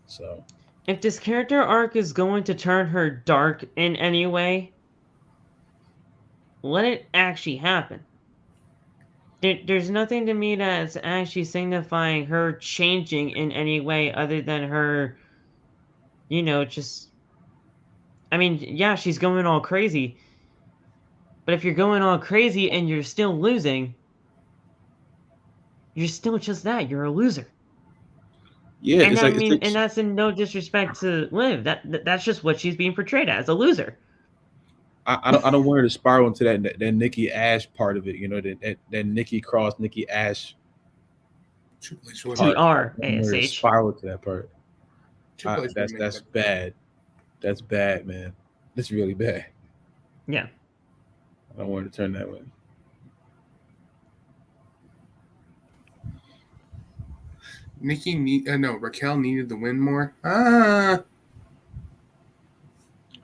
So, if this character arc is going to turn her dark in any way, let it actually happen. There's nothing to me that's actually signifying her changing in any way other than her, just... I mean, yeah, she's going all crazy. But if you're going all crazy and you're still losing, you're still just that. You're a loser. Yeah, and and that's in no disrespect to Liv. That's just what she's being portrayed as, a loser. I don't want her to spiral into that Nikki Ash part of it. That Nikki Kross, Nikki Ash. TRASH. Spiral to that part. That's bad. That's bad, man. That's really bad. Yeah. I don't want her to turn that way. Raquel needed the win more.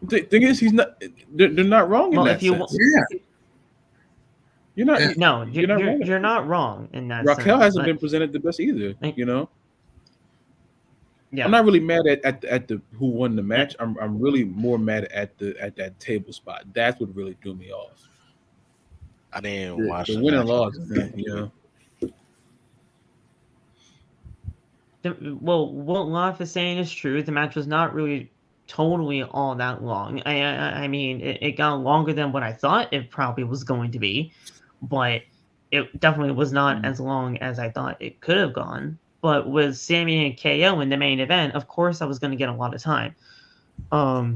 The thing is, they're not wrong in that sense. Yeah. You're not. Yeah. No, you're not wrong in that sense. Raquel hasn't been presented the best either. Yeah. I'm not really mad at the who won the match. I'm really more mad at that table spot. That's what really threw me off. I didn't watch the win and loss. What Loff is saying is true. The match was not really totally all that long. I mean, it got longer than what I thought it probably was going to be, but it definitely was not as long as I thought it could have gone. But with Sami and KO in the main event, of course I was going to get a lot of time. I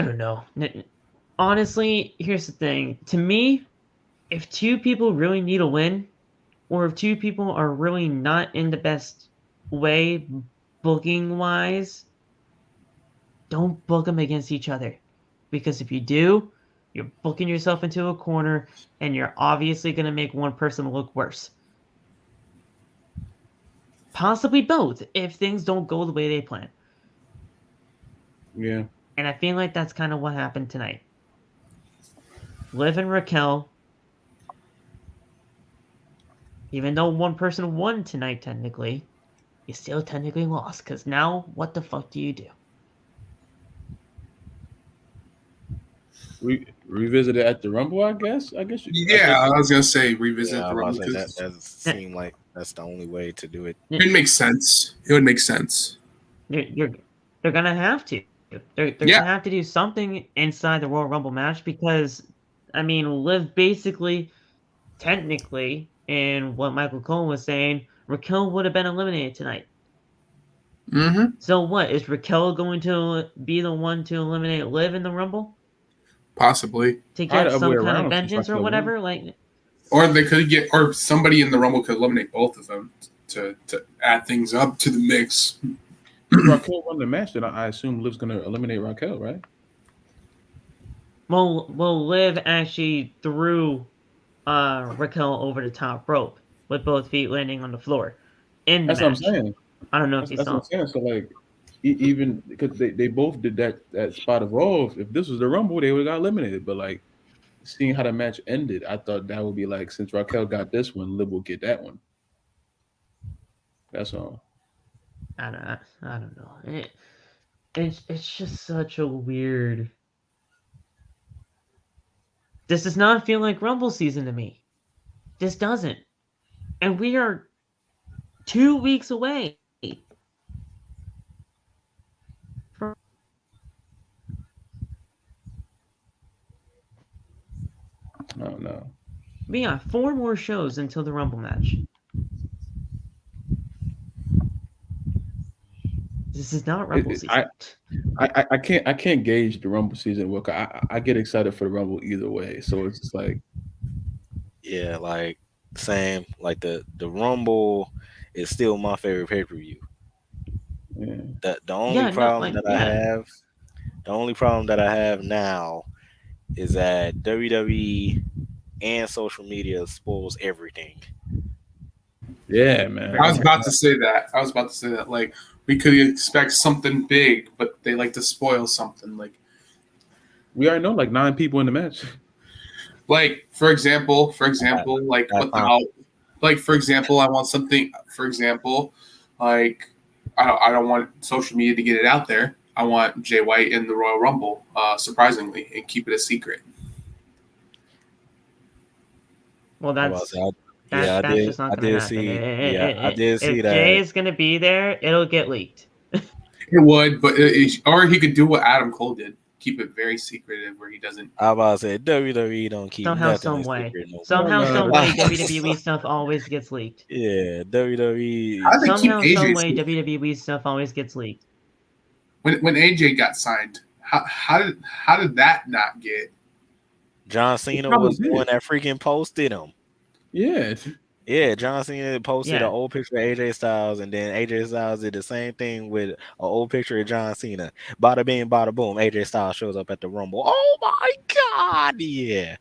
don't know. Honestly, here's the thing. To me, if two people really need a win, or if two people are really not in the best way, booking-wise, don't book them against each other. Because if you do, you're booking yourself into a corner, and you're obviously going to make one person look worse. Possibly both, if things don't go the way they plan. Yeah. And I feel like that's kind of what happened tonight. Liv and Raquel, even though one person won tonight technically, you still technically lost. Because now, what the fuck do you do? Revisit it at the Rumble, I guess. I was gonna say revisit the Rumble. That seemed like that's the only way to do it. It makes sense. It would make sense. They're gonna have to. They're gonna have to do something inside the Royal Rumble match because, I mean, Liv basically, technically, in what Michael Cole was saying, Raquel would have been eliminated tonight. Mm-hmm. So what, is Raquel going to be the one to eliminate Liv in the Rumble? Possibly. To get some kind of vengeance or whatever? Or they could get, or somebody in the Rumble could eliminate both of them to add things up to the mix. If Raquel won the match, then I assume Liv's going to eliminate Raquel, right? Well, Liv actually threw Raquel over the top rope with both feet landing on the floor. That's what I'm saying. I don't know if you saw. That's what I'm saying. So, like, even because they both did that spot of Raw, if this was the Rumble, they would have got eliminated. But, like, seeing how the match ended, I thought that would be like, since Raquel got this one, Liv will get that one. That's all. I don't know. It's just such a weird. This does not feel like Rumble season to me. This doesn't. And we are 2 weeks away. I don't know. We got 4 more shows until the Rumble match. This is not Rumble season. I can't gauge the Rumble season. Well, I get excited for the Rumble either way. So it's just like, yeah, like same. Like the Rumble is still my favorite pay-per-view. yeah. The only problem that I have now is that WWE and social media spoils everything. Yeah, man. I was about to say that. Like, we could expect something big, but they like to spoil something. Like, we already know like 9 people in the match. Like, for example, like like, for example, I want something. For example, like, I don't want social media to get it out there. I want Jay White in the Royal Rumble, surprisingly, and keep it a secret. Well, that's just not I going to happen. I did see if that. Jay is going to be there, it'll get leaked. It would, but or he could do what Adam Cole did. Keep it very secretive, where he doesn't. I about to say WWE don't keep somehow, some way. WWE stuff always gets leaked. Yeah, WWE. Somehow, some way, WWE stuff always gets leaked. When AJ got signed, how did that not get? John Cena was the one that freaking posted him. Yeah. Yeah, John Cena posted an old picture of AJ Styles, and then AJ Styles did the same thing with an old picture of John Cena. Bada bing, bada boom. AJ Styles shows up at the Rumble. Oh my God, yeah.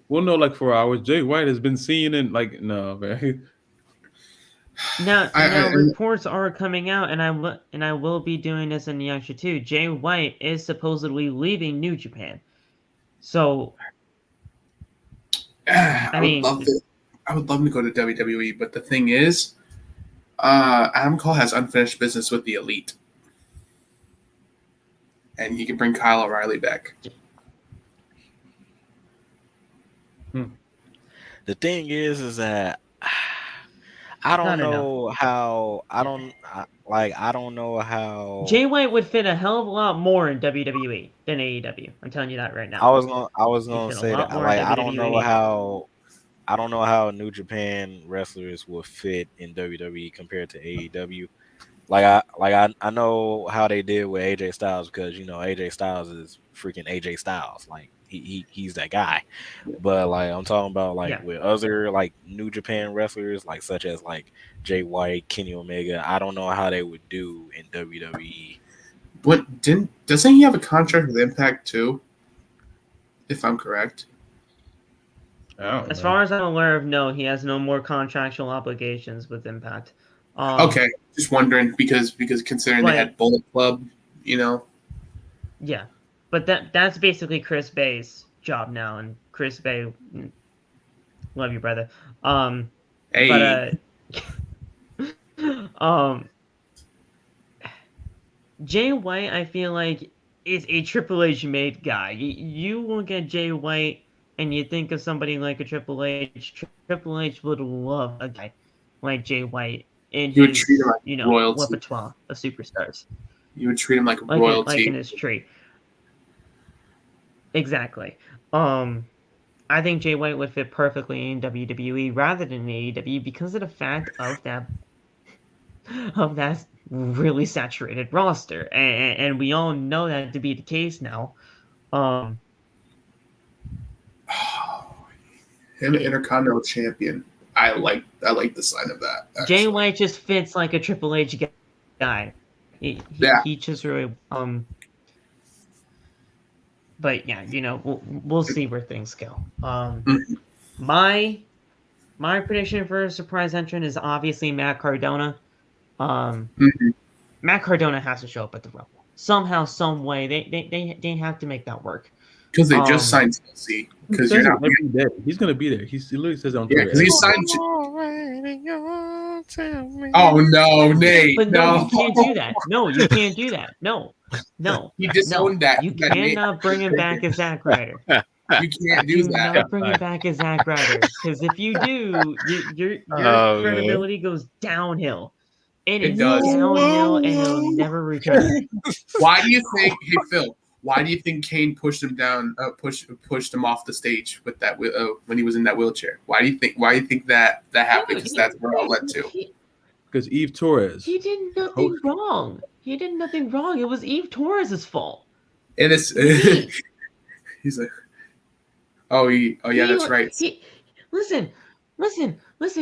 We'll know like for hours. Jay White has been seen in like no, man. Now reports are coming out, and I will be doing this in the extra too. Jay White is supposedly leaving New Japan, so. I would love to go to WWE, but the thing is, Adam Cole has unfinished business with the Elite, and he can bring Kyle O'Reilly back. The thing is that I don't know how Jay White would fit a hell of a lot more in WWE than AEW. I'm telling you that right now. I was gonna say that. Like, I don't know how New Japan wrestlers will fit in WWE compared to AEW. I know how they did with AJ Styles, because AJ Styles is freaking AJ Styles. Like, he's that guy. But like, I'm talking about with other like New Japan wrestlers, like such as like Jay White, Kenny Omega. I don't know how they would do in WWE. But doesn't he have a contract with Impact too? If I'm correct. As far as I'm aware of, no, he has no more contractual obligations with Impact. Okay, just wondering because considering they had Bullet Club, Yeah, but that's basically Chris Bay's job now, and Chris Bay, love you, brother. Hey. But Jay White, I feel like, is a Triple H made guy. You look at Jay White and you think of somebody like a Triple H. Triple H would love a guy like Jay White in you his, would treat him like royalty. repertoire of superstars. You would treat him like royalty. Like in his tree. Exactly. I think Jay White would fit perfectly in WWE rather than AEW because of the fact of that really saturated roster, and we all know that to be the case now. Him Intercontinental champion. I like the sign of that. Actually. Jay White just fits like a Triple H guy. He just really But yeah, we'll see where things go. My prediction for a surprise entrant is obviously Matt Cardona. Matt Cardona has to show up at the Rumble somehow, some way. They have to make that work. Because they just signed TLC. Because you're not. He's gonna be there. He literally says on Yeah, Twitter. because he signed. Oh no, Nate! But no, you can't do that. No, you can't do that. No. He disowned that. You cannot bring him back as Zack Ryder. You can't do that. Not bring him back as Zack Ryder, because if you do, your credibility goes downhill. It does. Downhill, and it'll never return. Why do you think? Hey Phil, why do you think Kane pushed him down? Pushed him off the stage with that when he was in that wheelchair? Why do you think? Why do you think that happened? Because that's where it led to. Because Eve Torres. He did nothing wrong. He did nothing wrong. It was Eve Torres' fault. And it's he's like, that's right. Listen.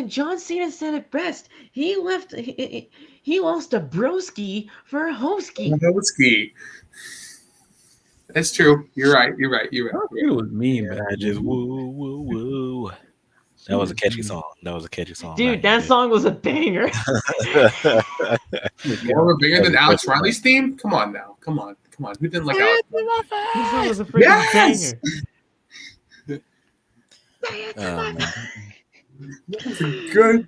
John Cena said it best. He lost a broski for a hoski. That's true. You're right. It was mean, man. I just woo. That was a catchy song. Dude, that song was a banger. More of a banger than Alex Riley's theme? Come on now. Come on. Who didn't like Alex Riley? This song was a freaking banger. Good.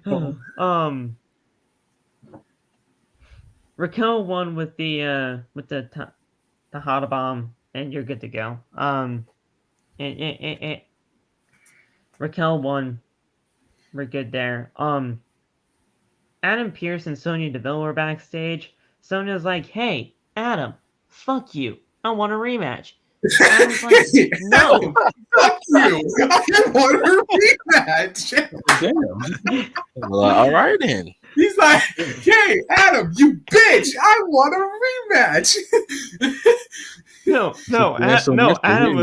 Raquel won with the hot bomb, and you're good to go. Raquel won. We're good there. Adam Pearce and Sonya Deville were backstage. Sonya's like, "Hey, Adam, fuck you. I want a rematch." Adam's like, "No, fuck you. I want a rematch." Damn. Well, all right then. He's like, "Hey, Adam, you bitch! I want a rematch." No. Adam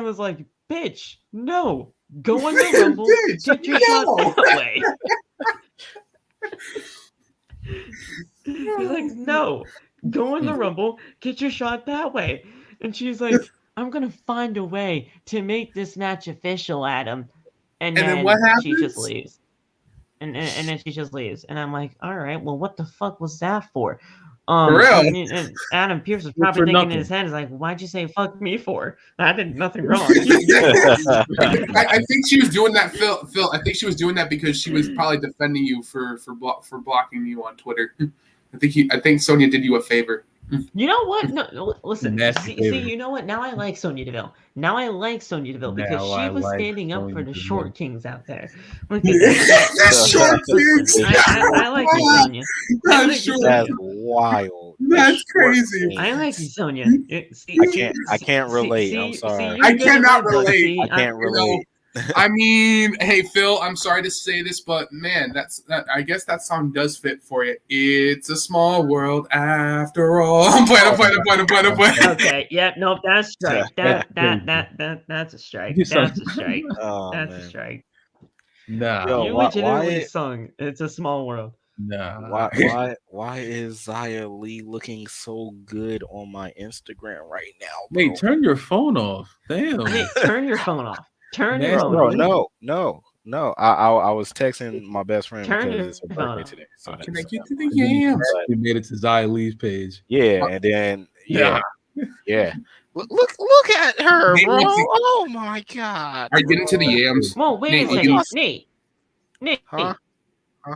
was like, "Bitch, no. Go in the Rumble, get your shot that way." He's like, "No, go in the Rumble, get your shot that way." And she's like, "I'm gonna find a way to make this match official, Adam." And then what happens? She just leaves. And then she just leaves. And I'm like, all right, well, what the fuck was that for? For real? And Adam Pearce was probably thinking in his head, is like, why'd you say fuck me for? I did nothing wrong. I think she was doing that, Phil. I think she was doing that because she was probably defending you for blocking you on Twitter. I think Sonya did you a favor. You know what? No, listen. See, you know what? Now I like Sonya Deville. Because she was standing up for the short kings out there. Look at that. Short kings. I like you, Sonya. That's wild. That's crazy. I like you, Sonya. I can't relate. I'm sorry. I cannot relate. I can't relate. I mean, hey Phil, I'm sorry to say this, but man, I guess that song does fit for you. It's a small world after all. I'm playing. Okay, yeah, no, that's strike. That's a strike. That's a strike. Oh, that's man. a strike. Nah. Yo, You legitimately sung "It's a Small World." Nah. Why is Zia Li looking so good on my Instagram right now, bro? Wait, turn your phone off. Damn. Hey, turn your phone off. Turn your phone Bro, off. no. I was texting my best friend because it's her birthday today. So Can I get to the yams? You made it to Zia Li's page. Yeah, and then yeah. Look at her, bro. Oh my god. Are you getting to the yams? Whoa, wait a second, Nate. Huh?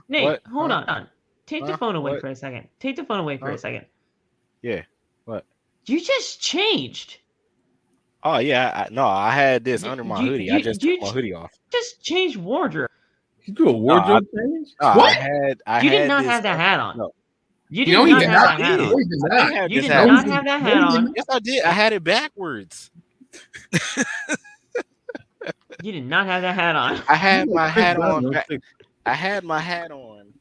Nate, What? hold Huh? on. Take the phone away What? for a second. Take the phone away for a second. Yeah. What? You just changed. Oh yeah, I had this under my hoodie. I just took my hoodie off. Just changed wardrobe. You do a wardrobe change? What? You did not have that hat on. You did not have that hat on. You did not have that hat on. Yes, I did. I had it backwards. You did not have that hat on. I had my hat on. I had my hat on.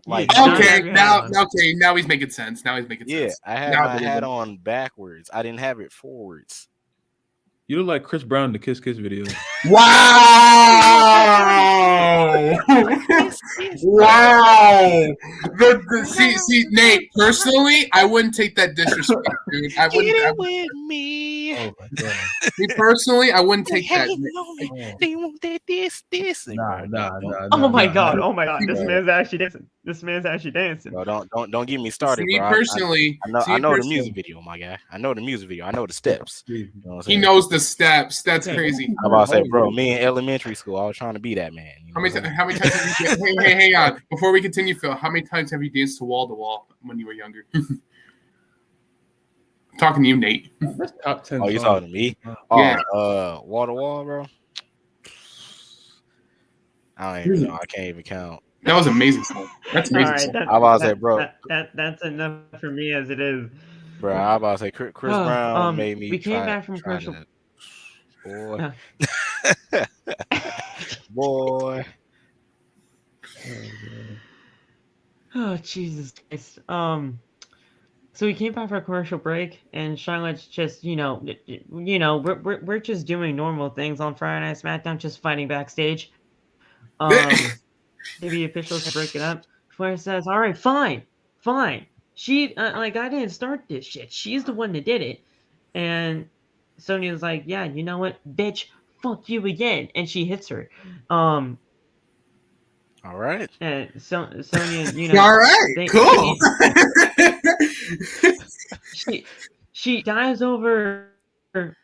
Like, now he's making sense. Yeah, I had my hat on backwards. I didn't have it forwards. You look like Chris Brown in the Kiss Kiss video. Wow! Wow! See, Nate. Personally, I wouldn't take that disrespect, dude. I wouldn't. Get it with me. Oh my god. Me personally, I wouldn't take that. They want that this. Nah. Oh my god! This man's actually dancing. This man's actually dancing. Bro, don't get me started, Me bro. personally, I know the music video, my guy. I know the music video. I know the steps. You know what I'm he saying? knows the steps. That's crazy. I'm about to say, bro, me in elementary school, I was trying to be that man. You know How many times have you hey, hang on. Before we continue, Phil, how many times have you danced to wall when you were younger? I'm talking to you, Nate. That's top 10. Oh, you talking to me? Yeah. Oh, wall to wall, bro. I don't even know. I can't even count. That was amazing song. That's amazing. All right, I about to say, bro. That's enough for me as it is. Bro, I about to say Chris Brown made me. We came back from commercial. Boy. Boy. Oh Jesus Christ. So we came back for a commercial break, and Charlotte's just, we're just doing normal things on Friday Night SmackDown, just fighting backstage. Maybe officials break it up. Flair says, "All right, fine. She, I didn't start this shit. She's the one that did it." And Sonya's like, "Yeah, you know what, bitch, fuck you again," and she hits her. All right. And Sonya, All right, cool. she dives over.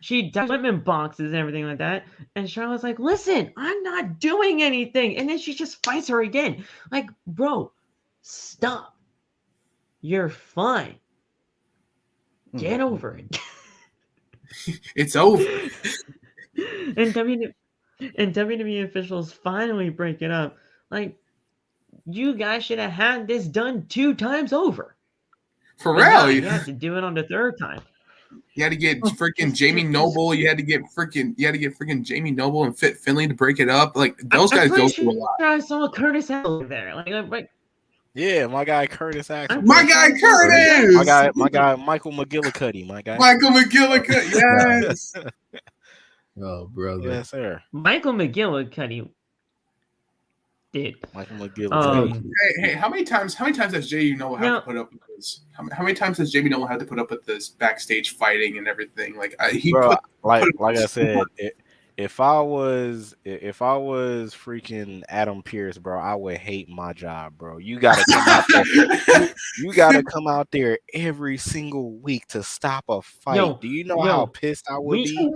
She dives women boxes and everything like that. And Charlotte's like, "Listen, I'm not doing anything." And then she just fights her again. Like, bro, stop. You're fine. Get over it. It's over. And WWE officials finally break it up. Like, you guys should have had this done 2 times over. For real. You had to do it on the 3rd time. You had to get freaking Jamie Noble. You had to get freaking Jamie Noble and Fit Finlay to break it up. Like, those guys go through a lot. I saw Curtis over there. Like, yeah, my guy Curtis actually. My guy Curtis. My guy Michael McGillicuddy. My guy Michael McGillicuddy. Yes. Oh, brother. Yes, sir. Michael McGillicuddy did. Michael McGillicuddy. Hey, how many times has Jamie Noble had to put up with this? How many times has Jamie Noble had to put up with this backstage fighting and everything? Like, like I said, if I was freaking Adam Pearce, bro, I would hate my job, bro. You gotta come out there. You gotta come out there every single week to stop a fight. Do you know how pissed I would be?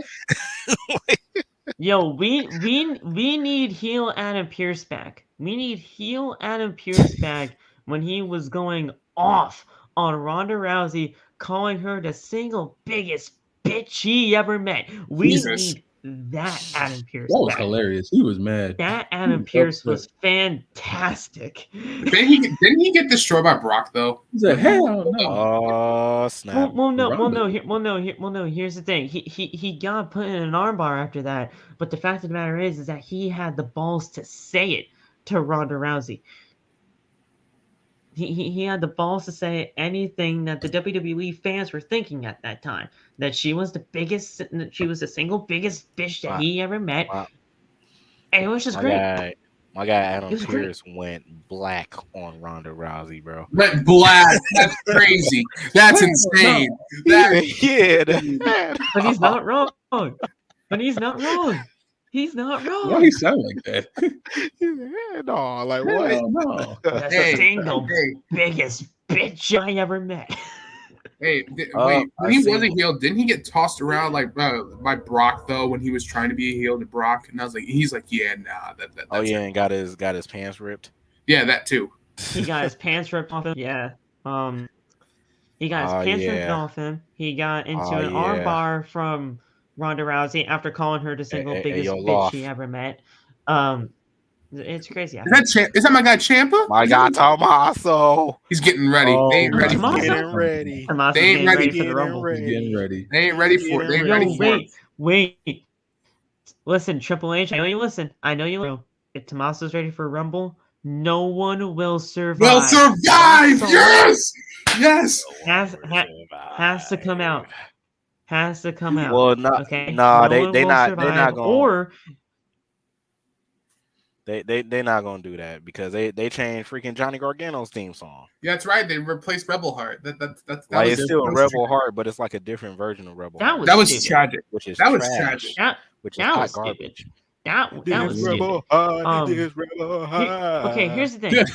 We need heel Adam Pearce back. We need heel Adam Pearce back when he was going off on Ronda Rousey, calling her the single biggest bitch he ever met. We need that Adam Pearce. That was hilarious. He was mad. That Adam Pearce was fantastic. Didn't he get destroyed by Brock though? He said, "Hell no!" Oh snap! Well, no. Here's the thing. He got put in an armbar after that. But the fact of the matter is that he had the balls to say it to Ronda Rousey. He had the balls to say anything that the WWE fans were thinking at that time. That she was the single biggest bitch that he ever met. Wow. And it was just great. My guy Adam Pearce went black on Ronda Rousey, bro. Went black. That's crazy. That's insane. But he's not wrong. He's not wrong. Why he sound like that? No, like what? No. That's the single biggest bitch I ever met. Wait. When he was a heel, didn't he get tossed around like by Brock though when he was trying to be a heel to Brock? And I was like, he's like, yeah, nah. That's and got his pants ripped. Yeah, that too. He got his pants ripped off him. Yeah. He got his pants ripped off him. He got into an armbar from Ronda Rousey after calling her the single biggest bitch she ever met. It's crazy. Is that my guy Ciampa? My guy Tommaso. He's getting ready. They ain't ready. Getting ready. They ain't ready for the Rumble. Getting ready. They ain't ready for it. They ain't ready for it. Wait. Listen, Triple H. I know you listen. If Tommaso's ready for Rumble, no one will survive. Will survive. Yes. Has to come out. Has to come out. Well, no, okay? no, they're not going. They're not gonna do that because they changed freaking Johnny Gargano's theme song. Yeah, that's right. They replaced Rebel Heart. That like was it's still Rebel Heart, but it's like a different version of Rebel Heart. That was tragic. Which is that was trash. tragic. Which is hot garbage. That was Rebel stupid. Rebel Heart. Okay, here's the thing.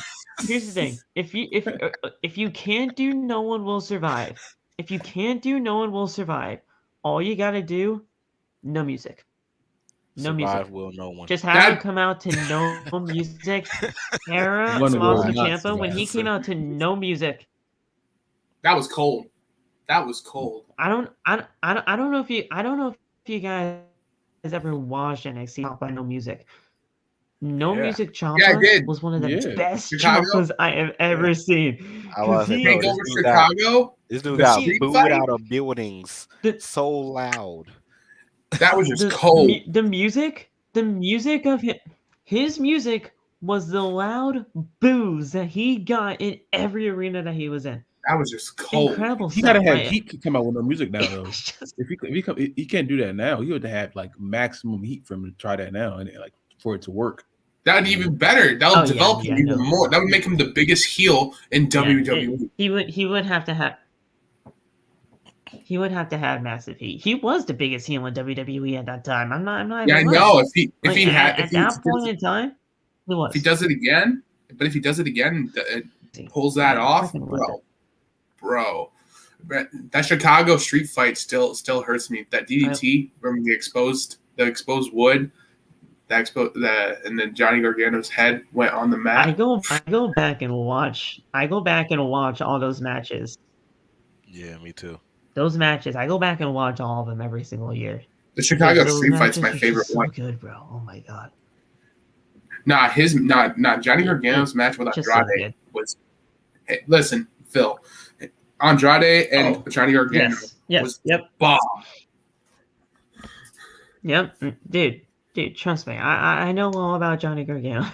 Here's the thing. If you can't do No One Will Survive, all you gotta do, no music. No Survive music. will no one. Just have him come out to no music. Era Tommaso Ciampa, when he came out to no music. That was cold. That was cold. I don't know if you guys ever watched NXT by no music. No music Ciampa was one of the best Ciampas I have ever seen. Chicago. This dude got booed out of buildings so loud. That was just cold. The music of his music was the loud boos that he got in every arena that he was in. That was just cold. Incredible. He gotta have heat to come out with no music now, though. If he can't do that now, he would have like maximum heat for him to try that now and like for it to work. That'd be even better. That would develop him even more. That would make him the biggest heel in WWE. He would have to have. He would have to have massive heat. He was the biggest heel in WWE at that time. I'm not. Yeah, I know. If he at that point in time, he was. If he does it again, pulls that off, bro. That Chicago street fight still hurts me. That DDT from the exposed wood, and then Johnny Gargano's head went on the mat. I go back and watch all those matches. Yeah, me too. Those matches, I go back and watch all of them every single year. The Chicago street fight's my favorite one. So good, bro. Oh my god. Johnny Gargano's match with Andrade was. Hey, listen, Phil, Andrade and Johnny Gargano was bomb. Yep, dude, trust me, I know all about Johnny Gargano.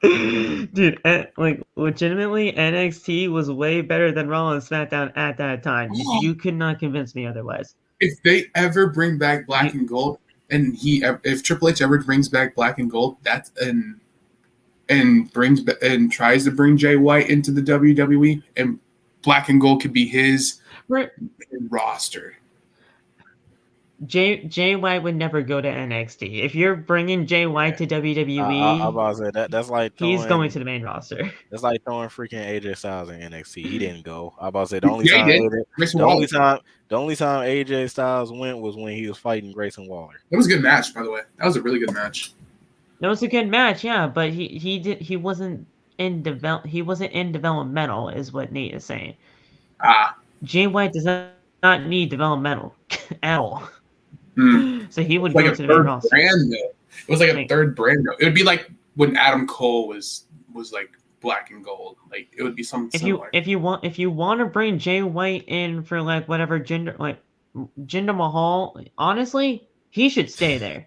Dude, like legitimately, NXT was way better than Raw and SmackDown at that time. You could not convince me otherwise. If they ever bring back Black and Gold, and if Triple H ever brings back Black and Gold, and tries to bring Jay White into the WWE, and Black and Gold could be his roster. Jay White would never go to NXT. If you're bringing Jay White to WWE, I'm about to say that's like he's going to the main roster. That's like throwing freaking AJ Styles in NXT. He didn't go. I'm about to say the only time AJ Styles went was when he was fighting Grayson Waller. It was a good match, by the way. That was a really good match. It was a good match, yeah, but he wasn't in developmental, is what Nate is saying. Jay White does not need developmental at all. So he would go to the main roster. It was like a third brand though. It would be like when Adam Cole was like Black and Gold. Like it would be something similar. If you want to bring Jay White in for like whatever Jinder Mahal, honestly, he should stay there.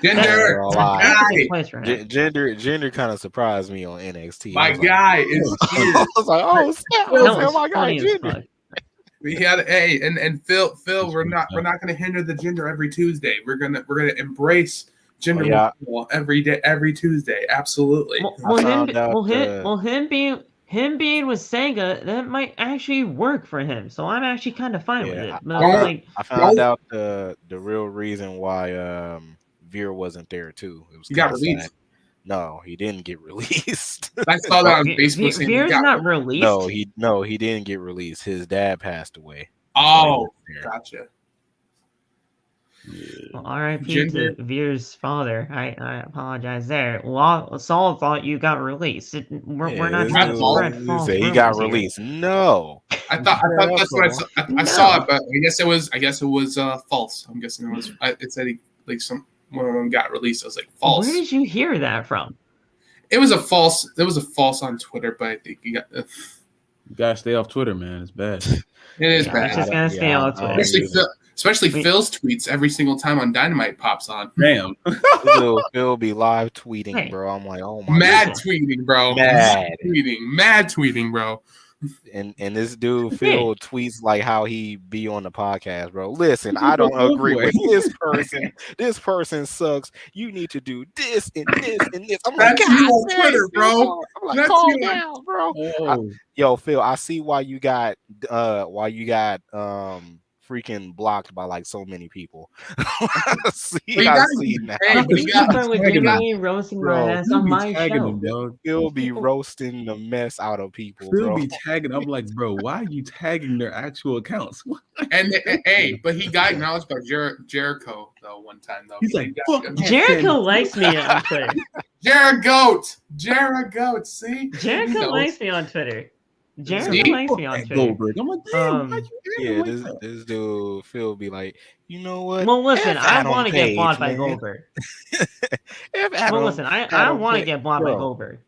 Jinder kind of surprised me on NXT. My guy is here. I was like, oh snap! My guy Jinder. We had and Phil, we're not going to hinder the Jinder every Tuesday. We're gonna embrace Jinder every day, every Tuesday. Absolutely. Him being with Sega, that might actually work for him. So I'm actually kind of fine with it. I found out the real reason why Veer wasn't there too. It was he got released. No, he didn't get released. I saw that on Facebook. Veer's not released. No, he didn't get released. His dad passed away. Oh, gotcha. Well, R.I.P. to Veer's father. I apologize there. Well, Saul thought you got released. We're not trying to spread false rumors. He got released. No, I thought that's what I saw. I saw it, but I guess it was false. I'm guessing it was. It said one of them got released. I was like, false. Where did you hear that from? It was a false. There was a false on Twitter, but I think you got. You gotta stay off Twitter, man. It's bad. It is bad. Just gotta stay off Twitter. Especially Phil's tweets every single time on Dynamite pops on. Damn. Phil be live tweeting, bro. I'm like, oh my. Mad tweeting, bro. Mad tweeting, bro. And this dude Phil tweets like how he be on the podcast, bro. Listen, I don't agree with this person. This person sucks. You need to do this and this and this. I'm like, That's you on Twitter, bro. I'm like, That's calm you down, bro. Oh. Yo, Phil, I see why you got freaking blocked by like so many people. I see now. Hey, but These people are legitimately roasting my ass on my show. He'll be roasting the mess out of people, Phil bro. be tagging. I'm like, bro, why are you tagging their actual accounts? And hey, but he got acknowledged by Jericho though one time though. He's like, fuck Jericho likes me on Twitter. Jericho, see? Jericho likes me on Twitter. Jericho likes me on Twitter. Goldberg. I'm like, damn, why you this dude Phil be like, you know what? Well, listen, I want to get blocked by Goldberg. Well, listen, I want to get blocked by Goldberg.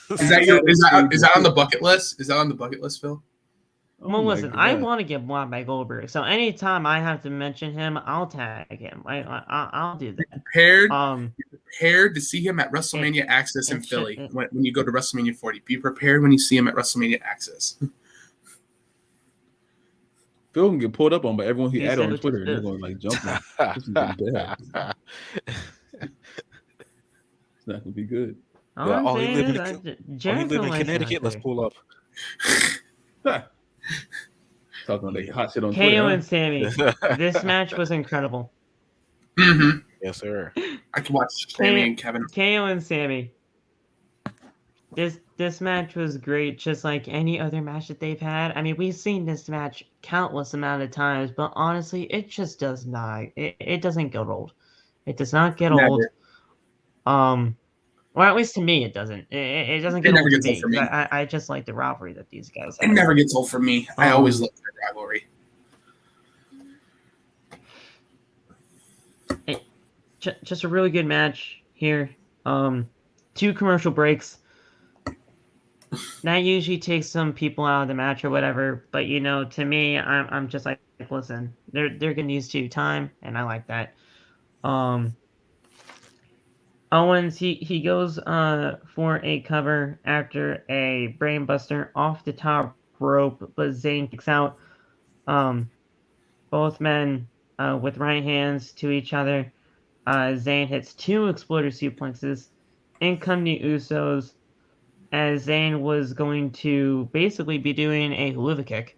Is that on the bucket list? Is that on the bucket list, Phil? Well, listen, I want to get blocked by Goldberg. So anytime I have to mention him, I'll tag him. I'll do that. Prepared to see him at WrestleMania Access in Philly when you go to WrestleMania 40. Be prepared when you see him at WrestleMania Access. Phil can get pulled up on by everyone he added on Twitter. They're going like jumping. It's not gonna be good. He live in Connecticut. Let's pull up. Talking about hot shit on KO Twitter. and Sammy. This match was incredible. Mm-hmm. Yes, sir. I can watch Sammy and Kevin. KO and Sammy. This match was great, just like any other match that they've had. I mean, we've seen this match countless amount of times, but honestly, it just does not. It doesn't get old. It does not get old. Or at least to me, it doesn't. It doesn't get old to me. For me. I just like the rivalry that these guys have. It never gets old for me. I always love the rivalry. Just a really good match here. 2 commercial breaks. That usually takes some people out of the match or whatever, but to me, I'm just like, listen, they're getting used to time, and I like that. Owens, he goes for a cover after a brainbuster off the top rope, but Zayn kicks out. Both men with right hands to each other. Zayn hits 2 exploder suplexes. In come the Usos, as Zayn was going to basically be doing a hula kick.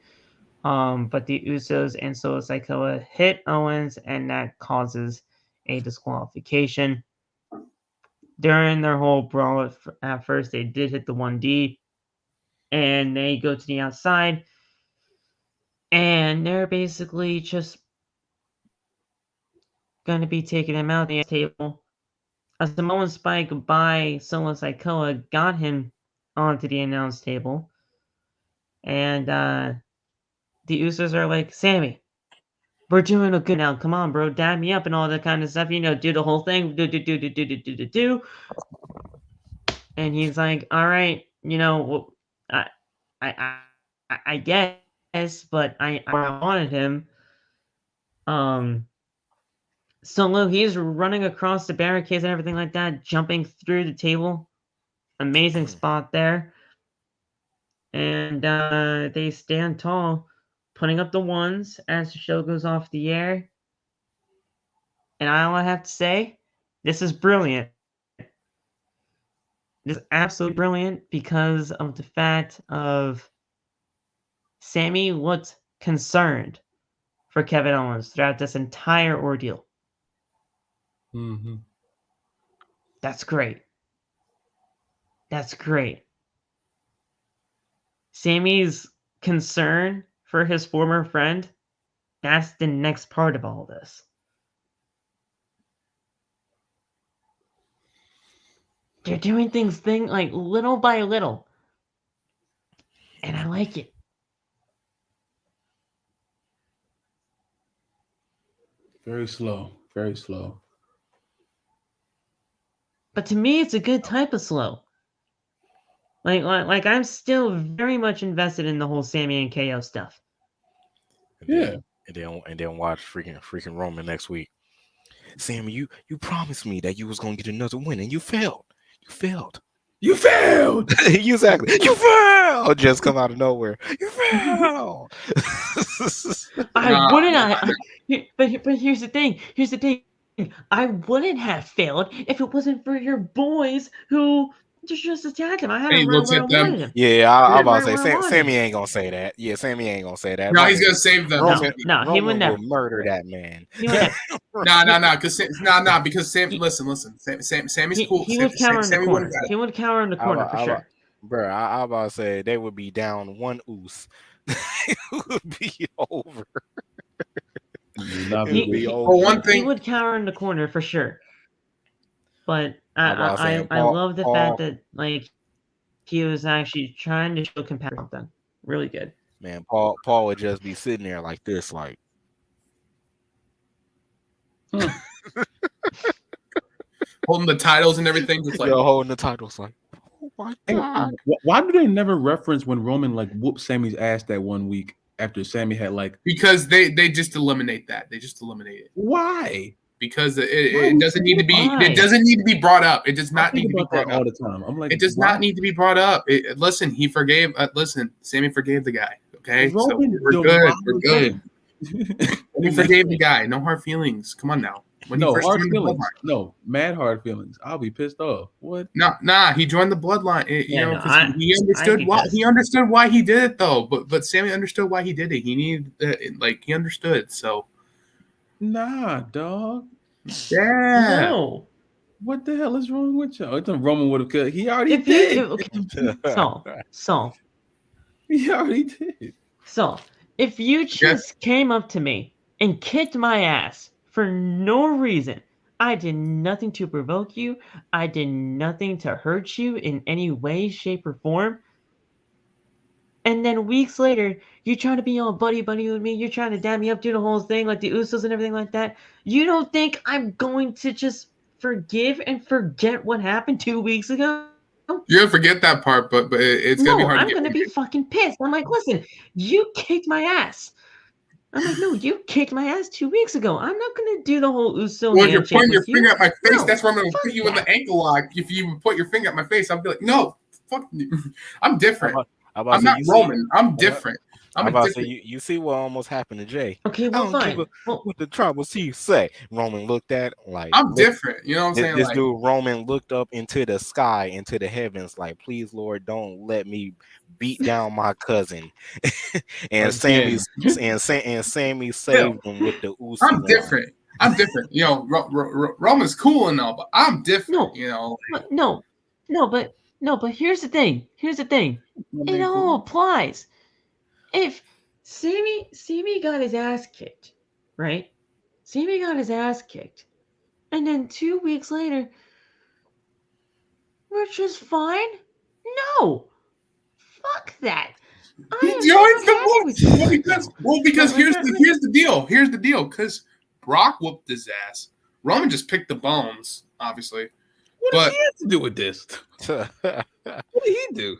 But the Usos and Solo Sikoa hit Owens, and that causes a disqualification. During their whole brawl at first, they did hit the 1D, and they go to the outside, and they're basically just going to be taking him out the table. A Samoan spike by Solo Sikoa got him onto the announce table, and the Usos are like, Sammy, we're doing a good now. Come on, bro, dab me up and all that kind of stuff. Do the whole thing. Do. And he's like, all right, I guess, but I wanted him. Solo, he's running across the barricades and everything like that, jumping through the table. Amazing spot there. And they stand tall, putting up the ones as the show goes off the air. And all I have to say, this is brilliant. This is absolutely brilliant because of the fact of Sammy looked concerned for Kevin Owens throughout this entire ordeal. Mm-hmm. That's great. That's great. Sammy's concern for his former friend, that's the next part of all this. They're doing things like little by little. And I like it. Very slow. Very slow. But to me, it's a good type of slow. Like I'm still very much invested in the whole Sammy and KO stuff. And then watch freaking Roman next week. Sammy, you promised me that you was gonna get another win, and you failed. You failed. You failed. Exactly. You failed. Just come out of nowhere. You failed. I wouldn't. But here's the thing. Here's the thing. I wouldn't have failed if it wasn't for your boys who just attacked him. I had And he him right looks where I at them. wanted him. Yeah, I'm about to Right say where I wanted Sammy him. ain't gonna say that. Yeah, Sammy ain't gonna say that. No, he's gonna save them. Roman, No, he would Roman never. will murder that man. He would never. Because Sam. He- Listen. Sammy's cool. He would cower in the Sammy corner. wouldn't got it. He would cower in the corner for sure. Bro, I about to say they would be down one oos. It would be over. He would cower in the corner for sure. But I love the fact that like he was actually trying to show compassion. Then really good. Man, Paul would just be sitting there like this, like holding the titles and everything, just like holding the titles, like, oh my god. Why do they never reference when Roman like whooped Sammy's ass that one week after Sammy had like? Because they just eliminate that. They just eliminate it. Why? Because it doesn't need to be. It doesn't need to be brought up. It does not need to be brought up all the time. I'm like, it does not need to be brought up. Listen, he forgave. Listen, Sammy forgave the guy. Okay, so we're good. We're good. He forgave the guy. No hard feelings. Come on now. No hard feelings. No, mad hard feelings. I'll be pissed off. What? Nah. He joined the bloodline. Because he understood why. He understood why he did it though. But Sammy understood why he did it. He needed he understood. So. Nah, dog. Yeah. No. What the hell is wrong with y'all? Roman would have cut. He already did. Saul. He already did. So, if you just came up to me and kicked my ass for no reason, I did nothing to provoke you. I did nothing to hurt you in any way, shape, or form. And then weeks later, you're trying to be all buddy with me. You're trying to dam me up, do the whole thing like the Usos and everything like that. You don't think I'm going to just forgive and forget what happened 2 weeks ago? You're gonna forget that part, but it's gonna be hard. I'm gonna be fucking pissed. I'm like, listen, you kicked my ass. I'm like, no, you kicked my ass 2 weeks ago. I'm not gonna do the whole Uso. Well, you're pointing your finger at my face. No, that's where I'm gonna put you in the ankle lock. If you put your finger at my face, I'll be like, no, fuck you. I'm different. I'm not Roman. I'm different. I'm about to say, you see what almost happened to Jay. Okay, well, fine. What the trouble you say? Roman looked at like I'm different. You know what I'm saying? This dude Roman looked up into the sky, into the heavens, like, please, Lord, don't let me beat down my cousin. and Sammy saved him with the Uso. I'm different. I'm different. You know, Roman's cool and all, but I'm different. But here's the thing. It all applies. If Sammy got his ass kicked, right? Sammy got his ass kicked. And then 2 weeks later, we're just fine? No. Fuck that. He joins the book. Because here's the deal. Here's the deal. Because Brock whooped his ass. Roman just picked the bones, obviously. What does he have to do with this? What did he do?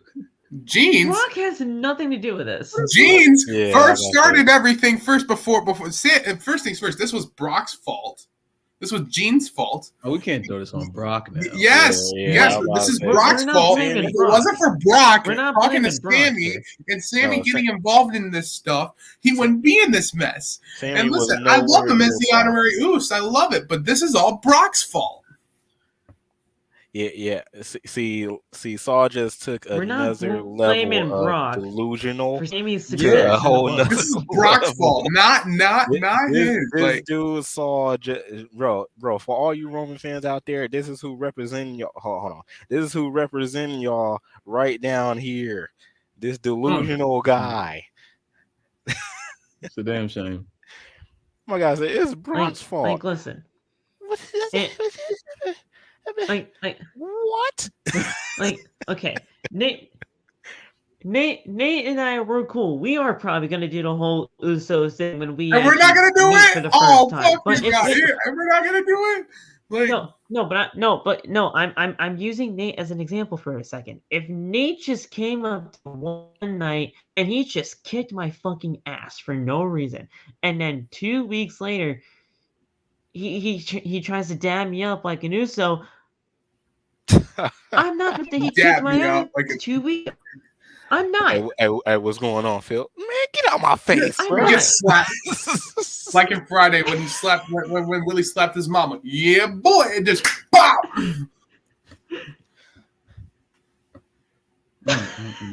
Jeans. Brock has nothing to do with this. Jeans first started everything first things first. This was Brock's fault. This was Jean's fault. Oh, we can't throw this on Brock now. Yes. This is Brock's fault. If it wasn't for Brock talking to Sammy and Sammy getting involved in this stuff, he wouldn't be in this mess. Sammy, and listen, I love him as the honorary Uso. I love it, but this is all Brock's fault. Yeah. See, Saul just took another level of delusional. For Sammy's this is Brock's fault, not his. This dude Saul, bro. For all you Roman fans out there, this is who representing y'all. Hold on, this is who representing y'all right down here. This delusional guy. It's a damn shame. My guy said it's Brock's fault. Like, listen. What? Okay, Nate and I were cool. We are probably gonna do the whole Usos thing when we. And we're not gonna do it. For the first time. Fuck you guys! And we're not gonna do it. I'm using Nate as an example for a second. If Nate just came up one night and he just kicked my fucking ass for no reason, and then 2 weeks later, he tries to dam me up like an Uso. I'm not that he kicked my ass like 2 weeks. I'm not. Hey, what's going on, Phil? Man, get out my face, bro. He gets slapped. Like in Friday when he slapped when Willie slapped his mama. Yeah, boy, it just pop.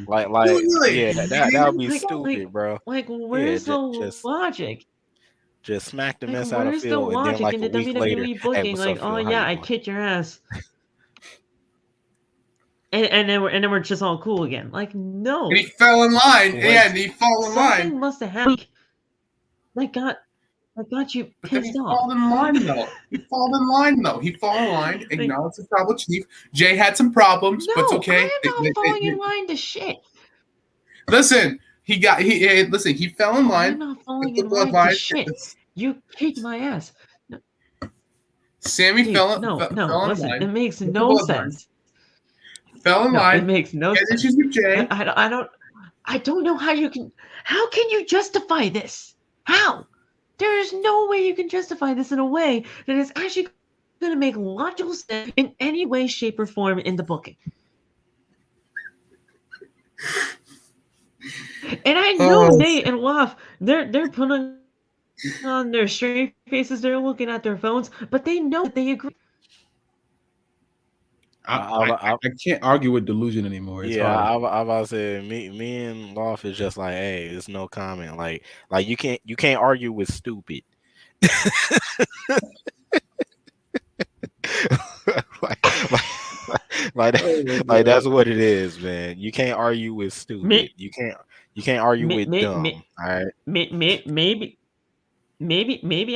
like Really? yeah, that would be stupid, bro. Like, where's the logic? Just smack the mess Like, out of where's the Phil, and then logic like in a the week later, WWE hey, booking? what's Like, up, Phil? oh How yeah, you I doing? kicked your ass. And then we're just all cool again. Like, no. And he fell in line. And he fell in line. Something must have happened that got you But then pissed he off. fell in line though. He fell in line. Acknowledged the tribal chief. Jay had some problems, but it's okay. I am not falling in line to shit. Listen, he fell in line. I'm not falling in line to shit. You kicked my ass. Sammy fell in listen, line. it makes no sense. Fell in line. It makes no sense. Issues with Jay. I don't know how can you justify this? How? There is no way you can justify this in a way that is actually going to make logical sense in any way, shape, or form in the booking. And I know Nate and Loff, they're putting on their straight faces, they're looking at their phones, but they know that they agree. I can't argue with delusion anymore. It's hard. I about to say me and Loff is just like, hey, it's no comment. Like you can't argue with stupid. like that's what it is, man. You can't argue with stupid. You can't argue with dumb. All right. Maybe